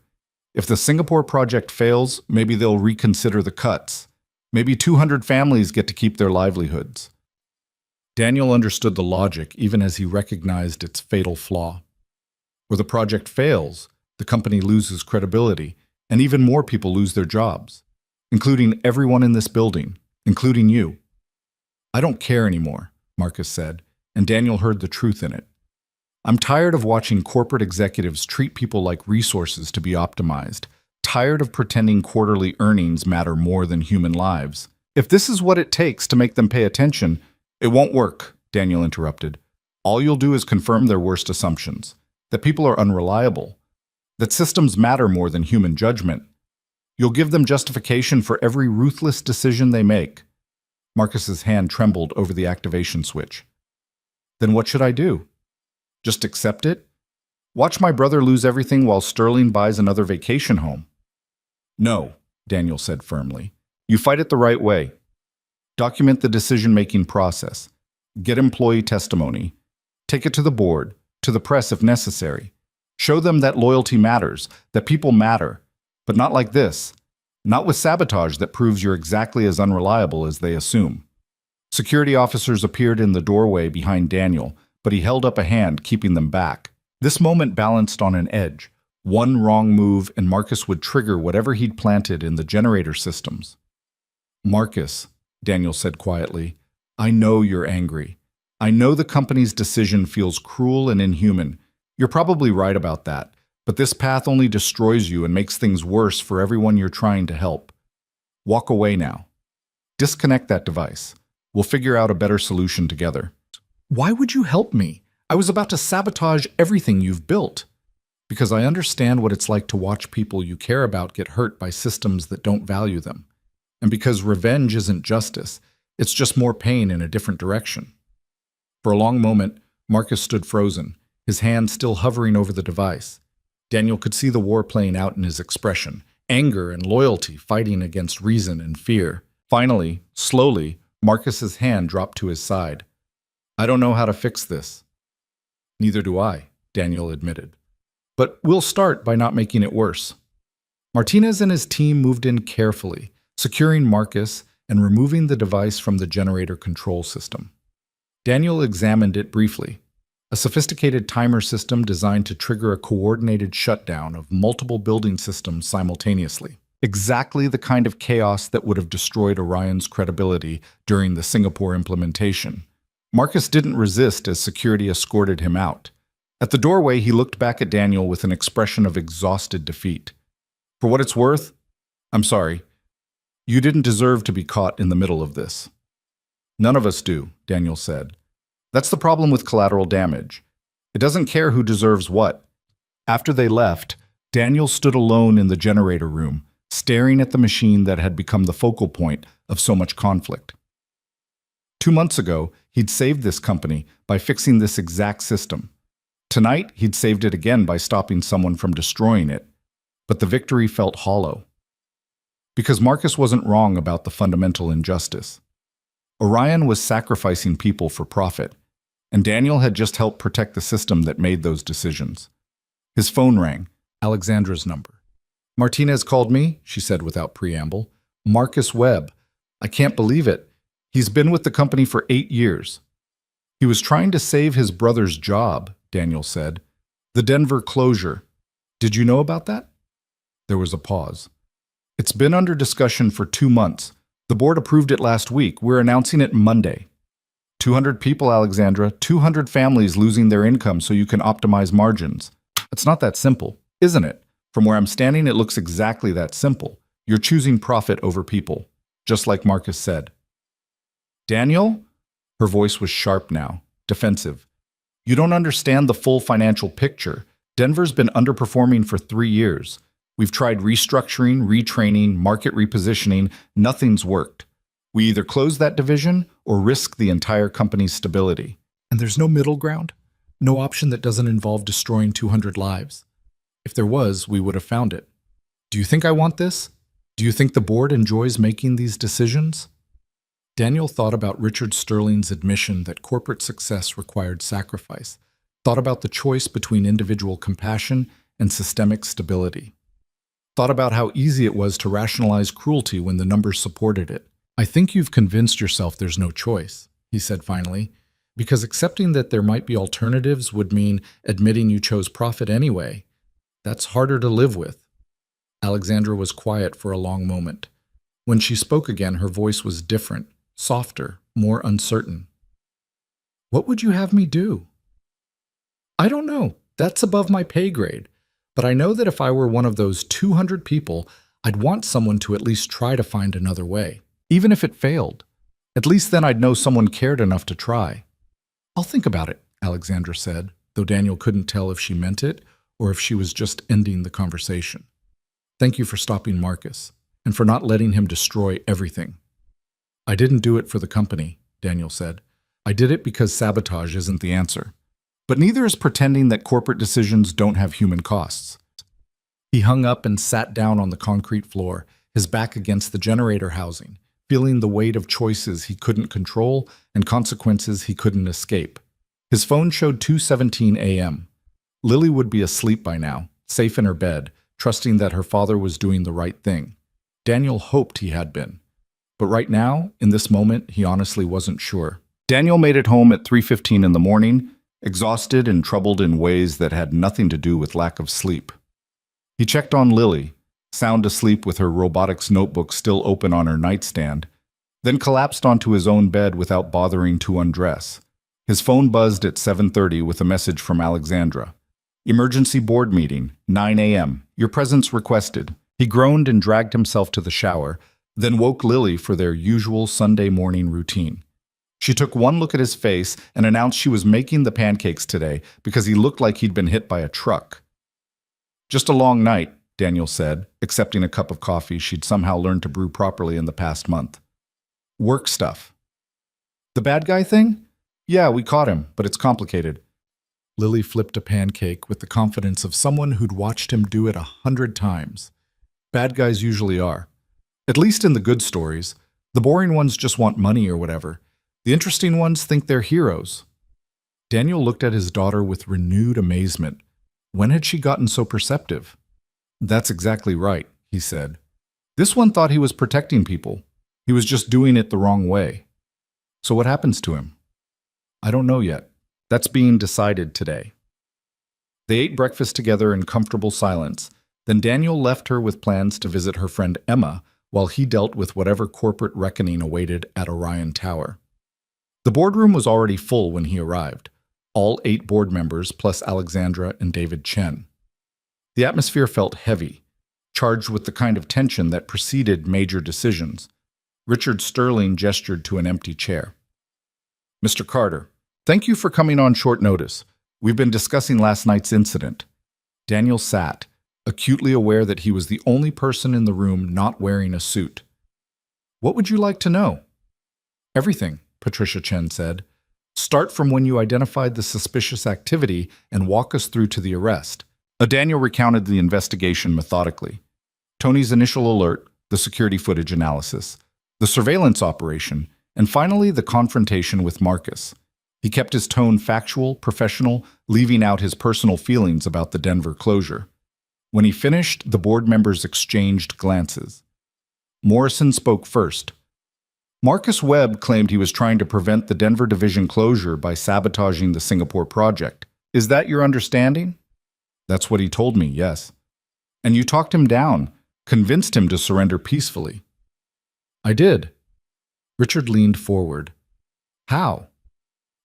If the Singapore project fails, maybe they'll reconsider the cuts. Maybe 200 families get to keep their livelihoods." Daniel understood the logic even as he recognized its fatal flaw. Where the project fails, the company loses credibility, and even more people lose their jobs, including everyone in this building, including you. "I don't care anymore," Marcus said, and Daniel heard the truth in it. "I'm tired of watching corporate executives treat people like resources to be optimized, tired of pretending quarterly earnings matter more than human lives. If this is what it takes to make them pay attention—" "It won't work," Daniel interrupted. "All you'll do is confirm their worst assumptions, that people are unreliable, that systems matter more than human judgment. You'll give them justification for every ruthless decision they make." Marcus's hand trembled over the activation switch. "Then what should I do? Just accept it? Watch my brother lose everything while Sterling buys another vacation home?" "No," Daniel said firmly. You fight it the right way. Document the decision-making process. Get employee testimony. Take it to the board, to the press if necessary. Show them that loyalty matters, that people matter, but not like this. Not with sabotage that proves you're exactly as unreliable as they assume. Security officers appeared in the doorway behind Daniel, but he held up a hand, keeping them back. This moment balanced on an edge. One wrong move and Marcus would trigger whatever he'd planted in the generator systems. "Marcus," Daniel said quietly, "I know you're angry. I know the company's decision feels cruel and inhuman. You're probably right about that, but this path only destroys you and makes things worse for everyone you're trying to help. Walk away now. Disconnect that device. We'll figure out a better solution together." "Why would you help me? I was about to sabotage everything you've built." "Because I understand what it's like to watch people you care about get hurt by systems that don't value them. And because revenge isn't justice, it's just more pain in a different direction." For a long moment, Marcus stood frozen, his hand still hovering over the device. Daniel could see the war playing out in his expression, anger and loyalty fighting against reason and fear. Finally, slowly, Marcus's hand dropped to his side. "I don't know how to fix this." "Neither do I," Daniel admitted. "But we'll start by not making it worse." Martinez and his team moved in carefully, securing Marcus and removing the device from the generator control system. Daniel examined it briefly, a sophisticated timer system designed to trigger a coordinated shutdown of multiple building systems simultaneously. Exactly the kind of chaos that would have destroyed Orion's credibility during the Singapore implementation. Marcus didn't resist as security escorted him out. At the doorway, he looked back at Daniel with an expression of exhausted defeat. "For what it's worth, I'm sorry. You didn't deserve to be caught in the middle of this." "None of us do," Daniel said. "That's the problem with collateral damage. It doesn't care who deserves what." After they left, Daniel stood alone in the generator room, staring at the machine that had become the focal point of so much conflict. 2 months ago, he'd saved this company by fixing this exact system. Tonight, he'd saved it again by stopping someone from destroying it. But the victory felt hollow. Because Marcus wasn't wrong about the fundamental injustice. Orion was sacrificing people for profit, and Daniel had just helped protect the system that made those decisions. His phone rang, Alexandra's number. "Martinez called me," she said without preamble. "Marcus Webb. I can't believe it. He's been with the company for 8 years. He was trying to save his brother's job," Daniel said. "The Denver closure. Did you know about that?" There was a pause. "It's been under discussion for 2 months. The board approved it last week. We're announcing it Monday. 200 people, Alexandra, 200 families losing their income so you can optimize margins. It's not that simple, isn't it? From where I'm standing, it looks exactly that simple. You're choosing profit over people, just like Marcus said." "Daniel?" Her voice was sharp now, defensive. "You don't understand the full financial picture. Denver's been underperforming for 3 years. We've tried restructuring, retraining, market repositioning. Nothing's worked. We either close that division or risk the entire company's stability. And there's no middle ground? No option that doesn't involve destroying 200 lives. If there was, we would have found it. Do you think I want this? Do you think the board enjoys making these decisions?" Daniel thought about Richard Sterling's admission that corporate success required sacrifice, thought about the choice between individual compassion and systemic stability. Thought about how easy it was to rationalize cruelty when the numbers supported it. "I think you've convinced yourself there's no choice," he said finally, "because accepting that there might be alternatives would mean admitting you chose profit anyway. That's harder to live with." Alexandra was quiet for a long moment. When she spoke again, her voice was different, softer, more uncertain. "What would you have me do?" "I don't know. That's above my pay grade. But I know that if I were one of those 200 people, I'd want someone to at least try to find another way. Even if it failed. At least then I'd know someone cared enough to try." "I'll think about it," Alexandra said, though Daniel couldn't tell if she meant it or if she was just ending the conversation. "Thank you for stopping Marcus, and for not letting him destroy everything." "I didn't do it for the company," Daniel said. "I did it because sabotage isn't the answer. But neither is pretending that corporate decisions don't have human costs." He hung up and sat down on the concrete floor, his back against the generator housing, feeling the weight of choices he couldn't control and consequences he couldn't escape. His phone showed 2:17 a.m. Lily would be asleep by now, safe in her bed, trusting that her father was doing the right thing. Daniel hoped he had been. But right now, in this moment, he honestly wasn't sure. Daniel made it home at 3:15 in the morning, exhausted and troubled in ways that had nothing to do with lack of sleep. He checked on Lily, sound asleep with her robotics notebook still open on her nightstand, then collapsed onto his own bed without bothering to undress. His phone buzzed at 7:30 with a message from Alexandra. Emergency board meeting, 9 a.m. Your presence requested. He groaned and dragged himself to the shower, then woke Lily for their usual Sunday morning routine. She took one look at his face and announced she was making the pancakes today because he looked like he'd been hit by a truck. Just a long night, Daniel said, accepting a cup of coffee she'd somehow learned to brew properly in the past month. Work stuff. The bad guy thing? Yeah, we caught him, but it's complicated. Lily flipped a pancake with the confidence of someone who'd watched him do it 100 times. Bad guys usually are. At least in the good stories. The boring ones just want money or whatever. The interesting ones think they're heroes. Daniel looked at his daughter with renewed amazement. When had she gotten so perceptive? That's exactly right, he said. This one thought he was protecting people. He was just doing it the wrong way. So what happens to him? I don't know yet. That's being decided today. They ate breakfast together in comfortable silence. Then Daniel left her with plans to visit her friend Emma while he dealt with whatever corporate reckoning awaited at Orion Tower. The boardroom was already full when he arrived, all 8 board members plus Alexandra and David Chen. The atmosphere felt heavy, charged with the kind of tension that preceded major decisions. Richard Sterling gestured to an empty chair. Mr. Carter, thank you for coming on short notice. We've been discussing last night's incident. Daniel sat, acutely aware that he was the only person in the room not wearing a suit. What would you like to know? Everything, Patricia Chen said. Start from when you identified the suspicious activity and walk us through to the arrest. Daniel recounted the investigation methodically. Tony's initial alert, the security footage analysis, the surveillance operation, and finally the confrontation with Marcus. He kept his tone factual, professional, leaving out his personal feelings about the Denver closure. When he finished, the board members exchanged glances. Morrison spoke first. Marcus Webb claimed he was trying to prevent the Denver division closure by sabotaging the Singapore project. Is that your understanding? That's what he told me, yes. And you talked him down, convinced him to surrender peacefully. I did. Richard leaned forward. How?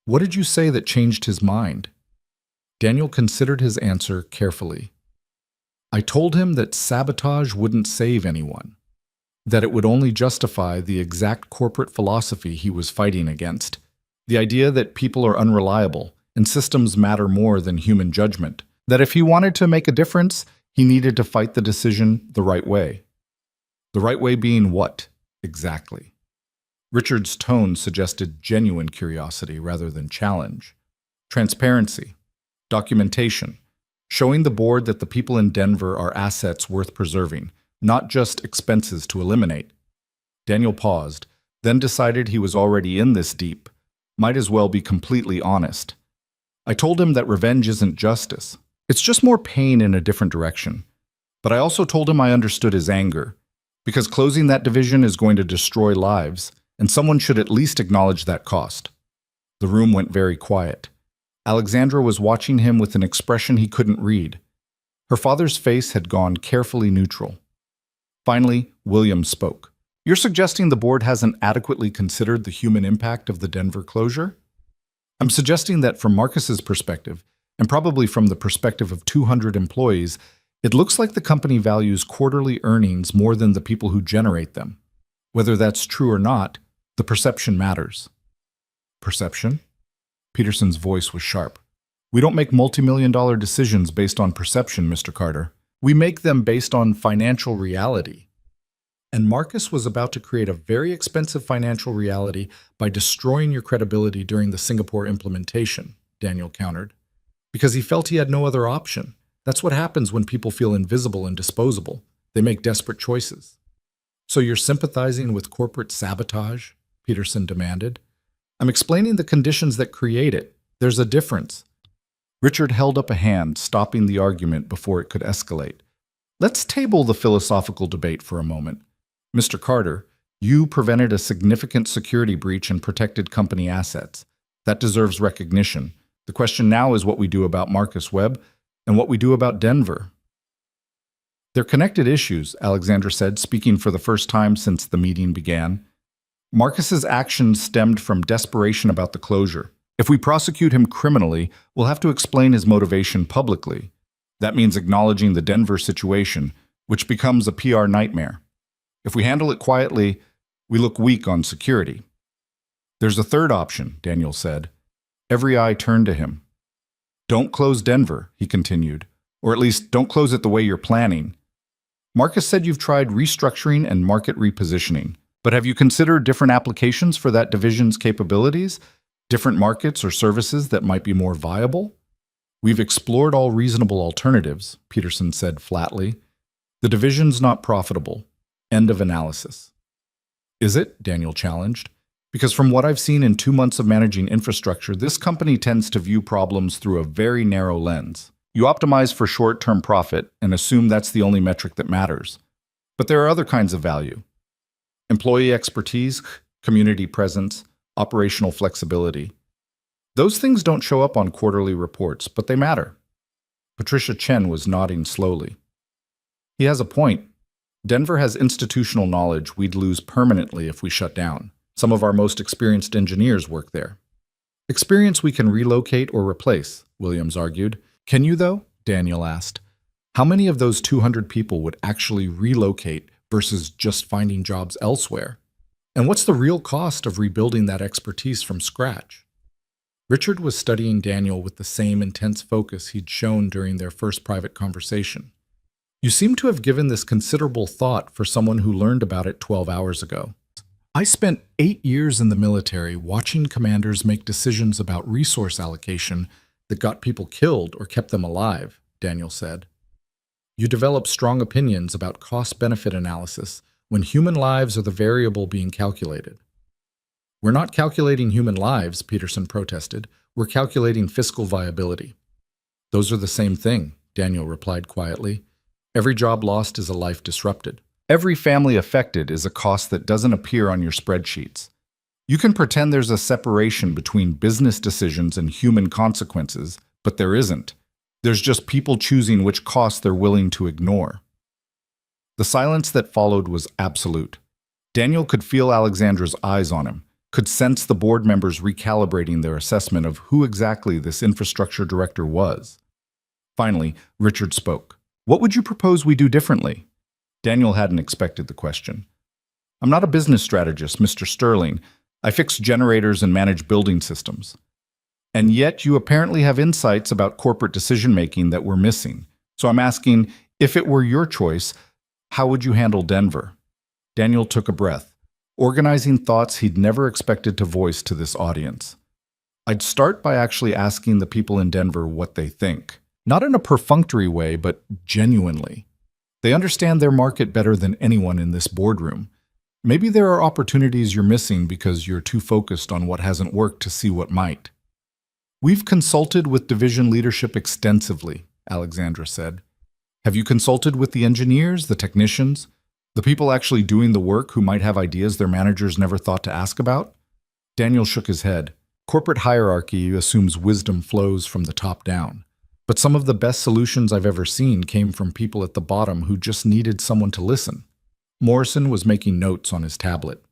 What did you say that changed his mind? Daniel considered his answer carefully. I told him that sabotage wouldn't save anyone, that it would only justify the exact corporate philosophy he was fighting against, the idea that people are unreliable and systems matter more than human judgment, that if he wanted to make a difference, he needed to fight the decision the right way. The right way being what, exactly? Richard's tone suggested genuine curiosity rather than challenge. Transparency, documentation, showing the board that the people in Denver are assets worth preserving, not just expenses to eliminate. Daniel paused, then decided he was already in this deep, might as well be completely honest. I told him that revenge isn't justice. It's just more pain in a different direction. But I also told him I understood his anger, because closing that division is going to destroy lives, and someone should at least acknowledge that cost. The room went very quiet. Alexandra was watching him with an expression he couldn't read. Her father's face had gone carefully neutral. Finally, William spoke. You're suggesting the board hasn't adequately considered the human impact of the Denver closure? I'm suggesting that from Marcus's perspective, and probably from the perspective of 200 employees, it looks like the company values quarterly earnings more than the people who generate them. Whether that's true or not, the perception matters. Perception? Peterson's voice was sharp. We don't make multi-million-dollar decisions based on perception, Mr. Carter. We make them based on financial reality. And Marcus was about to create a very expensive financial reality by destroying your credibility during the Singapore implementation, Daniel countered, because he felt he had no other option. That's what happens when people feel invisible and disposable. They make desperate choices. So you're sympathizing with corporate sabotage? Peterson demanded. I'm explaining the conditions that create it. There's a difference. Richard held up a hand, stopping the argument before it could escalate. Let's table the philosophical debate for a moment. Mr. Carter, you prevented a significant security breach and protected company assets. That deserves recognition. The question now is what we do about Marcus Webb and what we do about Denver. They're connected issues, Alexandra said, speaking for the first time since the meeting began. Marcus's actions stemmed from desperation about the closure. If we prosecute him criminally, we'll have to explain his motivation publicly. That means acknowledging the Denver situation, which becomes a PR nightmare. If we handle it quietly, we look weak on security. There's a third option, Daniel said. Every eye turned to him. Don't close Denver, he continued, or at least don't close it the way you're planning. Marcus said you've tried restructuring and market repositioning, but have you considered different applications for that division's capabilities? Different markets or services that might be more viable? We've explored all reasonable alternatives, Peterson said flatly. The division's not profitable. End of analysis. Is it? Daniel challenged. Because from what I've seen in 2 months of managing infrastructure, this company tends to view problems through a very narrow lens. You optimize for short-term profit and assume that's the only metric that matters. But there are other kinds of value. Employee expertise, community presence, operational flexibility. Those things don't show up on quarterly reports, but they matter. Patricia Chen was nodding slowly. He has a point. Denver has institutional knowledge we'd lose permanently if we shut down. Some of our most experienced engineers work there. Experience we can relocate or replace, Williams argued. Can you, though? Daniel asked. How many of those 200 people would actually relocate versus just finding jobs elsewhere? And what's the real cost of rebuilding that expertise from scratch? Richard was studying Daniel with the same intense focus he'd shown during their first private conversation. You seem to have given this considerable thought for someone who learned about it 12 hours ago. I spent 8 years in the military watching commanders make decisions about resource allocation that got people killed or kept them alive, Daniel said. You develop strong opinions about cost-benefit analysis when human lives are the variable being calculated. We're not calculating human lives, Peterson protested. We're calculating fiscal viability. Those are the same thing, Daniel replied quietly. Every job lost is a life disrupted. Every family affected is a cost that doesn't appear on your spreadsheets. You can pretend there's a separation between business decisions and human consequences, but there isn't. There's just people choosing which costs they're willing to ignore. The silence that followed was absolute. Daniel could feel Alexandra's eyes on him, could sense the board members recalibrating their assessment of who exactly this infrastructure director was. Finally, Richard spoke. What would you propose we do differently? Daniel hadn't expected the question. I'm not a business strategist, Mr. Sterling. I fix generators and manage building systems. And yet you apparently have insights about corporate decision-making that we're missing. So I'm asking, if it were your choice, how would you handle Denver? Daniel took a breath, organizing thoughts he'd never expected to voice to this audience. I'd start by actually asking the people in Denver what they think. Not in a perfunctory way, but genuinely. They understand their market better than anyone in this boardroom. Maybe there are opportunities you're missing because you're too focused on what hasn't worked to see what might. We've consulted with division leadership extensively, Alexandra said. Have you consulted with the engineers, the technicians, the people actually doing the work who might have ideas their managers never thought to ask about? Daniel shook his head. Corporate hierarchy assumes wisdom flows from the top down. But some of the best solutions I've ever seen came from people at the bottom who just needed someone to listen. Morrison was making notes on his tablet.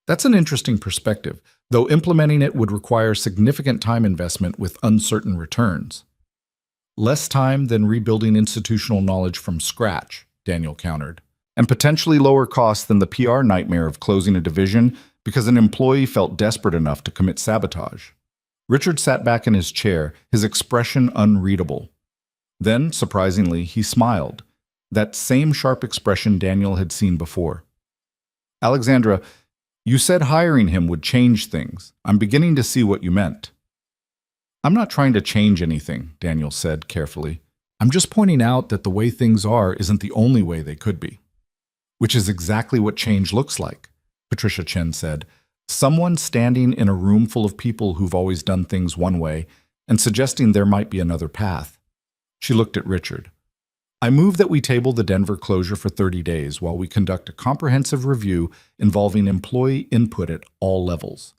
That's an interesting perspective, though implementing it would require significant time investment with uncertain returns. Less time than rebuilding institutional knowledge from scratch, Daniel countered, and potentially lower costs than the PR nightmare of closing a division because an employee felt desperate enough to commit sabotage. Richard sat back in his chair, his expression unreadable. Then, surprisingly, he smiled, that same sharp expression Daniel had seen before. Alexandra, you said hiring him would change things. I'm beginning to see what you meant. I'm not trying to change anything, Daniel said carefully. I'm just pointing out that the way things are isn't the only way they could be. Which is exactly what change looks like, Patricia Chen said. Someone standing in a room full of people who've always done things one way and suggesting there might be another path. She looked at Richard. I move that we table the Denver closure for 30 days while we conduct a comprehensive review involving employee input at all levels.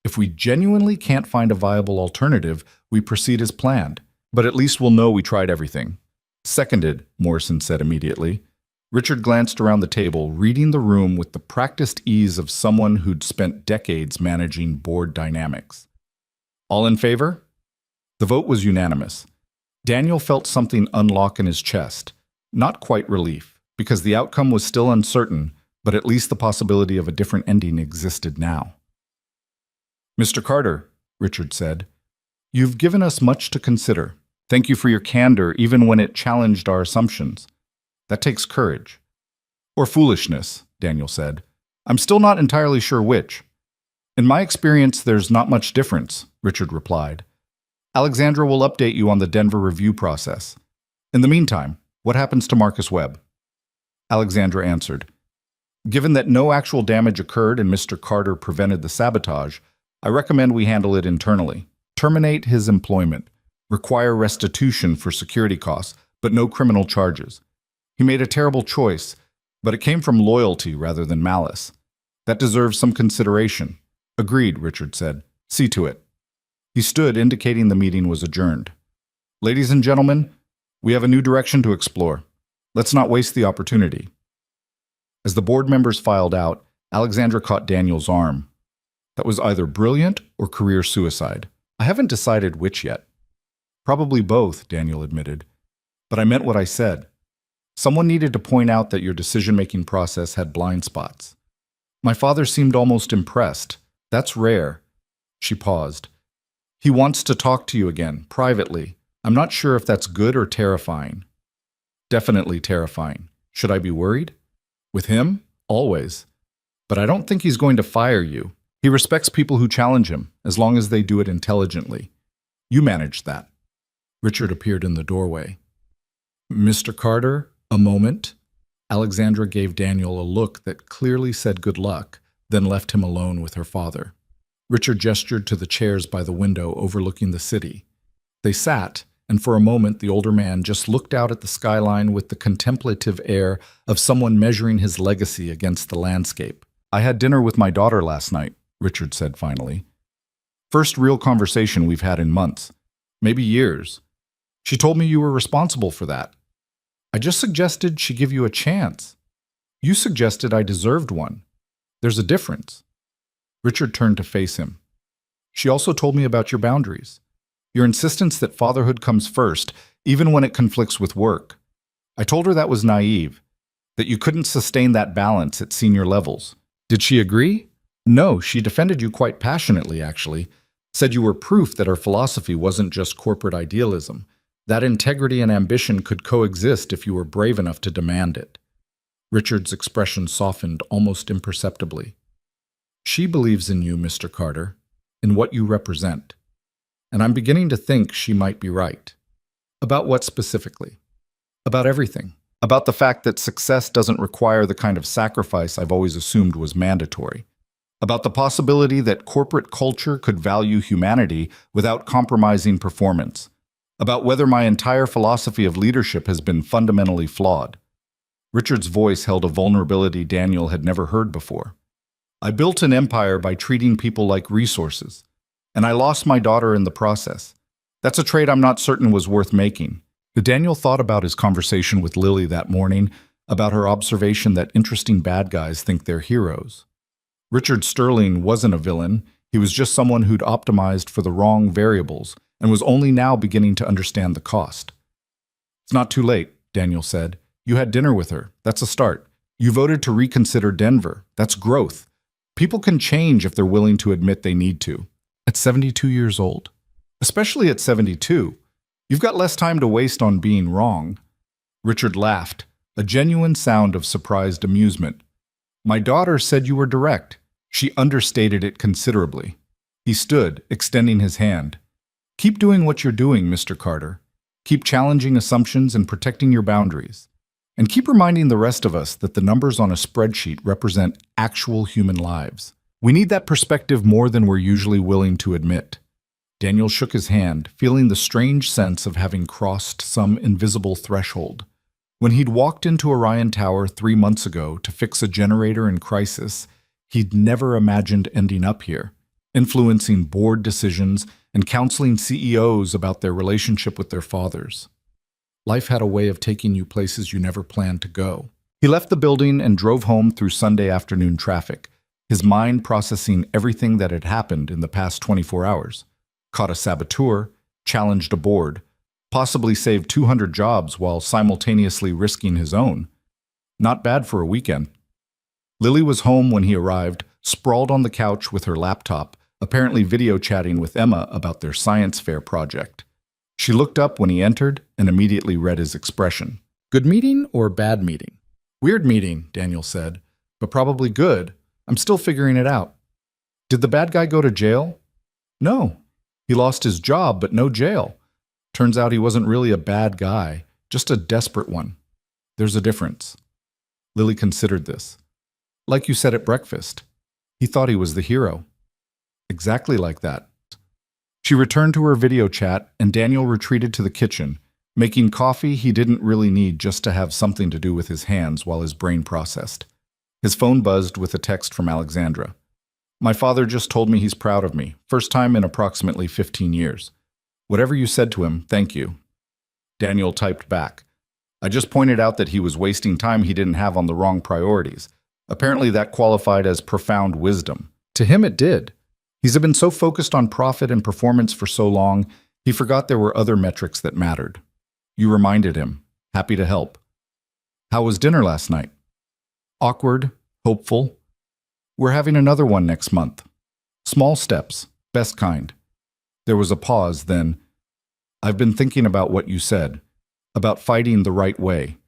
If we genuinely can't find a viable alternative, we proceed as planned, but at least we'll know we tried everything. Seconded, Morrison said immediately. Richard glanced around the table, reading the room with the practiced ease of someone who'd spent decades managing board dynamics. All in favor? The vote was unanimous. Daniel felt something unlock in his chest. Not quite relief, because the outcome was still uncertain, but at least the possibility of a different ending existed now. Mr. Carter, Richard said, you've given us much to consider. Thank you for your candor, even when it challenged our assumptions. That takes courage. Or foolishness, Daniel said. I'm still not entirely sure which. In my experience, there's not much difference, Richard replied. Alexandra will update you on the Denver review process. In the meantime, what happens to Marcus Webb? Alexandra answered, given that no actual damage occurred and Mr. Carter prevented the sabotage, I recommend we handle it internally. Terminate his employment. Require restitution for security costs, but no criminal charges. He made a terrible choice, but it came from loyalty rather than malice. That deserves some consideration. Agreed, Richard said. See to it. He stood, indicating the meeting was adjourned. Ladies and gentlemen, we have a new direction to explore. Let's not waste the opportunity. As the board members filed out, Alexandra caught Daniel's arm. That was either brilliant or career suicide. I haven't decided which yet. Probably both, Daniel admitted. But I meant what I said. Someone needed to point out that your decision-making process had blind spots. My father seemed almost impressed. That's rare. She paused. He wants to talk to you again, privately. I'm not sure if that's good or terrifying. Definitely terrifying. Should I be worried? With him? Always. But I don't think he's going to fire you. He respects people who challenge him, as long as they do it intelligently. You manage that. Richard appeared in the doorway. Mr. Carter, a moment. Alexandra gave Daniel a look that clearly said good luck, then left him alone with her father. Richard gestured to the chairs by the window overlooking the city. They sat, and for a moment the older man just looked out at the skyline with the contemplative air of someone measuring his legacy against the landscape. I had dinner with my daughter last night, Richard said finally. First real conversation we've had in months, maybe years. She told me you were responsible for that. I just suggested she give you a chance. You suggested I deserved one. There's a difference. Richard turned to face him. She also told me about your boundaries. Your insistence that fatherhood comes first, even when it conflicts with work. I told her that was naive, that you couldn't sustain that balance at senior levels. Did she agree? No, she defended you quite passionately, actually. Said you were proof that her philosophy wasn't just corporate idealism. That integrity and ambition could coexist if you were brave enough to demand it. Richard's expression softened almost imperceptibly. She believes in you, Mr. Carter, in what you represent. And I'm beginning to think she might be right. About what specifically? About everything. About the fact that success doesn't require the kind of sacrifice I've always assumed was mandatory. About the possibility that corporate culture could value humanity without compromising performance. About whether my entire philosophy of leadership has been fundamentally flawed. Richard's voice held a vulnerability Daniel had never heard before. I built an empire by treating people like resources, and I lost my daughter in the process. That's a trade I'm not certain was worth making. Daniel thought about his conversation with Lily that morning, about her observation that interesting bad guys think they're heroes. Richard Sterling wasn't a villain. He was just someone who'd optimized for the wrong variables and was only now beginning to understand the cost. It's not too late, Daniel said. You had dinner with her. That's a start. You voted to reconsider Denver. That's growth. People can change if they're willing to admit they need to. At 72 years old. Especially at 72. You've got less time to waste on being wrong. Richard laughed, a genuine sound of surprised amusement. My daughter said you were direct. She understated it considerably. He stood, extending his hand. Keep doing what you're doing, Mr. Carter. Keep challenging assumptions and protecting your boundaries. And keep reminding the rest of us that the numbers on a spreadsheet represent actual human lives. We need that perspective more than we're usually willing to admit. Daniel shook his hand, feeling the strange sense of having crossed some invisible threshold. When he'd walked into Orion Tower 3 months ago to fix a generator in crisis, he'd never imagined ending up here, influencing board decisions and counseling CEOs about their relationship with their fathers. Life had a way of taking you places you never planned to go. He left the building and drove home through Sunday afternoon traffic, his mind processing everything that had happened in the past 24 hours. Caught a saboteur, challenged a board, possibly saved 200 jobs while simultaneously risking his own. Not bad for a weekend. Lily was home when he arrived, sprawled on the couch with her laptop, apparently video chatting with Emma about their science fair project. She looked up when he entered and immediately read his expression. Good meeting or bad meeting? Weird meeting, Daniel said, but probably good. I'm still figuring it out. Did the bad guy go to jail? No. He lost his job, but no jail. Turns out he wasn't really a bad guy, just a desperate one. There's a difference. Lily considered this. Like you said at breakfast, he thought he was the hero. Exactly like that. She returned to her video chat, and Daniel retreated to the kitchen, making coffee he didn't really need just to have something to do with his hands while his brain processed. His phone buzzed with a text from Alexandra. My father just told me he's proud of me, first time in approximately 15 years. Whatever you said to him, thank you. Daniel typed back. I just pointed out that he was wasting time he didn't have on the wrong priorities. Apparently that qualified as profound wisdom. To him it did. He's been so focused on profit and performance for so long, he forgot there were other metrics that mattered. You reminded him. Happy to help. How was dinner last night? Awkward, hopeful. We're having another one next month. Small steps, best kind. There was a pause, then, I've been thinking about what you said, about fighting the right way.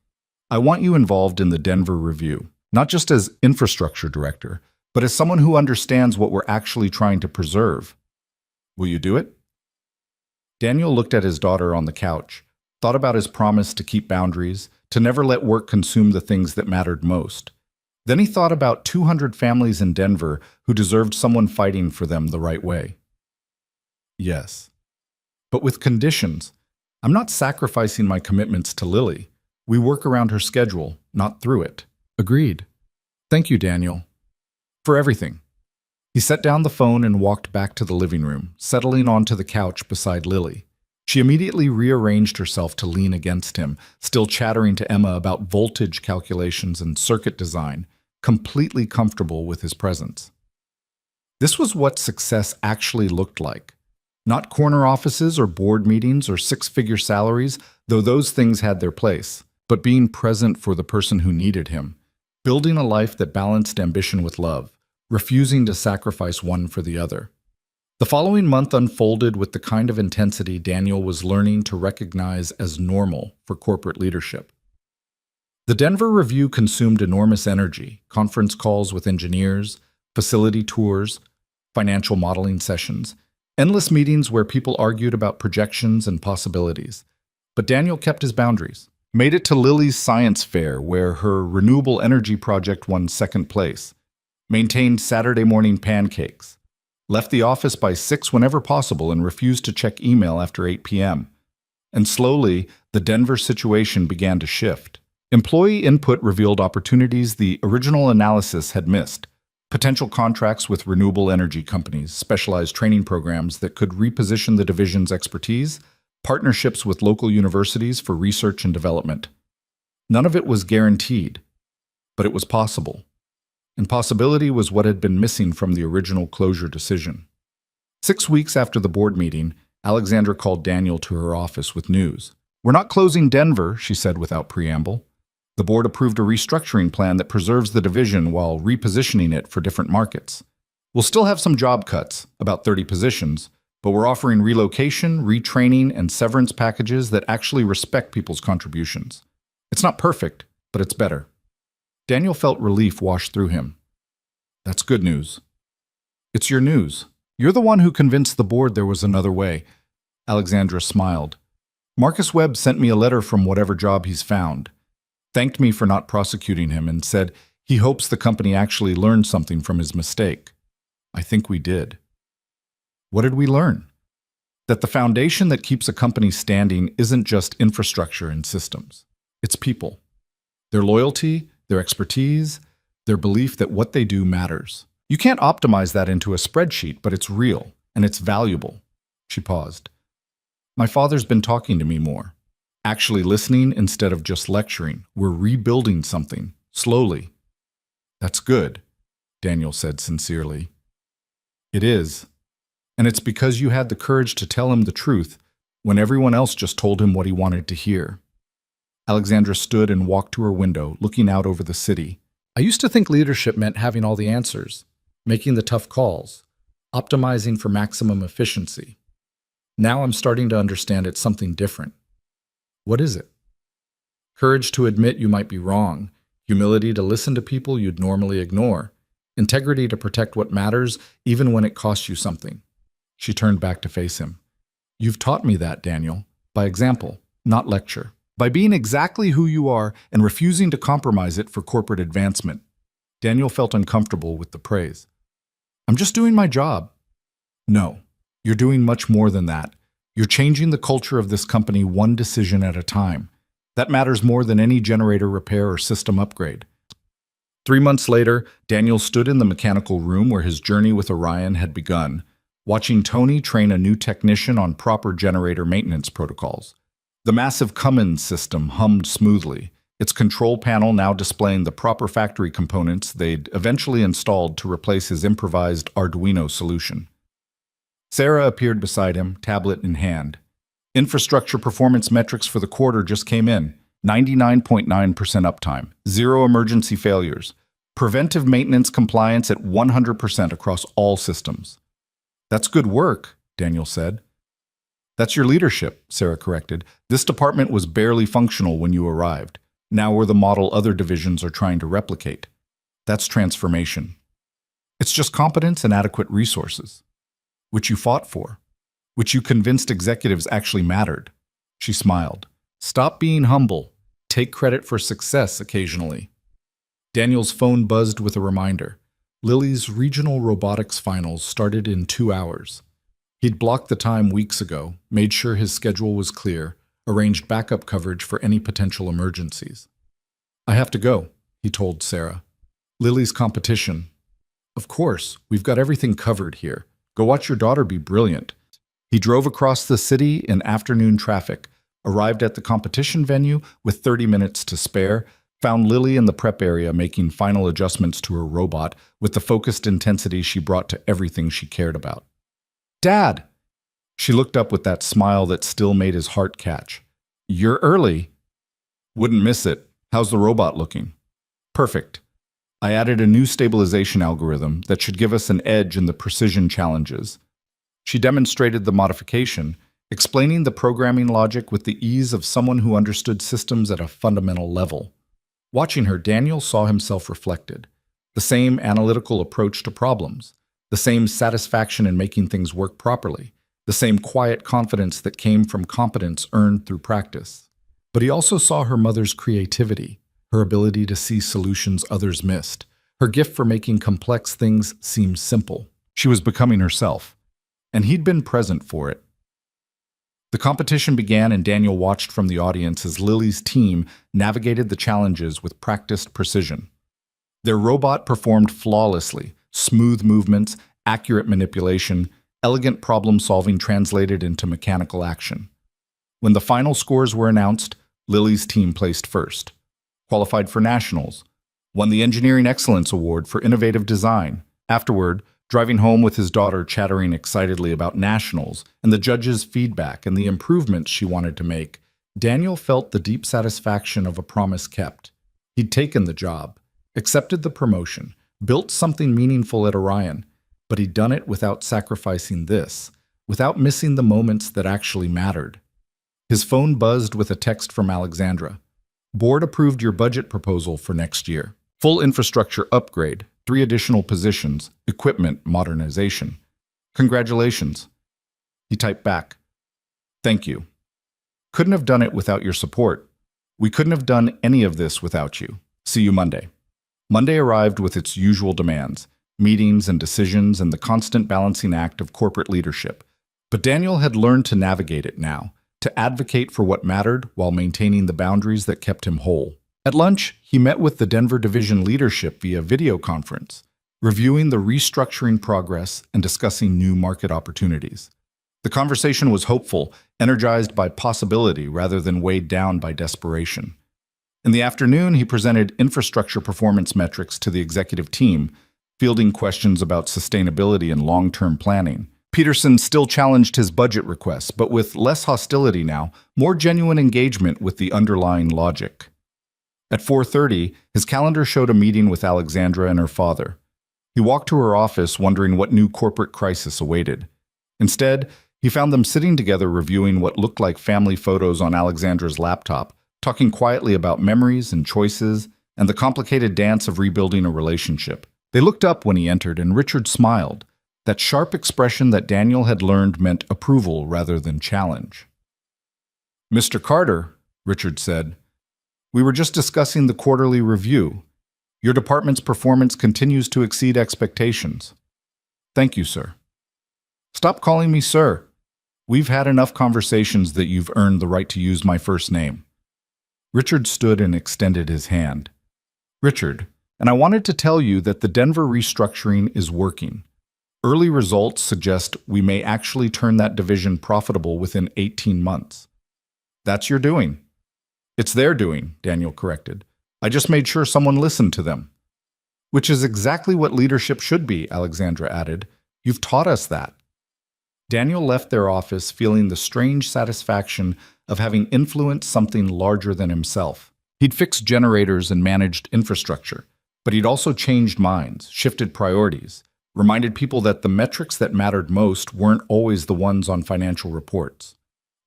I want you involved in the Denver review, not just as infrastructure director, but as someone who understands what we're actually trying to preserve. Will you do it? Daniel looked at his daughter on the couch, thought about his promise to keep boundaries, to never let work consume the things that mattered most. Then he thought about 200 families in Denver who deserved someone fighting for them the right way. Yes. But with conditions. I'm not sacrificing my commitments to Lily. We work around her schedule, not through it. Agreed. Thank you, Daniel. For everything. He set down the phone and walked back to the living room, settling onto the couch beside Lily. She immediately rearranged herself to lean against him, still chattering to Emma about voltage calculations and circuit design, completely comfortable with his presence. This was what success actually looked like. Not corner offices or board meetings or six-figure salaries, though those things had their place, but being present for the person who needed him, building a life that balanced ambition with love, refusing to sacrifice one for the other. The following month unfolded with the kind of intensity Daniel was learning to recognize as normal for corporate leadership. The Denver review consumed enormous energy, conference calls with engineers, facility tours, financial modeling sessions, endless meetings where people argued about projections and possibilities. But Daniel kept his boundaries, made it to Lily's science fair where her renewable energy project won second place, maintained Saturday morning pancakes, left the office by 6 whenever possible and refused to check email after 8 p.m. And slowly, the Denver situation began to shift. Employee input revealed opportunities the original analysis had missed. Potential contracts with renewable energy companies, specialized training programs that could reposition the division's expertise, partnerships with local universities for research and development. None of it was guaranteed, but it was possible. And possibility was what had been missing from the original closure decision. 6 weeks after the board meeting, Alexandra called Daniel to her office with news. We're not closing Denver, she said without preamble. The board approved a restructuring plan that preserves the division while repositioning it for different markets. We'll still have some job cuts, about 30 positions, but we're offering relocation, retraining, and severance packages that actually respect people's contributions. It's not perfect, but it's better. Daniel felt relief wash through him. That's good news. It's your news. You're the one who convinced the board there was another way. Alexandra smiled. Marcus Webb sent me a letter from whatever job he's found. thanked me for not prosecuting him, and said he hopes the company actually learned something from his mistake. I think we did. What did we learn? That the foundation that keeps a company standing isn't just infrastructure and systems. It's people. Their loyalty, their expertise, their belief that what they do matters. You can't optimize that into a spreadsheet, but it's real, and it's valuable. She paused. My father's been talking to me more. Actually listening instead of just lecturing. We're rebuilding something, slowly. That's good, Daniel said sincerely. It is. And it's because you had the courage to tell him the truth when everyone else just told him what he wanted to hear. Alexandra stood and walked to her window, looking out over the city. I used to think leadership meant having all the answers, making the tough calls, optimizing for maximum efficiency. Now I'm starting to understand it's something different. What is it? Courage to admit you might be wrong, humility to listen to people you'd normally ignore, integrity to protect what matters even when it costs you something. She turned back to face him. You've taught me that, Daniel, by example, not lecture. By being exactly who you are and refusing to compromise it for corporate advancement. Daniel felt uncomfortable with the praise. I'm just doing my job. No, you're doing much more than that. You're changing the culture of this company one decision at a time. That matters more than any generator repair or system upgrade. 3 months later, Daniel stood in the mechanical room where his journey with Orion had begun, watching Tony train a new technician on proper generator maintenance protocols. The massive Cummins system hummed smoothly, its control panel now displaying the proper factory components they'd eventually installed to replace his improvised Arduino solution. Sarah appeared beside him, tablet in hand. Infrastructure performance metrics for the quarter just came in. 99.9% uptime, 0 emergency failures, preventive maintenance compliance at 100% across all systems. That's good work, Daniel said. That's your leadership, Sarah corrected. This department was barely functional when you arrived. Now we're the model other divisions are trying to replicate. That's transformation. It's just competence and adequate resources, which you fought for, which you convinced executives actually mattered. She smiled. Stop being humble. Take credit for success occasionally. Daniel's phone buzzed with a reminder. Lily's regional robotics finals started in 2 hours. He'd blocked the time weeks ago, made sure his schedule was clear, arranged backup coverage for any potential emergencies. I have to go, he told Sarah. Lily's competition. Of course, we've got everything covered here. Go watch your daughter be brilliant. He drove across the city in afternoon traffic, arrived at the competition venue with 30 minutes to spare, found Lily in the prep area making final adjustments to her robot with the focused intensity she brought to everything she cared about. Dad! She looked up with that smile that still made his heart catch. You're early. Wouldn't miss it. How's the robot looking? Perfect. I added a new stabilization algorithm that should give us an edge in the precision challenges. She demonstrated the modification, explaining the programming logic with the ease of someone who understood systems at a fundamental level. Watching her, Daniel saw himself reflected. The same analytical approach to problems, the same satisfaction in making things work properly, the same quiet confidence that came from competence earned through practice. But he also saw her mother's creativity, her ability to see solutions others missed, her gift for making complex things seem simple. She was becoming herself, and he'd been present for it. The competition began and Daniel watched from the audience as Lily's team navigated the challenges with practiced precision. Their robot performed flawlessly, smooth movements, accurate manipulation, elegant problem-solving translated into mechanical action. When the final scores were announced, Lily's team placed first, qualified for nationals, won the Engineering Excellence Award for innovative design. Afterward, driving home with his daughter chattering excitedly about nationals and the judges' feedback and the improvements she wanted to make, Daniel felt the deep satisfaction of a promise kept. He'd taken the job, accepted the promotion, built something meaningful at Orion, but he'd done it without sacrificing this, without missing the moments that actually mattered. His phone buzzed with a text from Alexandra. Board approved your budget proposal for next year. Full infrastructure upgrade, 3 additional positions, equipment modernization. Congratulations. He typed back. Thank you. Couldn't have done it without your support. We couldn't have done any of this without you. See you Monday. Monday arrived with its usual demands, meetings and decisions and the constant balancing act of corporate leadership. But Daniel had learned to navigate it now, to advocate for what mattered while maintaining the boundaries that kept him whole. At lunch, he met with the Denver division leadership via video conference, reviewing the restructuring progress and discussing new market opportunities. The conversation was hopeful, energized by possibility rather than weighed down by desperation. In the afternoon, he presented infrastructure performance metrics to the executive team, fielding questions about sustainability and long-term planning. Peterson still challenged his budget requests, but with less hostility now, more genuine engagement with the underlying logic. At 4:30, his calendar showed a meeting with Alexandra and her father. He walked to her office wondering what new corporate crisis awaited. Instead, he found them sitting together reviewing what looked like family photos on Alexandra's laptop, talking quietly about memories and choices and the complicated dance of rebuilding a relationship. They looked up when he entered, and Richard smiled, that sharp expression that Daniel had learned meant approval rather than challenge. "Mr. Carter," Richard said, "we were just discussing the quarterly review. Your department's performance continues to exceed expectations." "Thank you, sir." "Stop calling me sir. We've had enough conversations that you've earned the right to use my first name." Richard stood and extended his hand. "Richard, and I wanted to tell you that the Denver restructuring is working. Early results suggest we may actually turn that division profitable within 18 months. That's your doing." "It's their doing," Daniel corrected. "I just made sure someone listened to them." "Which is exactly what leadership should be," Alexandra added. "You've taught us that." Daniel left their office feeling the strange satisfaction of having influenced something larger than himself. He'd fixed generators and managed infrastructure, but he'd also changed minds, shifted priorities, reminded people that the metrics that mattered most weren't always the ones on financial reports.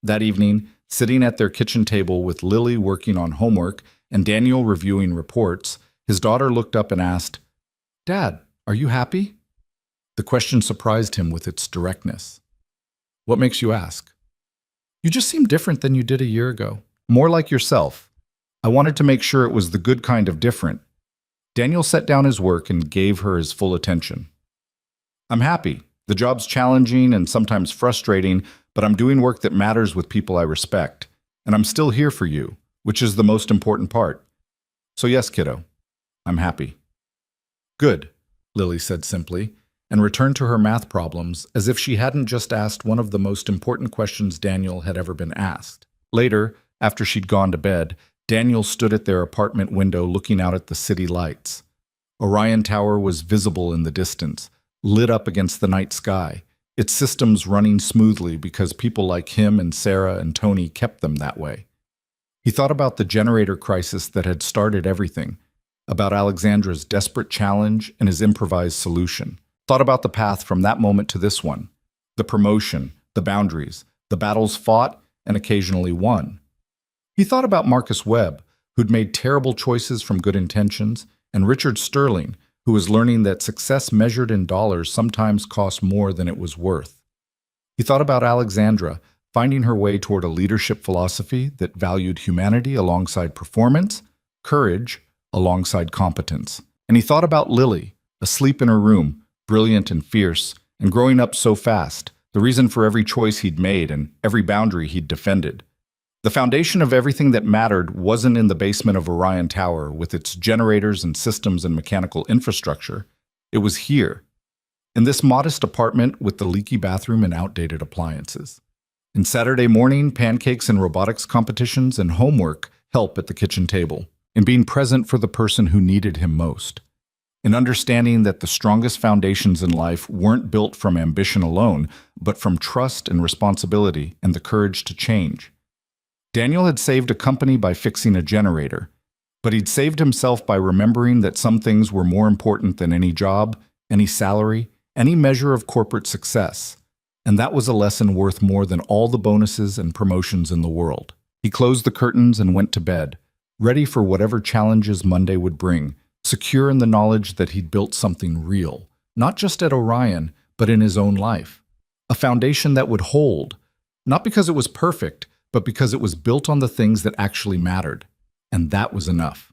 That evening, sitting at their kitchen table with Lily working on homework and Daniel reviewing reports, his daughter looked up and asked, "Dad, are you happy?" The question surprised him with its directness. "What makes you ask?" "You just seem different than you did a year ago. More like yourself. I wanted to make sure it was the good kind of different." Daniel set down his work and gave her his full attention. "I'm happy. The job's challenging and sometimes frustrating, but I'm doing work that matters with people I respect. And I'm still here for you, which is the most important part. So yes, kiddo, I'm happy." "Good," Lily said simply, and returned to her math problems as if she hadn't just asked one of the most important questions Daniel had ever been asked. Later, after she'd gone to bed, Daniel stood at their apartment window looking out at the city lights. Orion Tower was visible in the distance, lit up against the night sky, its systems running smoothly because people like him and Sarah and Tony kept them that way. He thought about the generator crisis that had started everything, about Alexandra's desperate challenge and his improvised solution. Thought about the path from that moment to this one, the promotion, the boundaries, the battles fought and occasionally won. He thought about Marcus Webb, who'd made terrible choices from good intentions, and Richard Sterling, who was learning that success measured in dollars sometimes cost more than it was worth. He thought about Alexandra, finding her way toward a leadership philosophy that valued humanity alongside performance, courage alongside competence. And he thought about Lily, asleep in her room, brilliant and fierce, and growing up so fast, the reason for every choice he'd made and every boundary he'd defended. The foundation of everything that mattered wasn't in the basement of Orion Tower with its generators and systems and mechanical infrastructure. It was here, in this modest apartment with the leaky bathroom and outdated appliances. In Saturday morning, pancakes and robotics competitions and homework help at the kitchen table, in being present for the person who needed him most. In understanding that the strongest foundations in life weren't built from ambition alone, but from trust and responsibility and the courage to change. Daniel had saved a company by fixing a generator, but he'd saved himself by remembering that some things were more important than any job, any salary, any measure of corporate success. And that was a lesson worth more than all the bonuses and promotions in the world. He closed the curtains and went to bed, ready for whatever challenges Monday would bring, secure in the knowledge that he'd built something real, not just at Orion, but in his own life. A foundation that would hold, not because it was perfect, but because it was built on the things that actually mattered. and that was enough.